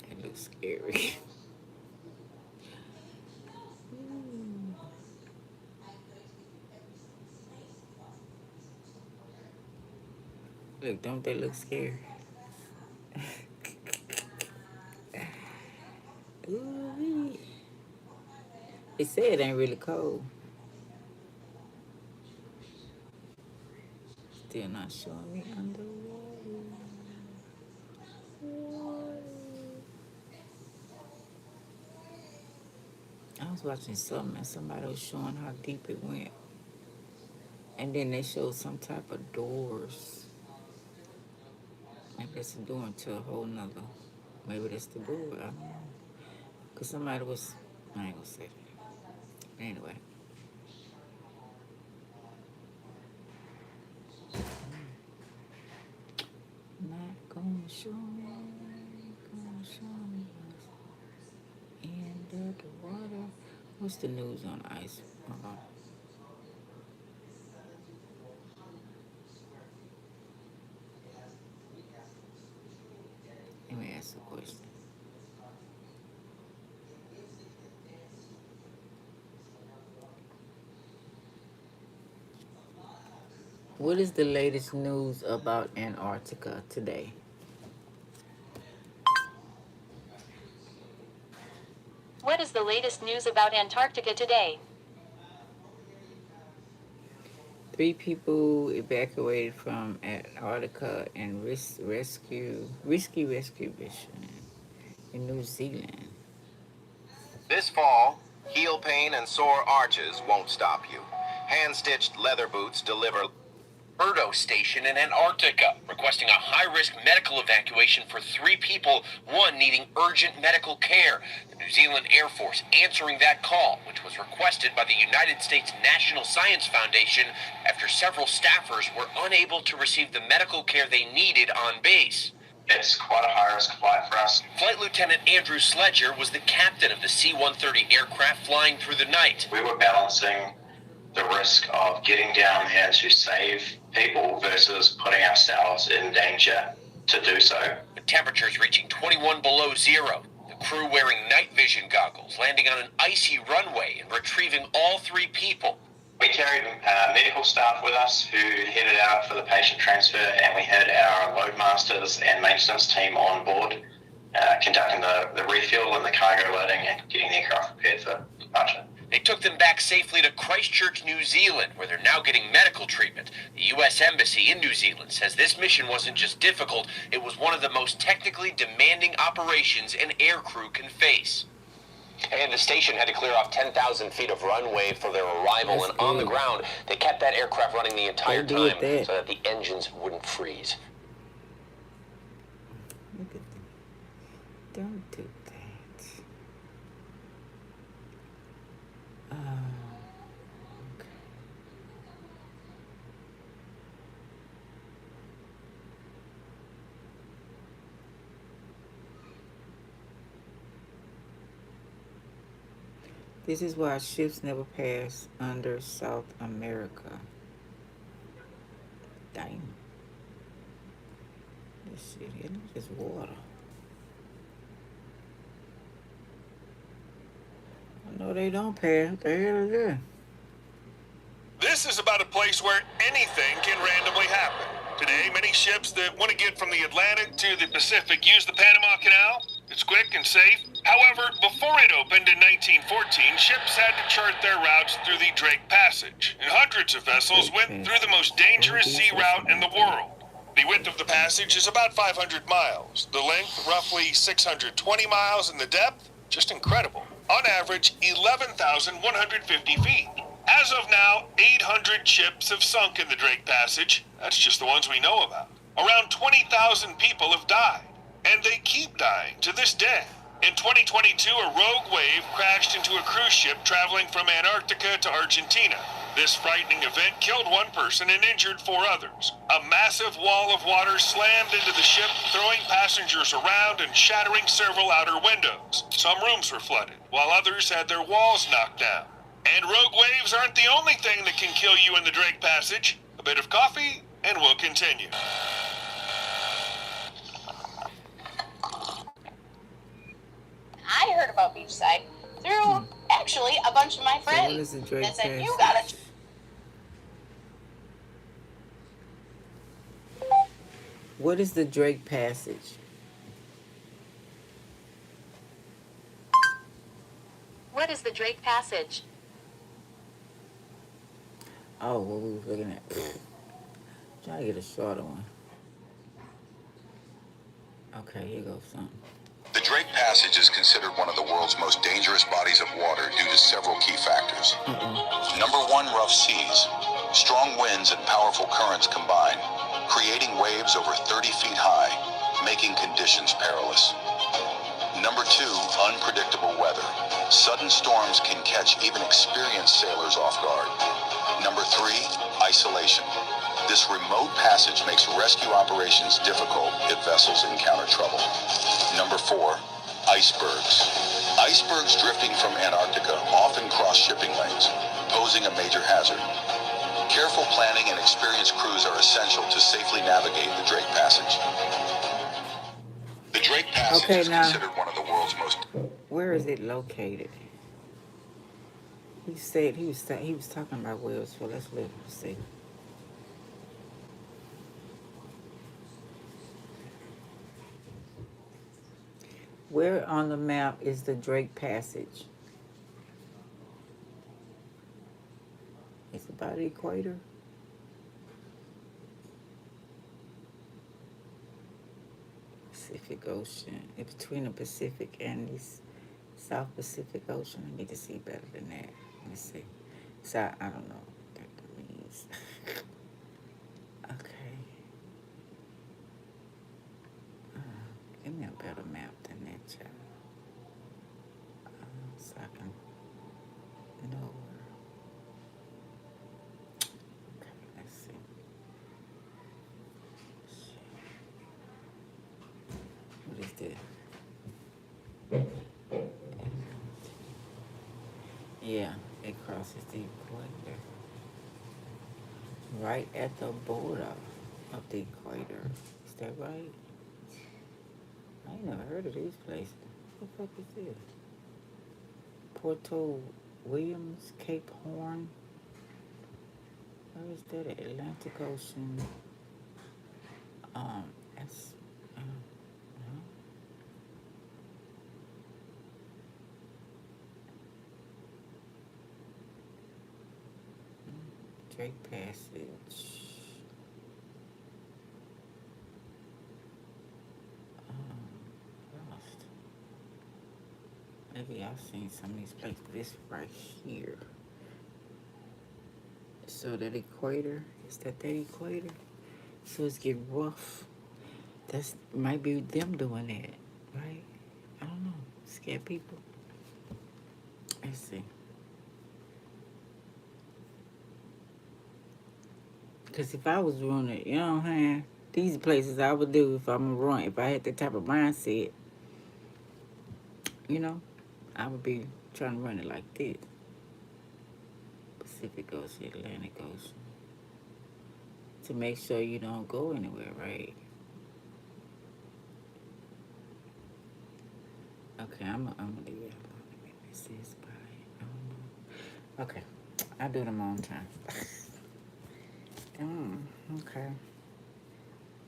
It looks scary. Look, don't they look scary? Ooh-wee. It said it ain't really cold. Still not showing me underwater. I was watching something and somebody was showing how deep it went. And then they showed some type of doors. Maybe that's a door into a whole nother. Maybe that's the door. I don't know. Because somebody was, I ain't gonna say that. Anyway. Not gonna show me, gonna show me what's in the water. What's the news on ice? Let me ask a question. What is the latest news about Antarctica today? What is the latest news about Antarctica today? 3 people evacuated from Antarctica and risky rescue mission in New Zealand. This fall, heel pain and sore arches won't stop you. Hand-stitched leather boots deliver. Birdo Station in Antarctica, requesting a high-risk medical evacuation for 3 people, one needing urgent medical care. The New Zealand Air Force answering that call, which was requested by the United States National Science Foundation after several staffers were unable to receive the medical care they needed on base. It's quite a high-risk flight for us. Flight Lieutenant Andrew Sledger was the captain of the C-130 aircraft flying through the night. We were balancing the risk of getting down there to save people versus putting ourselves in danger to do so. With temperatures reaching 21 below zero, the crew wearing night vision goggles, landing on an icy runway and retrieving all 3 people. We carried medical staff with us who headed out for the patient transfer, and we had our loadmasters and maintenance team on board, conducting the refuel and the cargo loading and getting the aircraft prepared for departure. They took them back safely to Christchurch, New Zealand, where they're now getting medical treatment. The U.S. Embassy in New Zealand says this mission wasn't just difficult, it was one of the most technically demanding operations an aircrew can face. And the station had to clear off 10,000 feet of runway for their arrival, That's and on the good. ground, they kept that aircraft running the entire They time did that. so that the engines wouldn't freeze. Look at that. Don't do that. Okay. This is why ships never pass under South America. Damn. This shit here is just water. No, they don't pass. What the hell is that? This is about a place where anything can randomly happen. Today, many ships that want to get from the Atlantic to the Pacific use the Panama Canal. It's quick and safe. However, before it opened in 1914, ships had to chart their routes through the Drake Passage, and hundreds of vessels went through the most dangerous sea route in the world. The width of the passage is about 500 miles. The length, roughly 620 miles, and the depth, just incredible. On average, 11,150 feet. As of now, 800 ships have sunk in the Drake Passage. That's just the ones we know about. Around 20,000 people have died, and they keep dying to this day. In 2022, a rogue wave crashed into a cruise ship traveling from Antarctica to Argentina. This frightening event killed one person and injured 4 others. A massive wall of water slammed into the ship, throwing passengers around and shattering several outer windows. Some rooms were flooded, while others had their walls knocked down. And rogue waves aren't the only thing that can kill you in the Drake Passage. A bit of coffee, and we'll continue. I heard about Beachside through, actually, a bunch of my friends. So what is the Drake that said, Passage? you gotta... What is the Drake Passage? What is the Drake Passage? Oh, what we was looking at. Trying to get a shorter one. Okay, here goes something. The Drake Passage is considered one of the world's most dangerous bodies of water due to several key factors. Number 1, rough seas. Strong winds and powerful currents combine, creating waves over 30 feet high, making conditions perilous. Number 2, unpredictable weather. Sudden storms can catch even experienced sailors off guard. Number 3, isolation. This remote passage makes rescue operations difficult if vessels encounter trouble. Number 4, icebergs. Icebergs drifting from Antarctica often cross shipping lanes, posing a major hazard. Careful planning and experienced crews are essential to safely navigate the Drake Passage. The Drake Passage is considered one of the world's most... Where is it located? He said he was talking about Wales, so let's look and see. Where on the map is the Drake Passage? It's about the equator. Pacific Ocean. It's between the Pacific and the South Pacific Ocean. I need to see better than that. Let me see. So I don't know what that means. Okay. Give me a better map than that, child. So I can know where. Okay, let's see. What is this? Yeah, it crosses the equator. Right at the border of the equator. Is that right? I ain't never heard of these places. What the fuck is this? Porto Williams, Cape Horn. Where is that? Atlantic Ocean. That's no. Drake Passage. Lost. Maybe I've seen some of these places. This right here. So that equator, is that equator? So it's get rough. That's might be them doing that, right? I don't know. Scare people. Let's see. Because if I was doing it, you know what I'm saying? These places I would do if I'm a run. If I had that type of mindset, you know, I would be trying to run it like this. Pacific Ocean, Atlantic Ocean. To make sure you don't go anywhere, right? Okay, I'm gonna leave it alone. This is by, I don't know. Okay, I do them on time. Okay.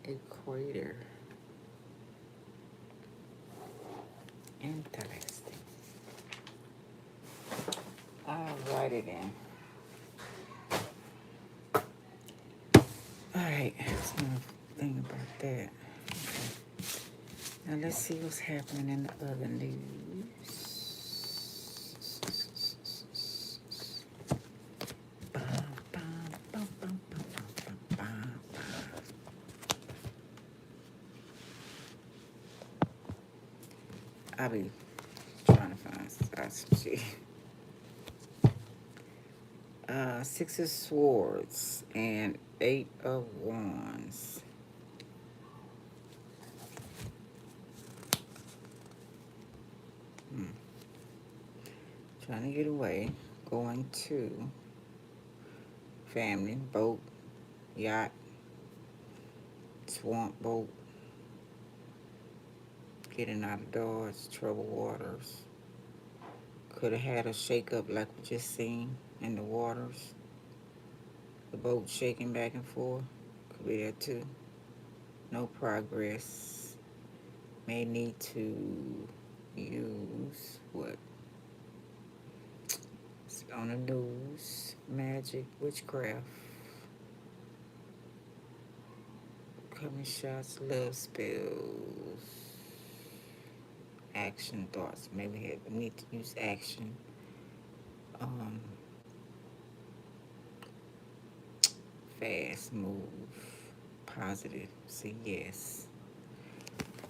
Equator. Interesting. I'll write it in. Alright, that's my thing about that. Okay. Now let's see what's happening in the other news. I'll be trying to find some shit. Six of Swords and Eight of Wands. Trying to get away. Going to family, boat, yacht, swamp boat. Getting out of doors, troubled waters. Could have had a shake-up like we just seen in the waters. The boat shaking back and forth. Could be there too. No progress. May need to use what? It's on the news. Magic, witchcraft. Coming shots, love spells. Action thoughts. Maybe need to use action. Fast move. Positive. Say yes.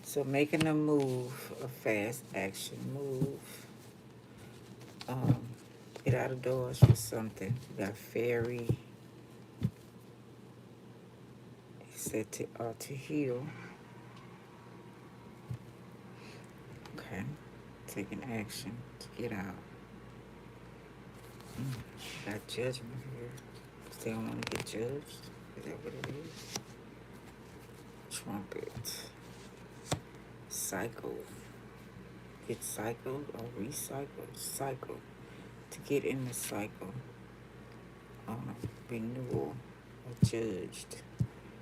So making a move, a fast action move. Get out of doors for something. You got fairy. It said to heal. Okay. Taking action to get out. Got judgment here. Still want to get judged. Is that what it is? Trumpet. Cycle. Get cycled or recycled. Cycle. To get in the cycle. Renewal or judged.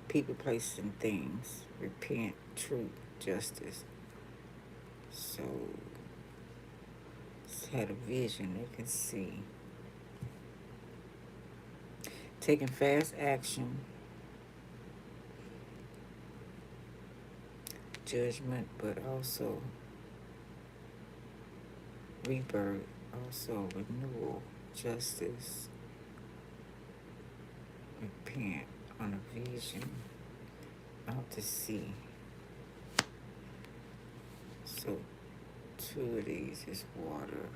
People, places, and things. Repent, truth, justice. So, it's had a vision they can see. Taking fast action. Judgment, but also rebirth, also renewal, justice, repent on a vision, out to sea. So 2 of these is water.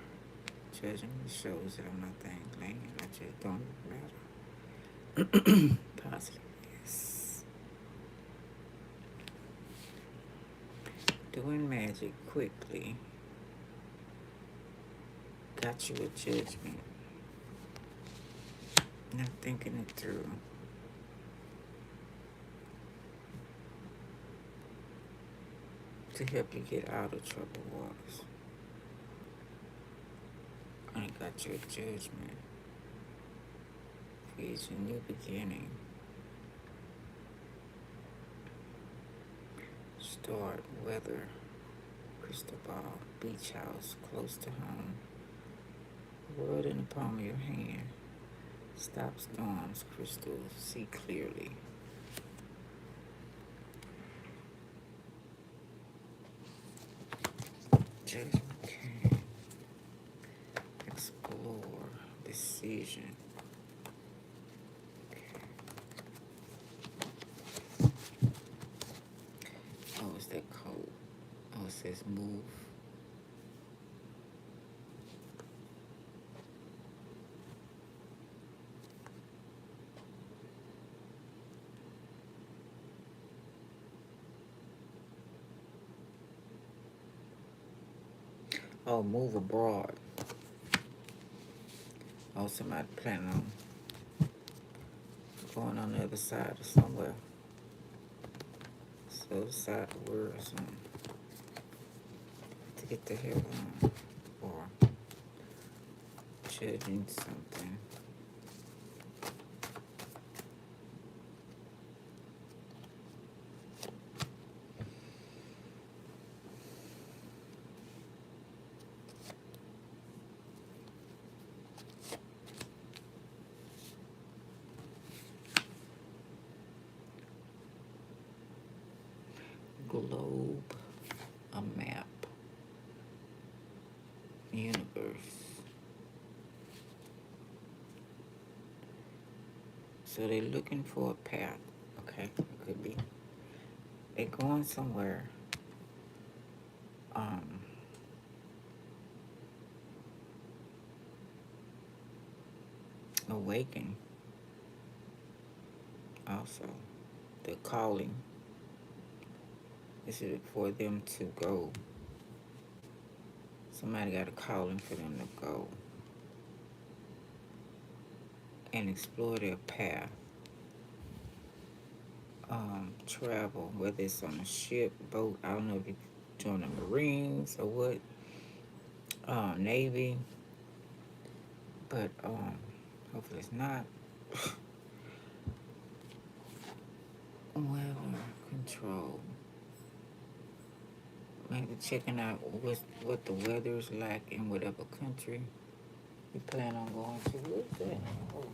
Judgment shows that I'm not that land. I just don't matter. Positive, yes. Doing magic quickly. Got you a judgment. Not thinking it through. To help you get out of troubled waters. I got you a judgment. It's a new beginning. Start, weather, crystal ball, beach house, close to home. World in the palm of your hand. Stop storms, crystal. See clearly. Judgment can explore decision. Oh, is that code? Oh, it says move. Oh, move abroad. Oh, somebody planning on going on the other side or somewhere. So the other side of the world or something. To get the hell on. Or judging something. Globe, a map, universe. So they're looking for a path. Okay, it could be. They're going somewhere. Awaken. Also, the calling. This is for them to go. Somebody got a calling for them to go and explore their path. Travel, whether it's on a ship, boat, I don't know if you join the Marines or what, Navy, but hopefully it's not. Weather control. Maybe checking out what the weather is like in whatever country you plan on going to. What's that? Oh.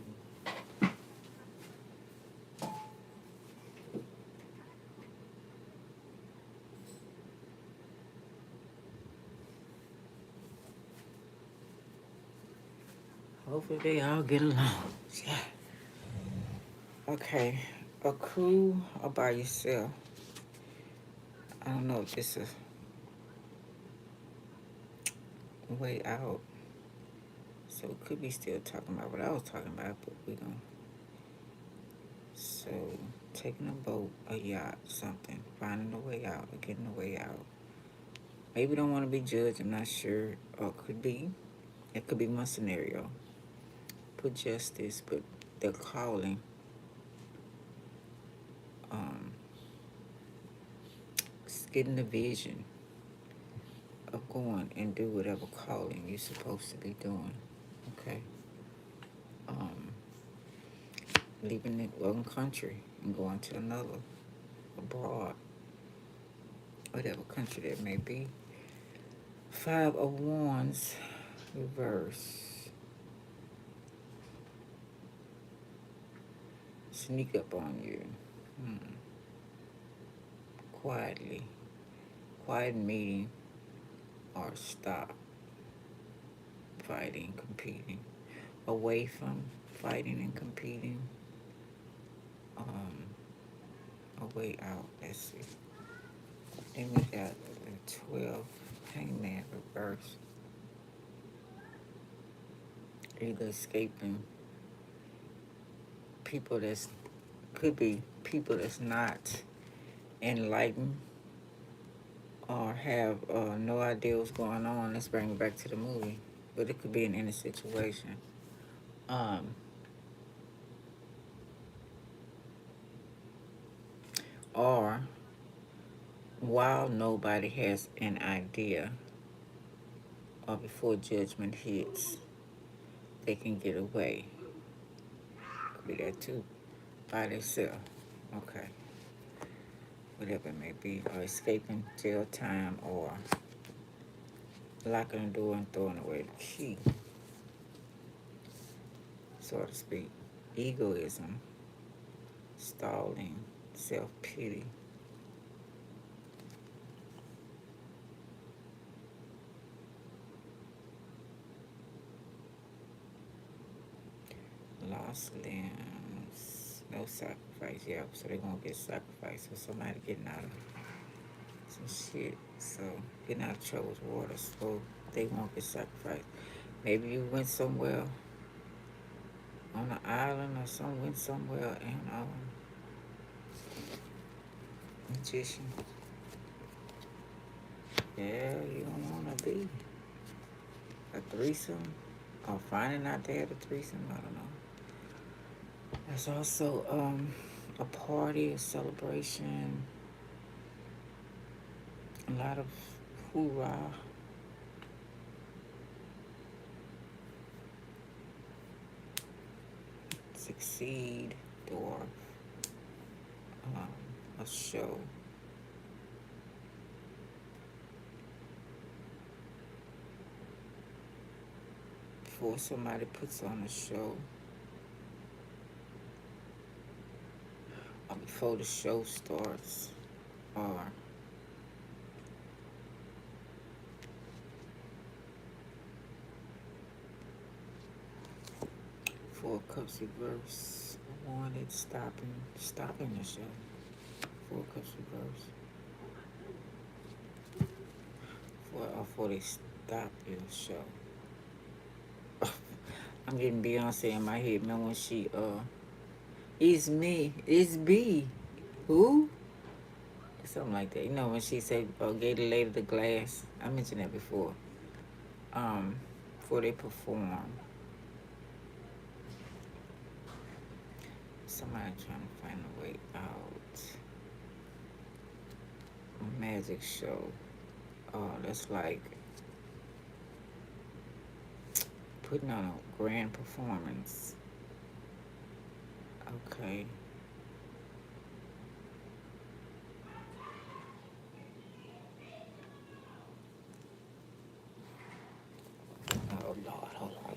Hopefully they all get along. Yeah. Okay. A crew or by yourself. I don't know if this is a way out. So it could be still talking about what I was talking about, but we're going to. So taking a boat, a yacht, something. Finding a way out or getting a way out. Maybe don't want to be judged, I'm not sure. Or it could be. It could be one scenario. Put justice, but they're calling. Getting the vision of going and do whatever calling you're supposed to be doing. Okay. Leaving one country and going to another, abroad, whatever country that may be. 5 of Wands, reverse. Sneak up on you. Quietly. Quiet meeting or stop fighting, competing. Away from fighting and competing. A way out. Let's see. Then we got the 12, Hangman, reverse. Either escaping people that's, could be people that's not enlightened or have no idea what's going on. Let's bring it back to the movie. But it could be in any situation. Or while nobody has an idea or before judgment hits, they can get away. Could be that too. By themselves. Okay. Whatever it may be. Or escaping jail time or locking the door and throwing away the key. so to speak. Egoism, stalling, self-pity. Lost limbs, no sacrifice. Yeah, so they're gonna get sacrificed for somebody getting out of some shit. So getting out of trouble with water, so they won't get sacrificed. Maybe you went somewhere on an island or some went somewhere and magician. Yeah, you don't wanna be a threesome or finding out they had a threesome. I don't know. There's also a party, a celebration, a lot of hoorah. Succeed or a show. Before somebody puts on a show, or before the show starts, or Four Cups reverse. Wanted stopping the show. Four Cups reverse. Before they stop your show. I'm getting Beyonce in my head. Remember when she it's me, it's B. Who? Something like that. You know when she said gave the lady the glass. I mentioned that before. Before they perform. Somebody trying to find a way out. A magic show. Oh, that's like putting on a grand performance. Okay. Oh Lord, hold on.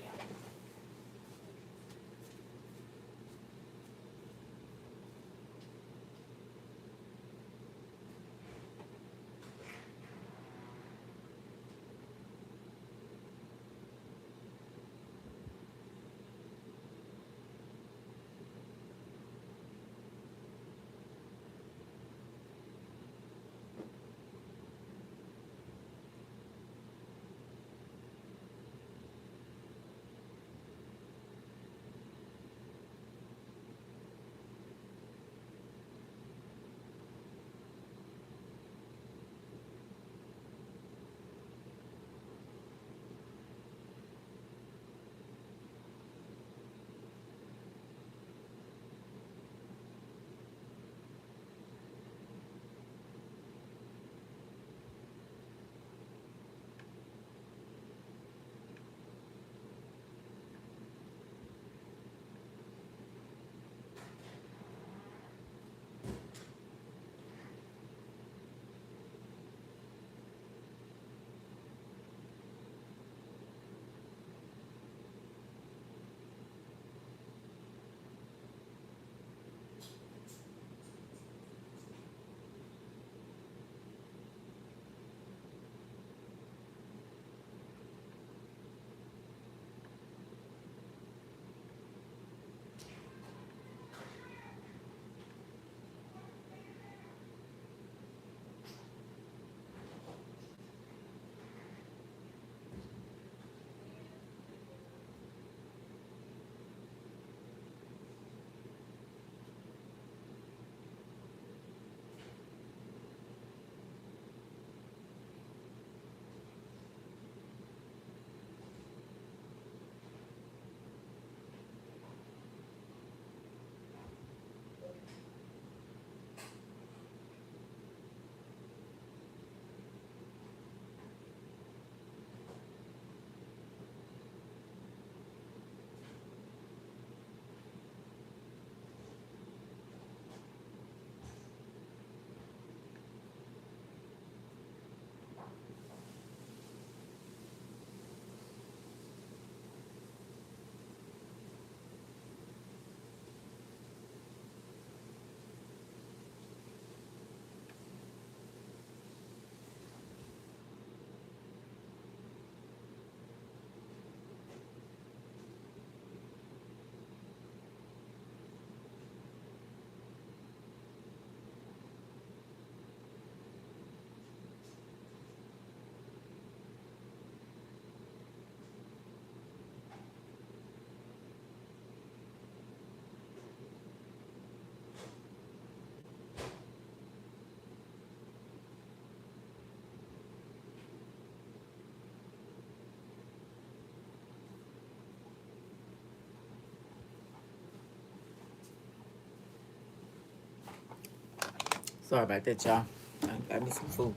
Sorry about that, y'all. I got me some food.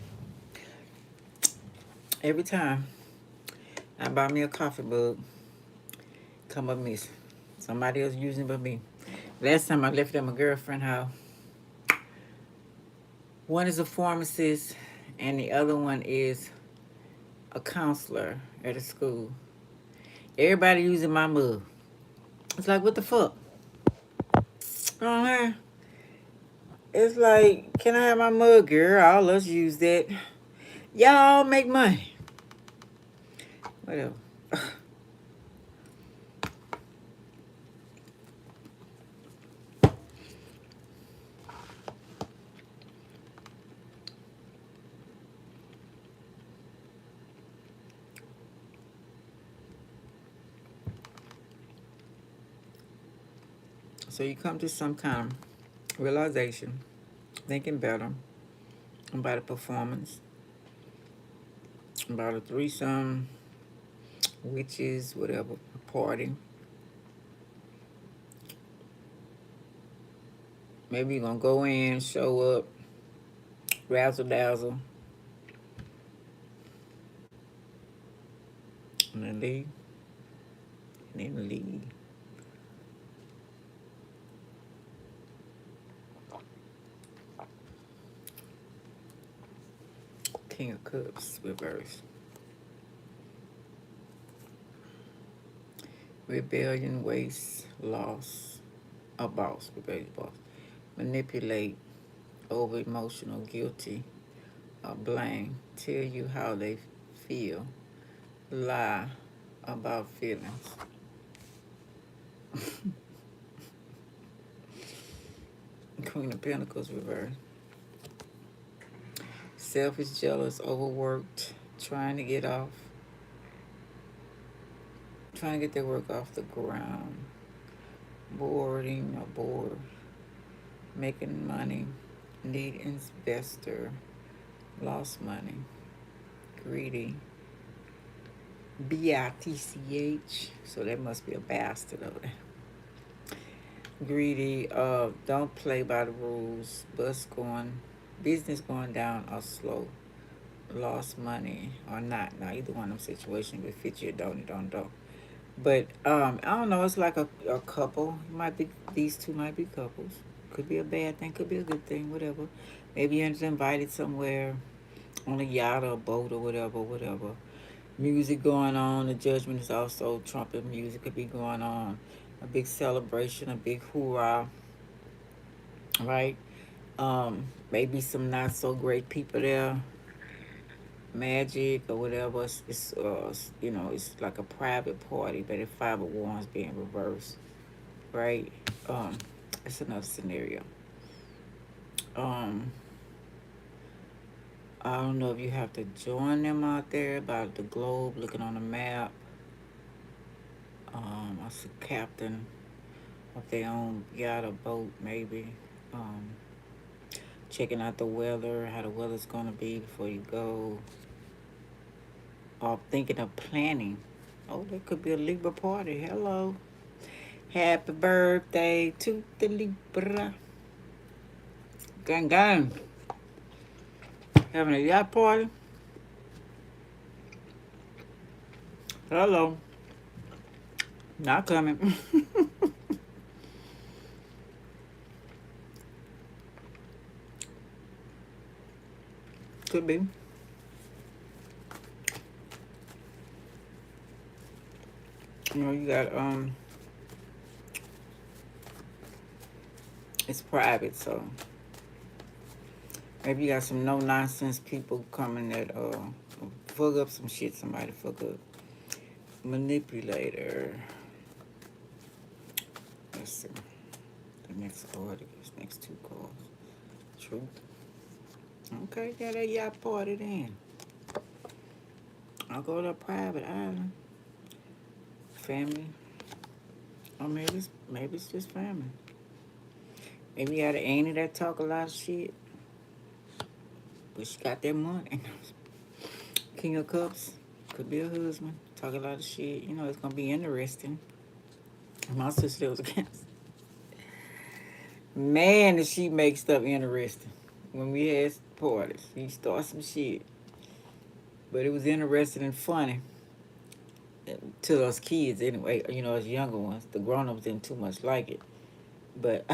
Every time I buy me a coffee mug, come up missing. Somebody else using it but me. Last time I left it at my girlfriend's house. One is a pharmacist, and the other one is a counselor at a school. Everybody using my mug. It's like, what the fuck? Uh-huh. It's like, can I have my mug, girl? All us use that. Y'all make money. Whatever. So you come to some kind of realization, thinking better about a performance, about a threesome, witches, whatever, a party. Maybe you're gonna go in, show up, razzle dazzle, and then leave. And then leave. King of Cups, reverse. Rebellion, waste, loss, a boss, rebellious boss. Manipulate, over emotional, guilty, or blame. Tell you how they feel. Lie about feelings. Queen of Pentacles, reverse. Selfish, jealous, overworked, trying to get off. Trying to get their work off the ground. Boarding or bored. Making money. Need investor. Lost money. Greedy. B-I-T-C-H. So that must be a bastard over there. Greedy. Don't play by the rules. Business going down or slow. Lost money or not. Now either one of them situations will fit you, don't it, don't. But I don't know, it's like a couple. It might be, these two might be couples. Could be a bad thing, could be a good thing, whatever. Maybe you're invited somewhere on a yacht or a boat or whatever. Music going on. The judgment is also trumpet music could be going on. A big celebration, a big hoorah, right? Maybe some not so great people there. Magic or whatever. It's it's like a private party, but if Five of Wands being reversed, right? It's another scenario. Um, I don't know if you have to join them out there about the globe, looking on the map. I see captain of their own yacht or boat, maybe. Checking out the weather, how the weather's gonna be before you go. Or thinking of planning. Oh, there could be a Libra party. Hello. Happy birthday to the Libra. Gang. Having a yacht party. Hello. Not coming. Could be. You got it's private, so maybe you got some no nonsense people coming that fuck up some shit somebody fuck up. Manipulator. Let's see. The next order, these next two cards. Truth. Okay, got that yacht party then. I'll go to a private island. Family. Or maybe it's just family. Maybe you got an auntie that talk a lot of shit. But she got that money. King of Cups. Could be a husband. Talk a lot of shit. It's gonna be interesting. My sister was against. Man, does she make stuff interesting. when we had parties. He started some shit. But it was interesting and funny to us kids anyway, you know, us younger ones. The grown-ups didn't too much like it. But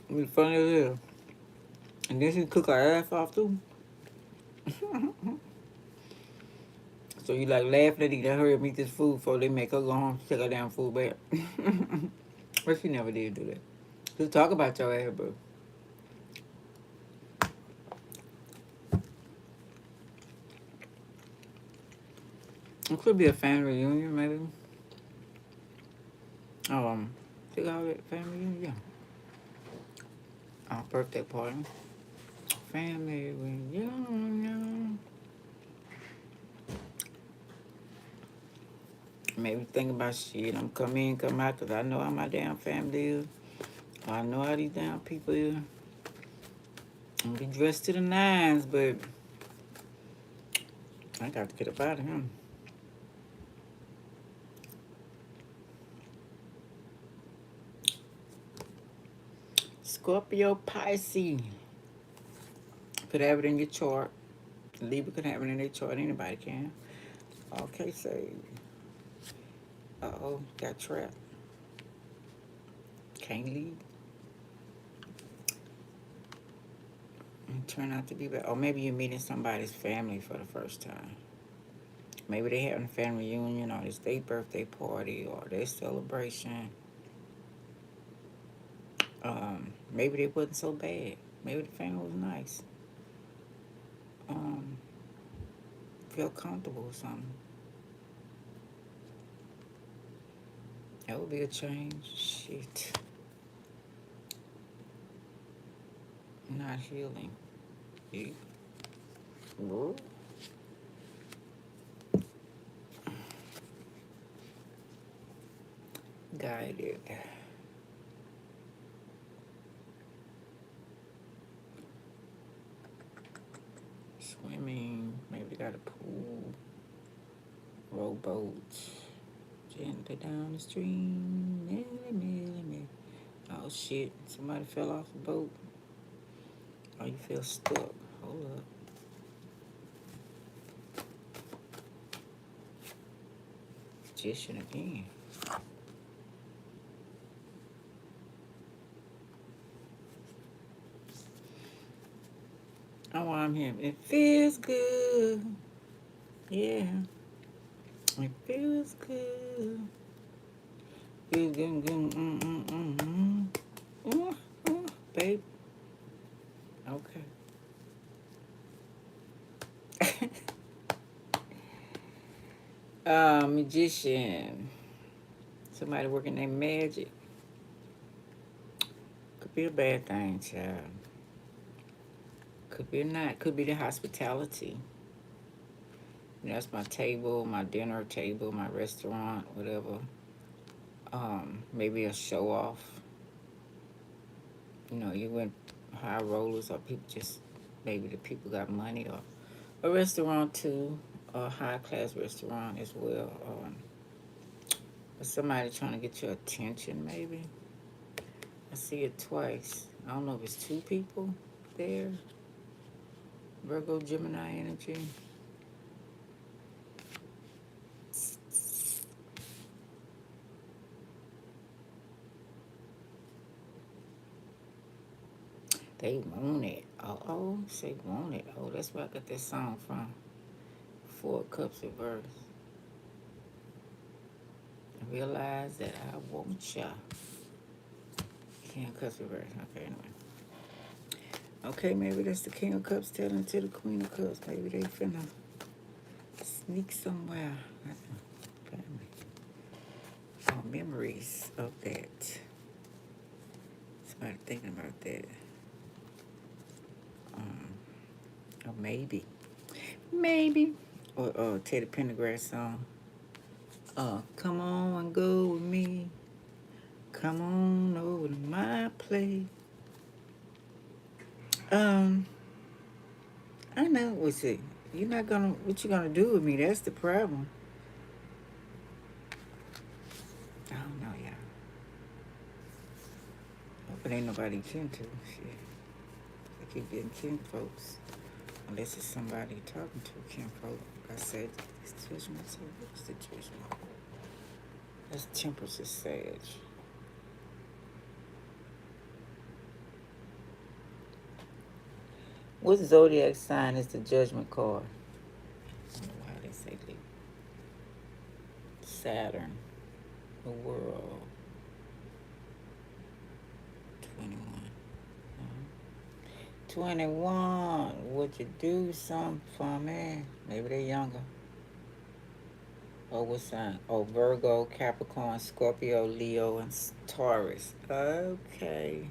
it was funny as hell. And then she cook our ass off too. So you like laughing at each other, hurry up, eat this food before they make her go home, take her damn food back. But she never did do that. Just talk about your ass, bro. It could be a family reunion, maybe. They call it family reunion, yeah. Birthday party. Family reunion. Maybe think about shit. I'm come in, come out, because I know how my damn family is. I know how these damn people is. I'm be dressed to the nines, but I got to get up out of here. Scorpio Pisces. Could have it in your chart. Libra could have it in their chart. Anybody can. Okay, say. Uh-oh, got trapped. Can't leave. And turn out to be bad. Or maybe you're meeting somebody's family for the first time. Maybe they having a family reunion, or it's their birthday party, or their celebration. Maybe they wasn't so bad. Maybe the family was nice. Feel comfortable or something. That would be a change. Shit. Not healing. Yeah. Guided. Swimming. Maybe they got a pool. Rowboats. Gently down the stream. Millie. Oh shit. Somebody fell off the boat. Oh, you feel stuck. Hold up. Magician again. Oh, I'm here. It feels good. Yeah. It feels good. Feels good. Babe. Okay. Magician. Somebody working their magic. Could be a bad thing, child. Could be not. Could be the hospitality. You know, that's my table, my dinner table, my restaurant, whatever. Maybe a show off. You know, you went high rollers, or people just, maybe the people got money, or a restaurant too, a high class restaurant as well. Or somebody trying to get your attention, maybe. I see it twice. I don't know if it's two people there. Virgo, Gemini energy. They want it. Oh, say want it. Oh, that's where I got this song from. 4 Cups Reverse. I realize that I want ya. King of Cups Reverse. Okay, anyway. Okay, maybe that's the King of Cups telling to the Queen of Cups. Maybe they finna sneak somewhere. Oh, memories of that. Somebody thinking about that. Or maybe. Or Teddy Pendergrass song. Come on and go with me. Come on over to my place. I know what's it. What you gonna do with me? That's the problem. I don't know, y'all. But ain't nobody kin to. Shit. I keep getting kin folks. Unless it's somebody talking to kin folk. I said, it's judgment. So what's the judgment? That's Temperance is Sage. What zodiac sign is the judgment card? I don't know how they say Leo. Saturn. The world. 21. 21. Would you do something for me? Maybe they're younger. Oh, what sign? Oh, Virgo, Capricorn, Scorpio, Leo, and Taurus. Okay.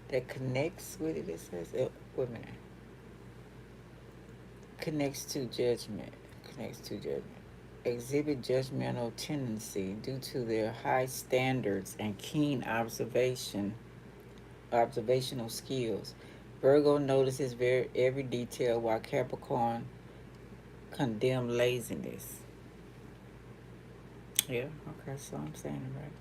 That connects with it. It says, wait a minute. Connects to judgment. Connects to judgment. Exhibit judgmental tendency due to their high standards and keen observational skills. Virgo notices every detail while Capricorn condemn laziness. Yeah, okay, so I'm saying it right.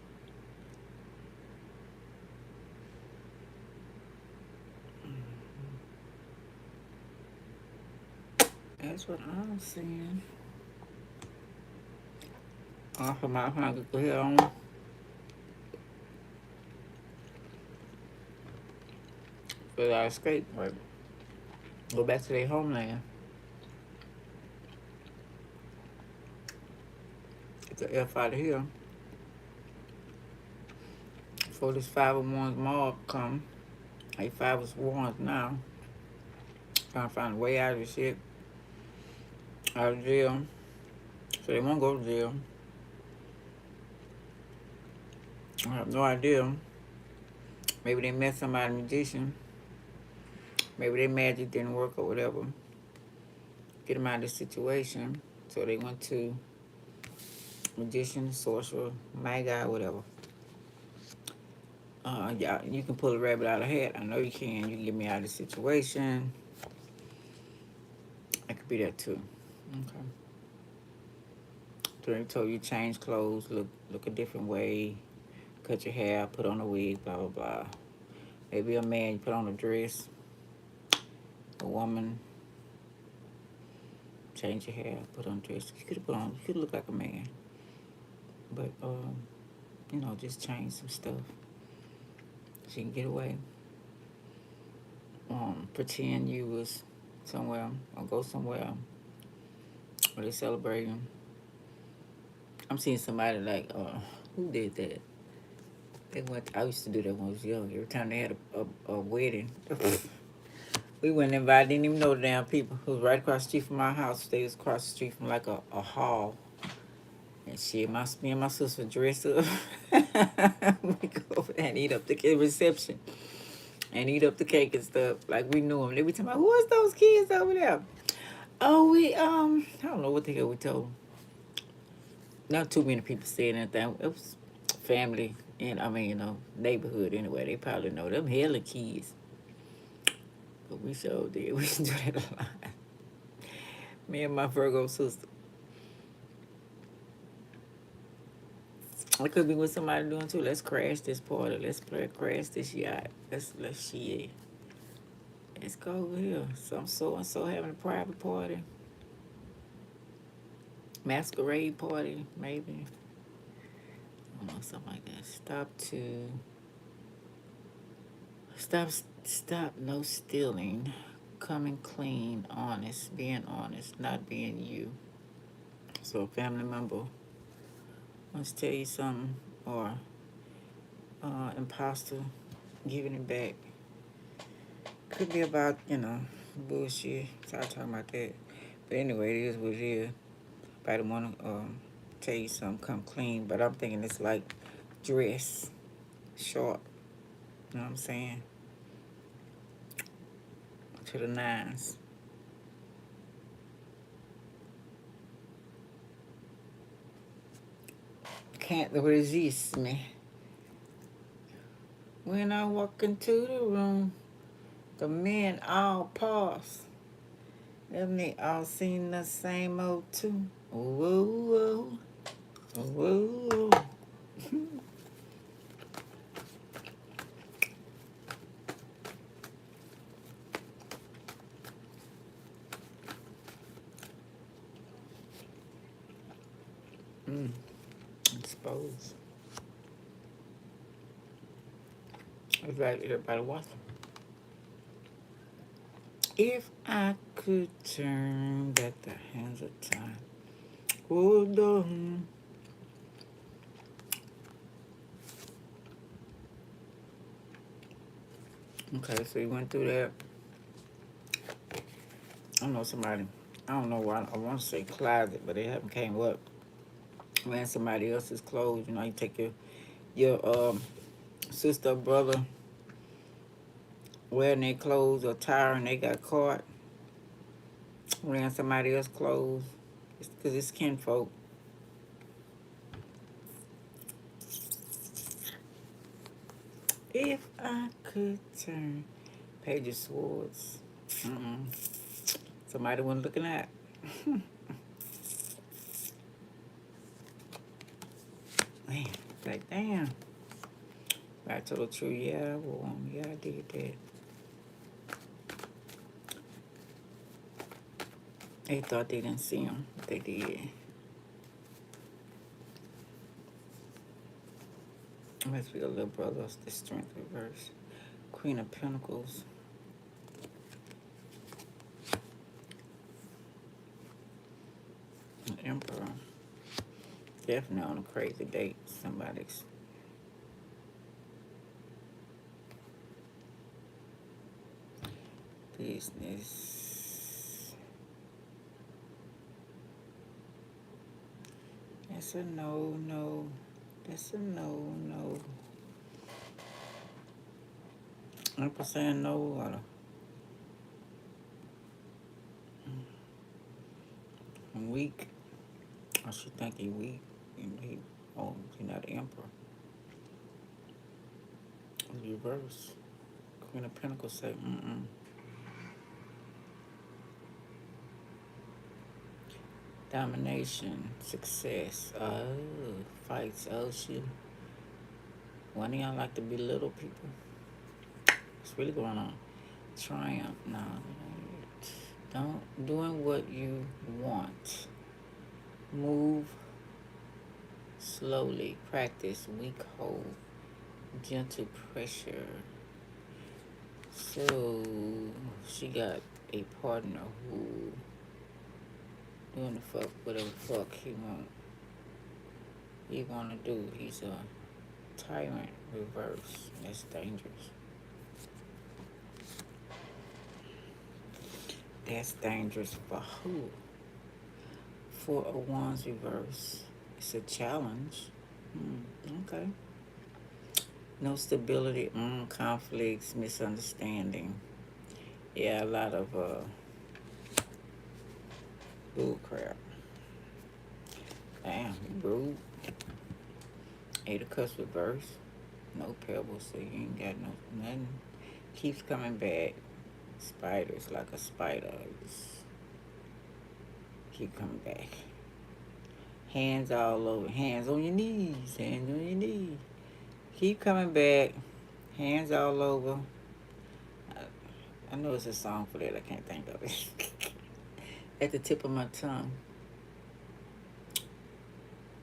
That's what I'm saying. Off of my hunger, go ahead on. But I escape, right? Go back to their homeland. Get the F out of here. Before this 501's mob come. They 501's now. Trying to find a way out of this shit. Out of jail. So they won't go to jail. I have no idea. Maybe they met somebody, magician. Maybe their magic didn't work or whatever. Get them out of this situation. So they went to magician, sorcerer, magi, whatever. Yeah, you can pull a rabbit out of a hat. I know you can. You can get me out of the situation. I could be that too. Okay. So they told you change clothes, look a different way, cut your hair, put on a wig, blah blah blah. Maybe a man, you put on a dress. A woman, change your hair, put on a dress. You could look like a man. But just change some stuff. So you can get away. Pretend you was somewhere or go somewhere where they celebrating. I'm seeing somebody like, who did that? I used to do that when I was young. Every time they had a wedding, we went and invited, didn't even know the damn people. Who was right across the street from my house. They was across the street from like a hall. And shit, me and my sister dressed up. We go over there and eat up the reception. And eat up the cake and stuff. Like we knew them. They be talking about, who was those kids over there? Oh, I don't know what the hell we told them. Not too many people said anything. It was family and, neighborhood anyway. They probably know them hella kids. But we sure did. We used to do that a lot. Me and my Virgo sister. I could be with somebody doing too. Let's crash this party. Let's crash this yacht. Let's shit. Let's go over here. Some so and so having a private party. Masquerade party, maybe. I don't know, something like that. Stop no stealing. Coming clean, honest, being honest, not being you. So a family member wants to tell you something, or imposter giving it back. Could be about, bullshit. Start talking about that. But anyway, it is what it is. If I want to tell you something, come clean. But I'm thinking it's like dress, short. You know what I'm saying? To the nines. Can't resist me. When I walk into the room, the men all pause. Them they all seen the same old tune. Whoa, whoa, whoa. Exposed. It's like everybody watching. If I could turn back the hands of time, hold on. Okay, so you went through that. I know somebody. I don't know why I want to say closet, but they haven't came up. Wearing somebody else's clothes. You know, you take your sister or brother wearing their clothes or tire, and they got caught wearing somebody else's clothes. It's because it's kinfolk. If I could turn Page of Swords. Somebody wasn't looking at. Man, like damn. I told the truth, yeah, well, yeah, I did that. They thought they didn't see him, but they did. Must be a little brother, the strength reverse. Queen of Pentacles. Emperor. Definitely on a crazy date. Somebody's. Business. That's a no, no. That's a no, no. Emperor saying no. I'm weak. I should think he weak. He's not the Emperor. Reverse. Queen of Pentacles say, Domination, success, fights, one of y'all like to belittle people. What's really going on? Triumph, no. Doing what you want. Move slowly. Practice weak hold. Gentle pressure. So she got a partner who doing the fuck whatever fuck he wanna do. He's a tyrant reverse. That's dangerous. That's dangerous for who? Four of Wands reverse. It's a challenge. Okay. No stability, conflicts, misunderstanding. Yeah, a lot of bull crap. Damn, rude. Eight of Cups reverse. No pebbles, so you ain't got nothing. Keeps coming back. Spiders, like a spider. Just keep coming back. Hands all over. Hands on your knees. Hands on your knees. Keep coming back. Hands all over. I know it's a song for that. I can't think of it. At the tip of my tongue.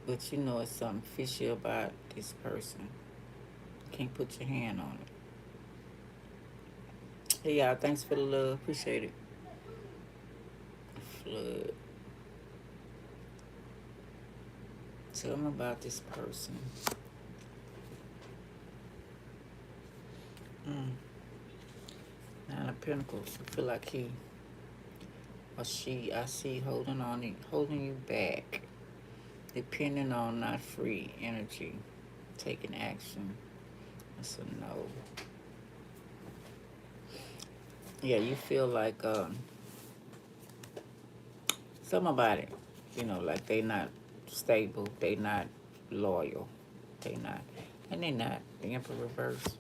But you know it's something fishy about this person. You can't put your hand on it. Hey, y'all. Thanks for the love. Appreciate it. Flood. Tell me about this person. Nine of Pentacles. I feel like he or she, I see holding you back. Depending on not free energy. Taking action. That's a no. Yeah, you feel like somebody, like they not stable, they not loyal, they not, and they not. The Emperor reverse.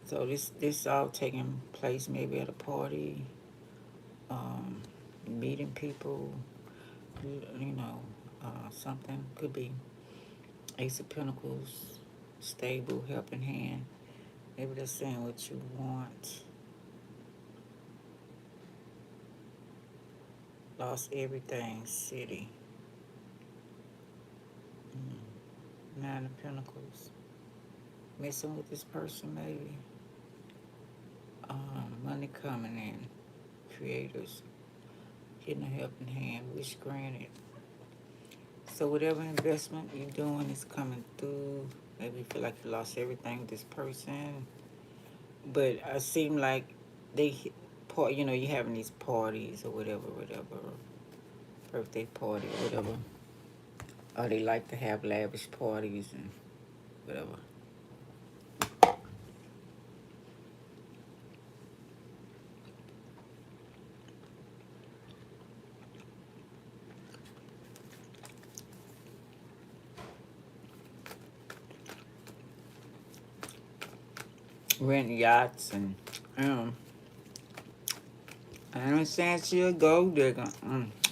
So this all taking place maybe at a party, meeting people, something could be Ace of Pentacles, stable, helping hand. Maybe they're saying what you want. Lost everything, city. Nine of Pentacles. Messing with this person, maybe. Money coming in. Creators. Getting a helping hand. Wish granted. So whatever investment you're doing is coming through. Maybe you feel like you lost everything with this person. But it seem like they, you know, you're having these parties or whatever, birthday party or whatever. Or they like to have lavish parties and whatever. Rent yachts and I ain't saying she a gold digger.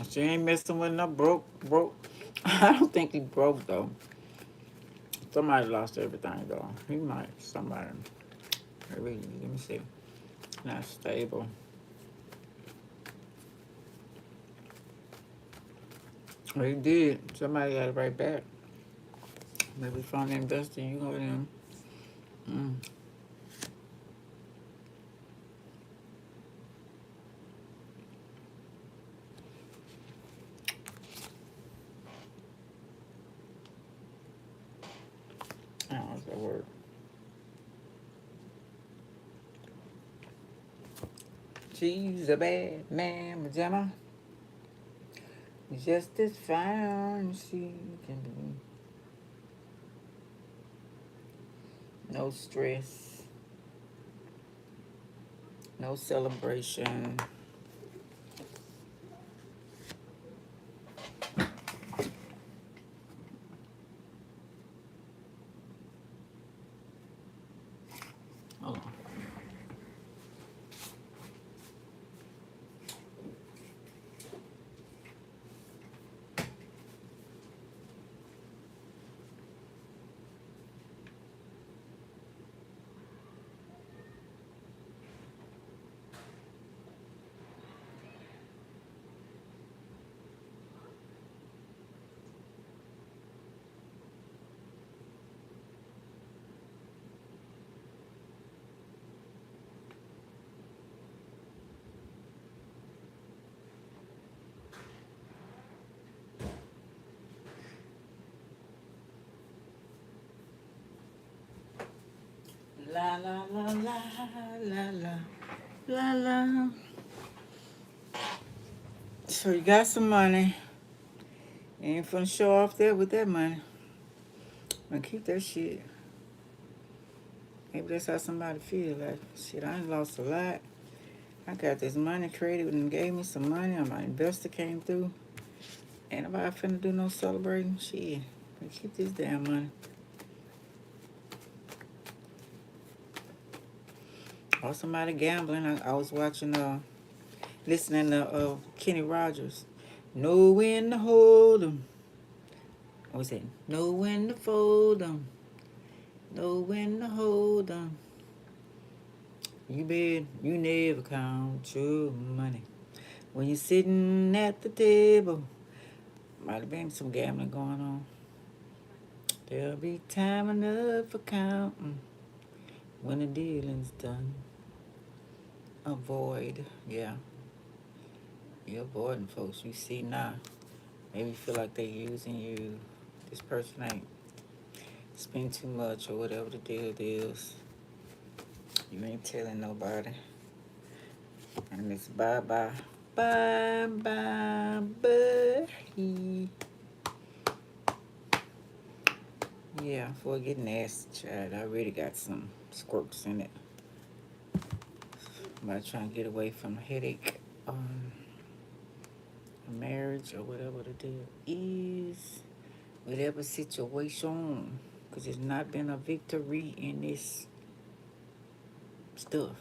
She ain't messing with no broke. I don't think he broke though. Somebody lost everything though. He might. Somebody. Maybe. Let me see. Not stable. Well, he did. Somebody got it right back. Maybe from the investor. You know them. I don't know if that word. She's a bad man, pajama. Just as fine as she can be. No stress. No celebration. Hold on. La la la la la la la la. So you got some money. You ain't finna show off there with that money. But keep that shit. Maybe that's how somebody feel like. Shit, I ain't lost a lot. I got this money created and gave me some money. And my investor came through. Ain't nobody finna do no celebrating. Shit. Keep this damn money. Or somebody gambling. I was watching, listening to Kenny Rogers. Know when to hold 'em. What was it? Know when to fold 'em. Know when to hold 'em. You never count your money. When you're sitting at the table, might have been some gambling going on. There'll be time enough for counting when the dealing's done. Avoid, yeah. You're avoiding folks you see now. Maybe you feel like they're using you. This person ain't spend too much or whatever the deal is. You ain't telling nobody. And it's bye-bye. Bye-bye, buddy. Yeah, before I get nasty, child, I already got some squirts in it. I'm about trying to get away from a headache. A marriage or whatever the deal is. Whatever situation. Because there's not been a victory in this stuff.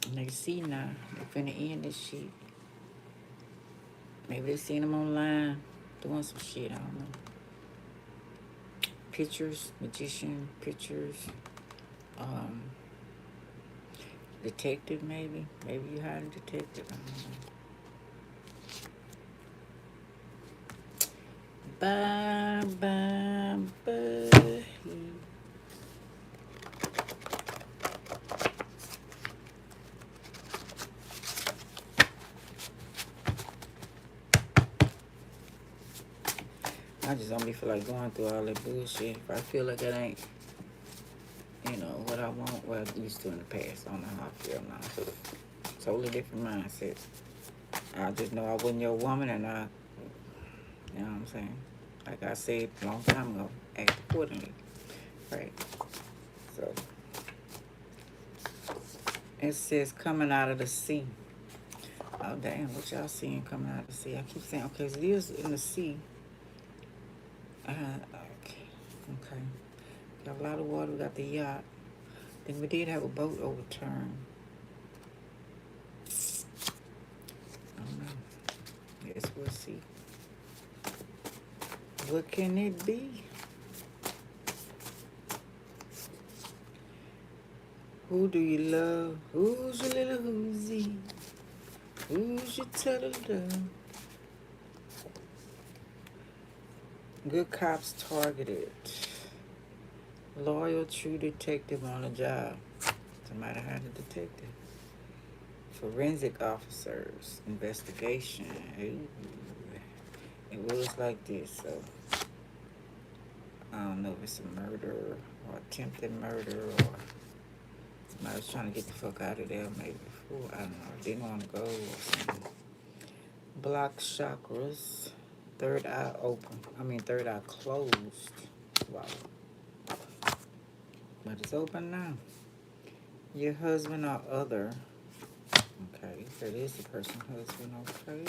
And they see now. They're finna end this shit. Maybe they seen them online doing some shit. I don't know. pictures, magician, pictures, detective maybe. Maybe you hired a detective. I don't know. Bye, bye, bye. I just don't be feel like going through all that bullshit. If I feel like it ain't, what I want, well, I used to in the past. I don't know how I feel now. Totally different mindset. I just know I wasn't your woman, and you know what I'm saying? Like I said a long time ago, act accordingly. Right? So, it says coming out of the sea. Oh, damn, what y'all seeing coming out of the sea? I keep saying, okay, so it is in the sea. Okay. Got a lot of water. We got the yacht. Then we did have a boat overturned. I don't know. Guess we'll see. What can it be? Who do you love? Who's your little whoozy? Who's your turtle dove? Good cops targeted. Loyal, true detective on the job. Somebody hired a detective. Forensic officers. Investigation. Ooh. It was like this, so I don't know if it's a murder or attempted murder or somebody was trying to get the fuck out of there maybe before. I don't know. Didn't want to go or something. Block chakras. Third eye open. Third eye closed. Wow. But it's open now. Your husband or other. Okay. That is the person's husband. Okay.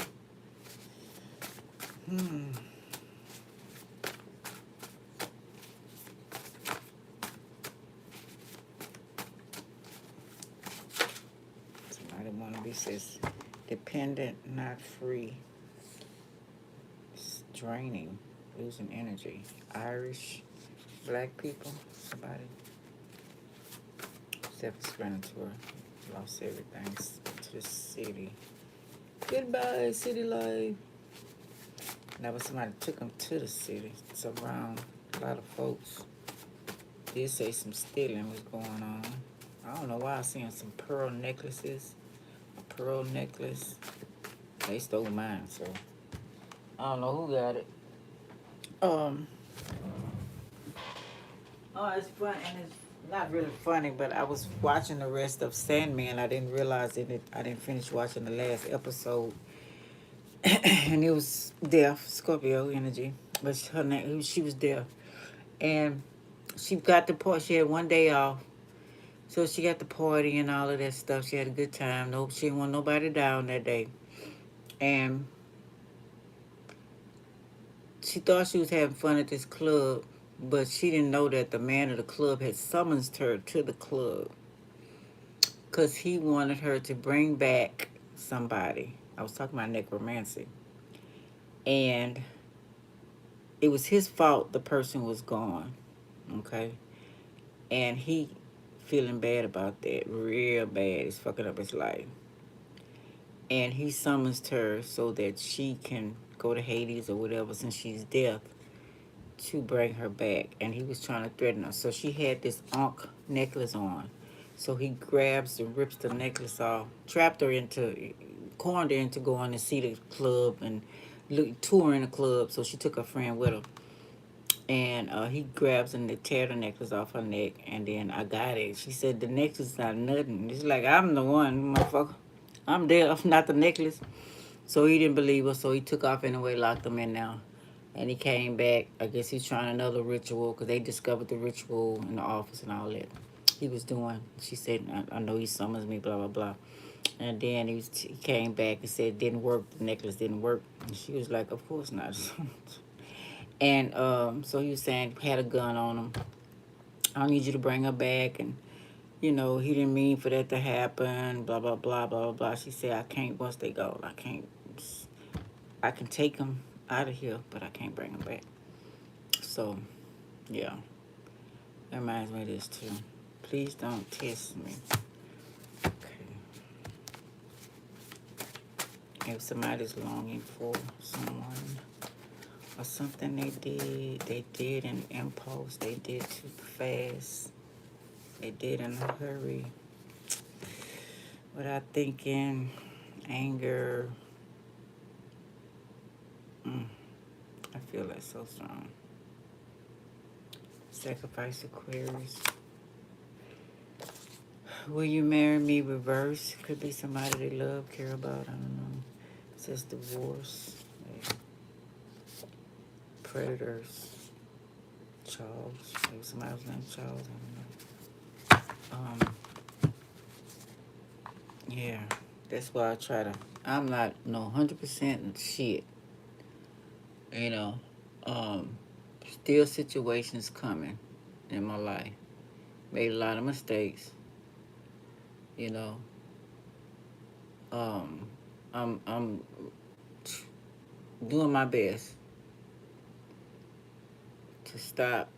Somebody want to be says dependent, not free. It's draining. Losing energy. Irish. Black people. Somebody. Self-explanatory. Lost everything to the city. Goodbye, city life. That was somebody took them to the city. It's around a lot of folks. Did say some stealing was going on. I don't know why I seen some pearl necklaces. A pearl necklace. They stole mine, so I don't know who got it. Oh, it's fun, and it's not really funny, but I was watching the rest of Sandman. I didn't realize it. I didn't finish watching the last episode. And it was deaf, Scorpio energy. But her name, she was deaf. And she got the part, she had one day off. So she got the party and all of that stuff. She had a good time. Nope, she didn't want nobody down that day. And she thought she was having fun at this club, but she didn't know that the man of the club had summoned her to the club because he wanted her to bring back somebody. I was talking about necromancy. And it was his fault the person was gone, okay? And he feeling bad about that, real bad. It's fucking up his life. And he summons her so that she can go to Hades or whatever, since she's deaf, to bring her back. And he was trying to threaten her. So she had this Ankh necklace on. So he grabs and rips the necklace off, cornered her into going to see the club and touring the club. So she took her friend with her. And he grabs and tear the necklace off her neck. And then I got it. She said, the necklace is not nothing. It's like, I'm the one, motherfucker. I'm deaf, not the necklace. So he didn't believe her. So he took off anyway, locked them in now. And he came back. I guess he's trying another ritual because they discovered the ritual in the office and all that he was doing. She said, I know he summons me, blah, blah, blah. And then he came back and said it didn't work. The necklace didn't work. And she was like, of course not. And so he was saying, had a gun on him. I need you to bring her back. And, he didn't mean for that to happen. Blah, blah, blah, blah, blah, blah. She said, I can't, once they go, I can take them out of here, but I can't bring them back. So Yeah. That reminds me of this too. Please don't test me. Okay. If somebody's longing for someone or something they did in impulse, they did too fast, they did in a hurry, without thinking, anger. I feel that so strong. Sacrifice Aquarius. Will you marry me? Reverse. Could be somebody they love, care about. I don't know. It says divorce. Yeah. Predators. Charles. Maybe somebody was named Charles. I don't know. Yeah. That's why I try to. I'm not 100% shit. You know. Still situations coming in my life. Made a lot of mistakes. You know. I'm doing my best to stop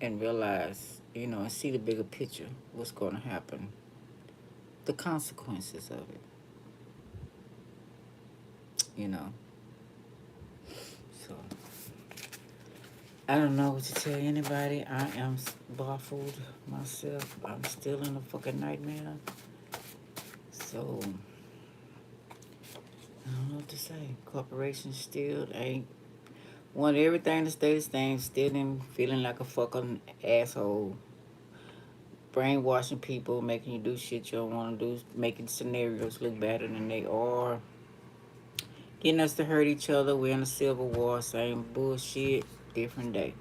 and realize, and see the bigger picture, what's going to happen, the consequences of it, you know. So, I don't know what to tell anybody. I am baffled myself. I'm still in a fucking nightmare. So, I don't know what to say. Corporations still ain't want everything to stay the same, still in feeling like a fucking asshole. Brainwashing people, making you do shit you don't want to do, making scenarios look better than they are, getting us to hurt each other. We're in a civil war, same bullshit, different day.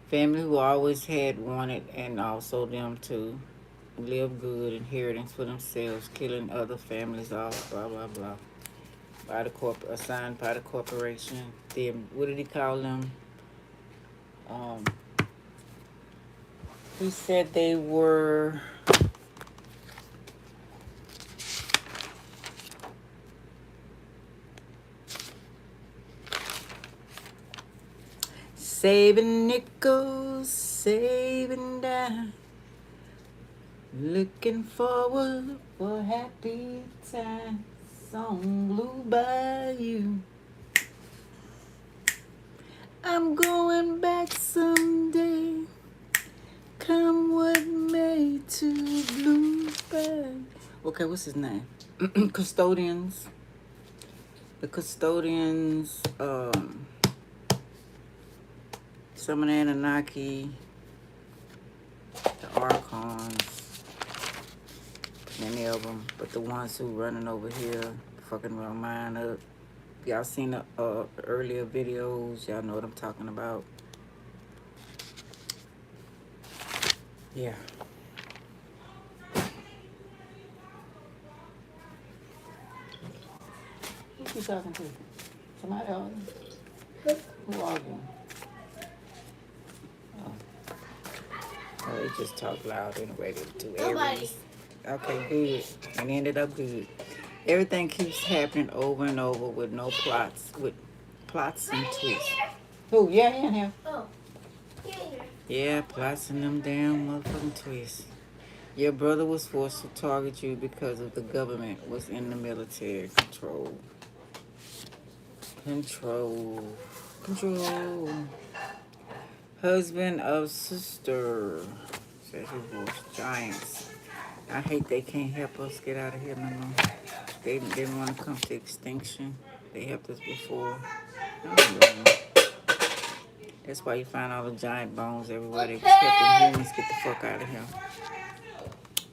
Family who always had wanted, and also them to live good, inheritance for themselves, killing other families off, blah blah blah. By the assigned by the corporation. Them, what did he call them? Um, he said they were. Saving nickels, saving dime, looking forward for happy time. Song blew by you. I'm going back someday. Come what may to Bluebird. Okay, what's his name? Custodians. The custodians, some of the Anunnaki, the Archons, many of them, but the ones who running over here, fucking my mind up. Y'all seen the earlier videos, y'all know what I'm talking about. Yeah. Who you talking to? Somebody else? Who arguing? Oh, they just talk loud anyway to Aries. Okay, good. And ended up good. Everything keeps happening over and over with no plots, with plots and twists. Who? Yeah, he in here. Oh. Yeah, plots and them damn motherfucking twists. Your brother was forced to target you because of the government was in the military control. Control. Husband of sister. Said he was giants. I hate they can't help us get out of here no more. They didn't want to come to extinction. They helped us before. I don't know. That's why you find all the giant bones everywhere. They was helping humans get the fuck out of here.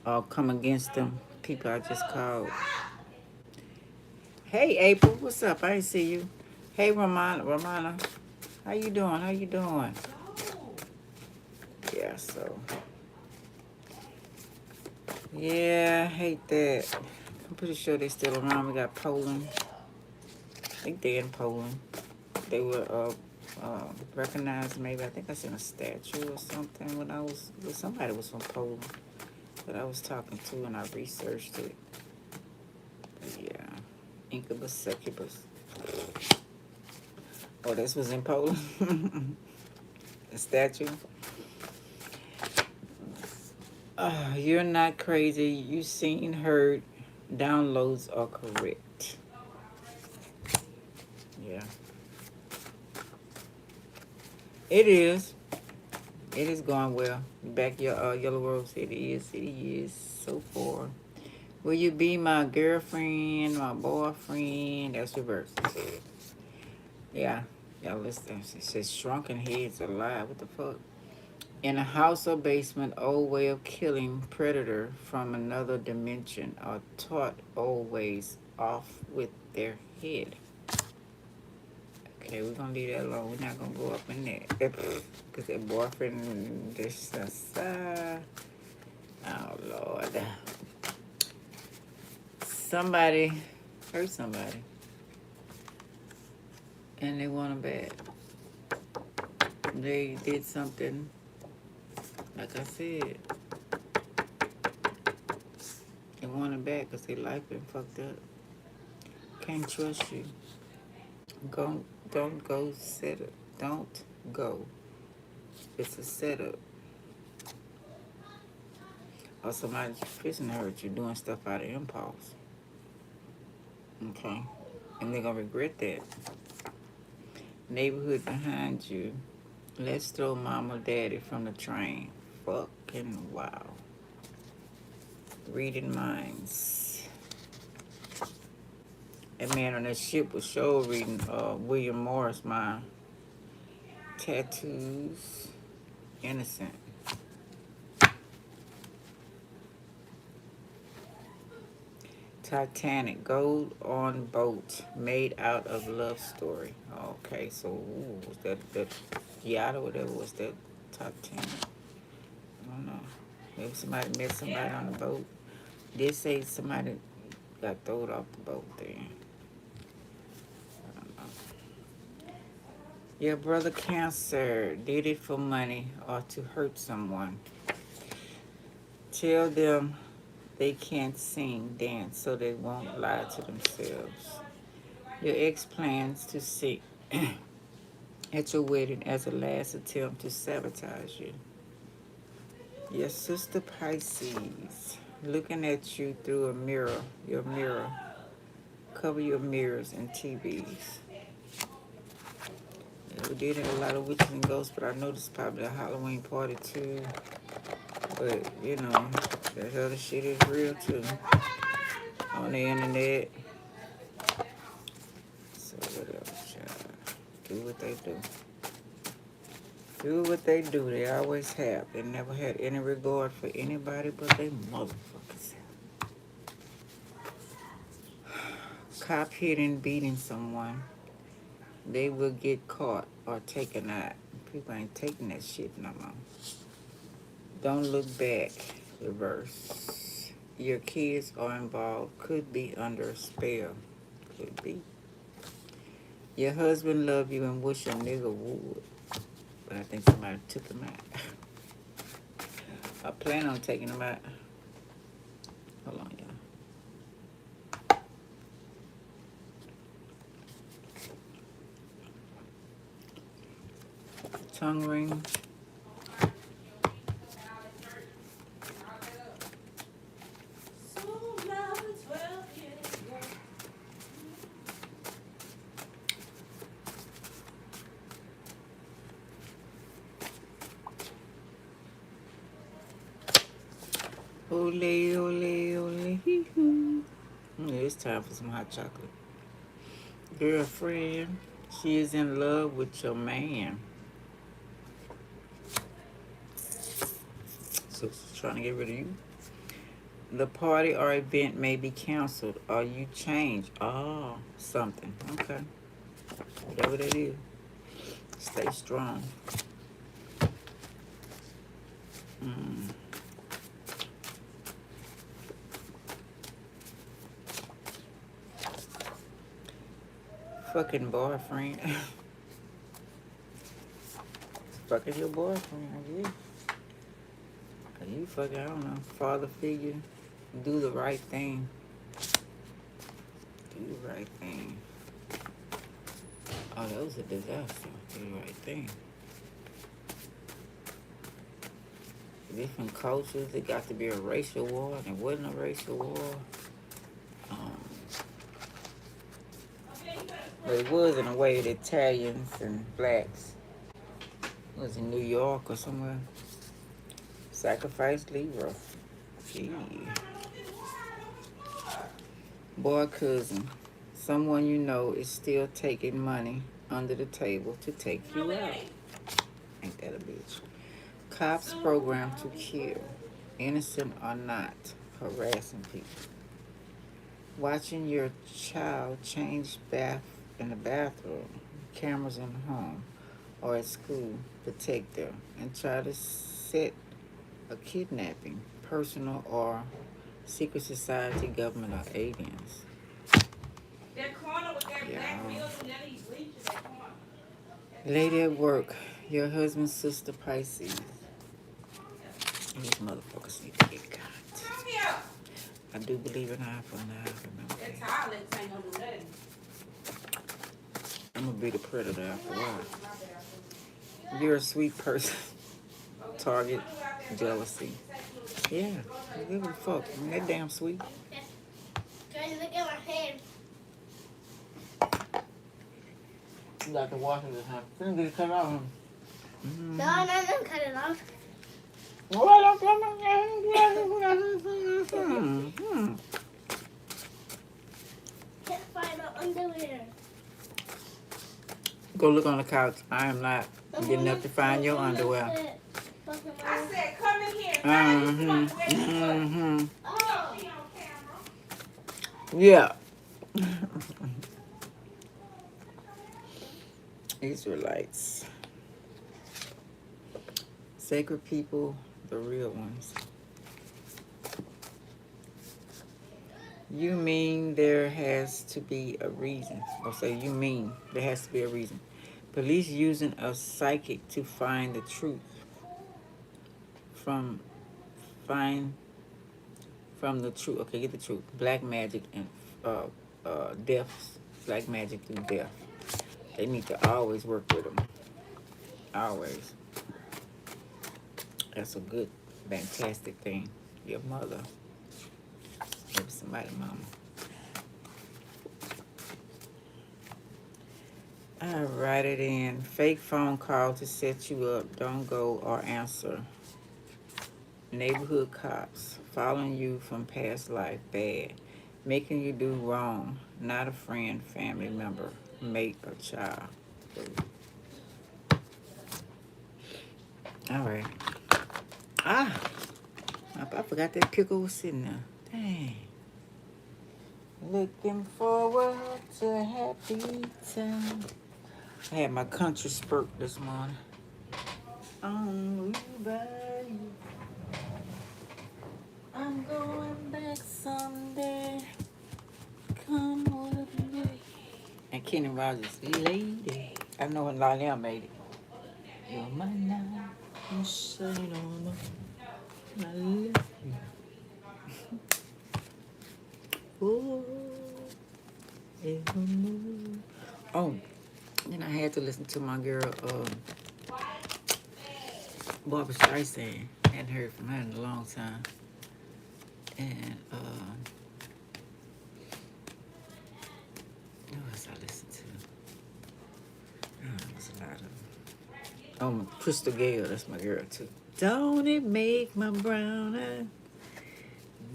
Or come against them. People I just called. Hey, April. What's up? I didn't see you. Hey, Romana. How you doing? Yeah, so. Yeah, I hate that. I'm pretty sure they're still around. We got Poland. I think they're in Poland. They were recognized, maybe. I think I seen a statue or something when I was with somebody was from Poland that I was talking to, and I researched it. But yeah, incubus, succubus. Oh, this was in Poland. The statue. You're not crazy. You seen, heard, downloads are correct. Yeah. It is. It is going well. Back your Yellow Rose. It is. It is so far. Will you be my girlfriend, my boyfriend? That's reverse. Yeah. Yeah, listen. It says shrunken heads alive. What the fuck? In a house or basement, old way of killing predator from another dimension are taught old ways off with their head. Okay, we're gonna leave that alone. We're not gonna go up in there. Because that boyfriend, this, oh Lord. Somebody hurt somebody. And they want them back. They did something, like I said. They want them back because their life been fucked up. Can't trust you. Don't go set up. Don't go. It's a setup. Or somebody's fixing to hurt you doing stuff out of impulse. Okay? And they're going to regret that. Neighborhood behind you. Let's throw mama daddy from the train. Fucking wow. Reading minds. That man on that ship was sure reading William Morris mind. Tattoos. Innocent. Titanic, gold on boat, made out of love story. Okay, so was that yacht or whatever was that Titanic? I don't know. Maybe somebody met somebody on the boat. Did say somebody got thrown off the boat there. I don't know. Your brother Cancer did it for money or to hurt someone. Tell them they can't sing, dance, so they won't lie to themselves. Your ex plans to sing at your wedding as a last attempt to sabotage you. Your sister Pisces looking at you through a mirror, your mirror. Cover your mirrors and TVs. Yeah, we did have a lot of witches and ghosts, but I know this is probably a Halloween party too. But, you know, that other shit is real too. On the internet. So whatever, child. Do what they do. Do what they do. They always have. They never had any regard for anybody but they motherfuckers. Cop hitting, beating someone. They will get caught or taken out. People ain't taking that shit no more. Don't look back. Reverse. Your kids are involved. Could be under a spell. Could be. Your husband love you and wish a nigga would. But I think somebody took him out. I plan on taking him out. Hold on, y'all. Tongue ring. Ole, ole, ole, hee hoo. Yeah, it's time for some hot chocolate. Girlfriend, she is in love with your man. So she's trying to get rid of you. The party or event may be canceled or you change. Oh, something. Okay. Whatever that is. Stay strong. Fucking boyfriend. Fucking your boyfriend, I guess. You fucking, I don't know, father figure. Do the right thing. Do the right thing. Oh, that was a disaster. Do the right thing. different cultures. It got to be a racial war, and it wasn't a racial war. But it was in a way the Italians and blacks was in New York or somewhere. Sacrificed Leroy. Gee. Boy, cousin, someone you know is still taking money under the table to take you out. Ain't that a bitch? Cops programmed to kill, innocent or not, harassing people. Watching your child change bath in the bathroom, cameras in the home or at school protect them, and try to set a kidnapping, personal or secret society, government, or aliens. Yeah. Lady at work, your husband's sister Pisces. These motherfuckers need to get caught. I do believe in eye for an eye, remember that. I'm gonna be the predator after a while. You're a sweet person. Target jealousy. Yeah, I give a fuck. I mean, they're damn sweet. Guys, look at my hand. You got to wash it this time. Didn't get it cut off. No, don't cut it off. Can't find my underwear. Go look on the couch. I am not getting up to find your underwear. I said, come in here. Oh. Yeah. Israelites. Sacred people, the real ones. You mean there has to be a reason. Or say you mean there has to be a reason. Police using a psychic to find the truth. From the truth. Okay, get the truth. Black magic and deaths. Black magic through death. They need to always work with them. Always. That's a good, fantastic thing. Your mother. Maybe somebody's mama. I write it in. Fake phone call to set you up. Don't go or answer. Neighborhood cops following you from past life. Bad. Making you do wrong. Not a friend, family member, mate, or child. All right. I forgot that pickle was sitting there. Dang. Looking forward to a happy time. I had my country spurt this morning. On by you. I'm going back someday. Come with me. And Kenny Rogers, lady. I know when Lionel made it. You're my night. I'm saying on I love you. Oh, evermore. Oh, then I had to listen to my girl, Barbara Streisand. Hadn't heard from her in a long time. And, what else I listened to? Oh, there was a lot of them. Oh, Crystal Gale, that's my girl, too. Don't it make my brown eye?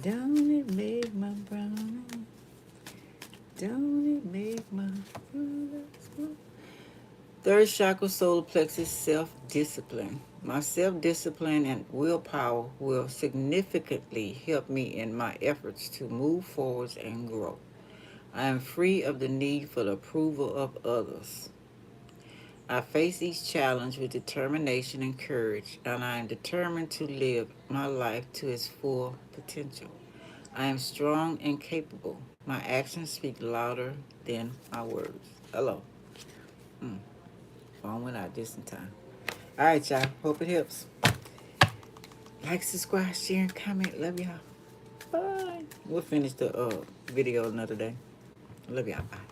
Don't it make my brown eye? Don't it make my brown eye? Third chakra, solar plexus, self-discipline. My self-discipline and willpower will significantly help me in my efforts to move forwards and grow. I am free of the need for the approval of others. I face each challenge with determination and courage, and I am determined to live my life to its full potential. I am strong and capable. My actions speak louder than my words. Hello. Phone went out this in time. All right, y'all. Hope it helps. Like, subscribe, share, and comment. Love y'all. Bye. We'll finish the video another day. Love y'all. Bye.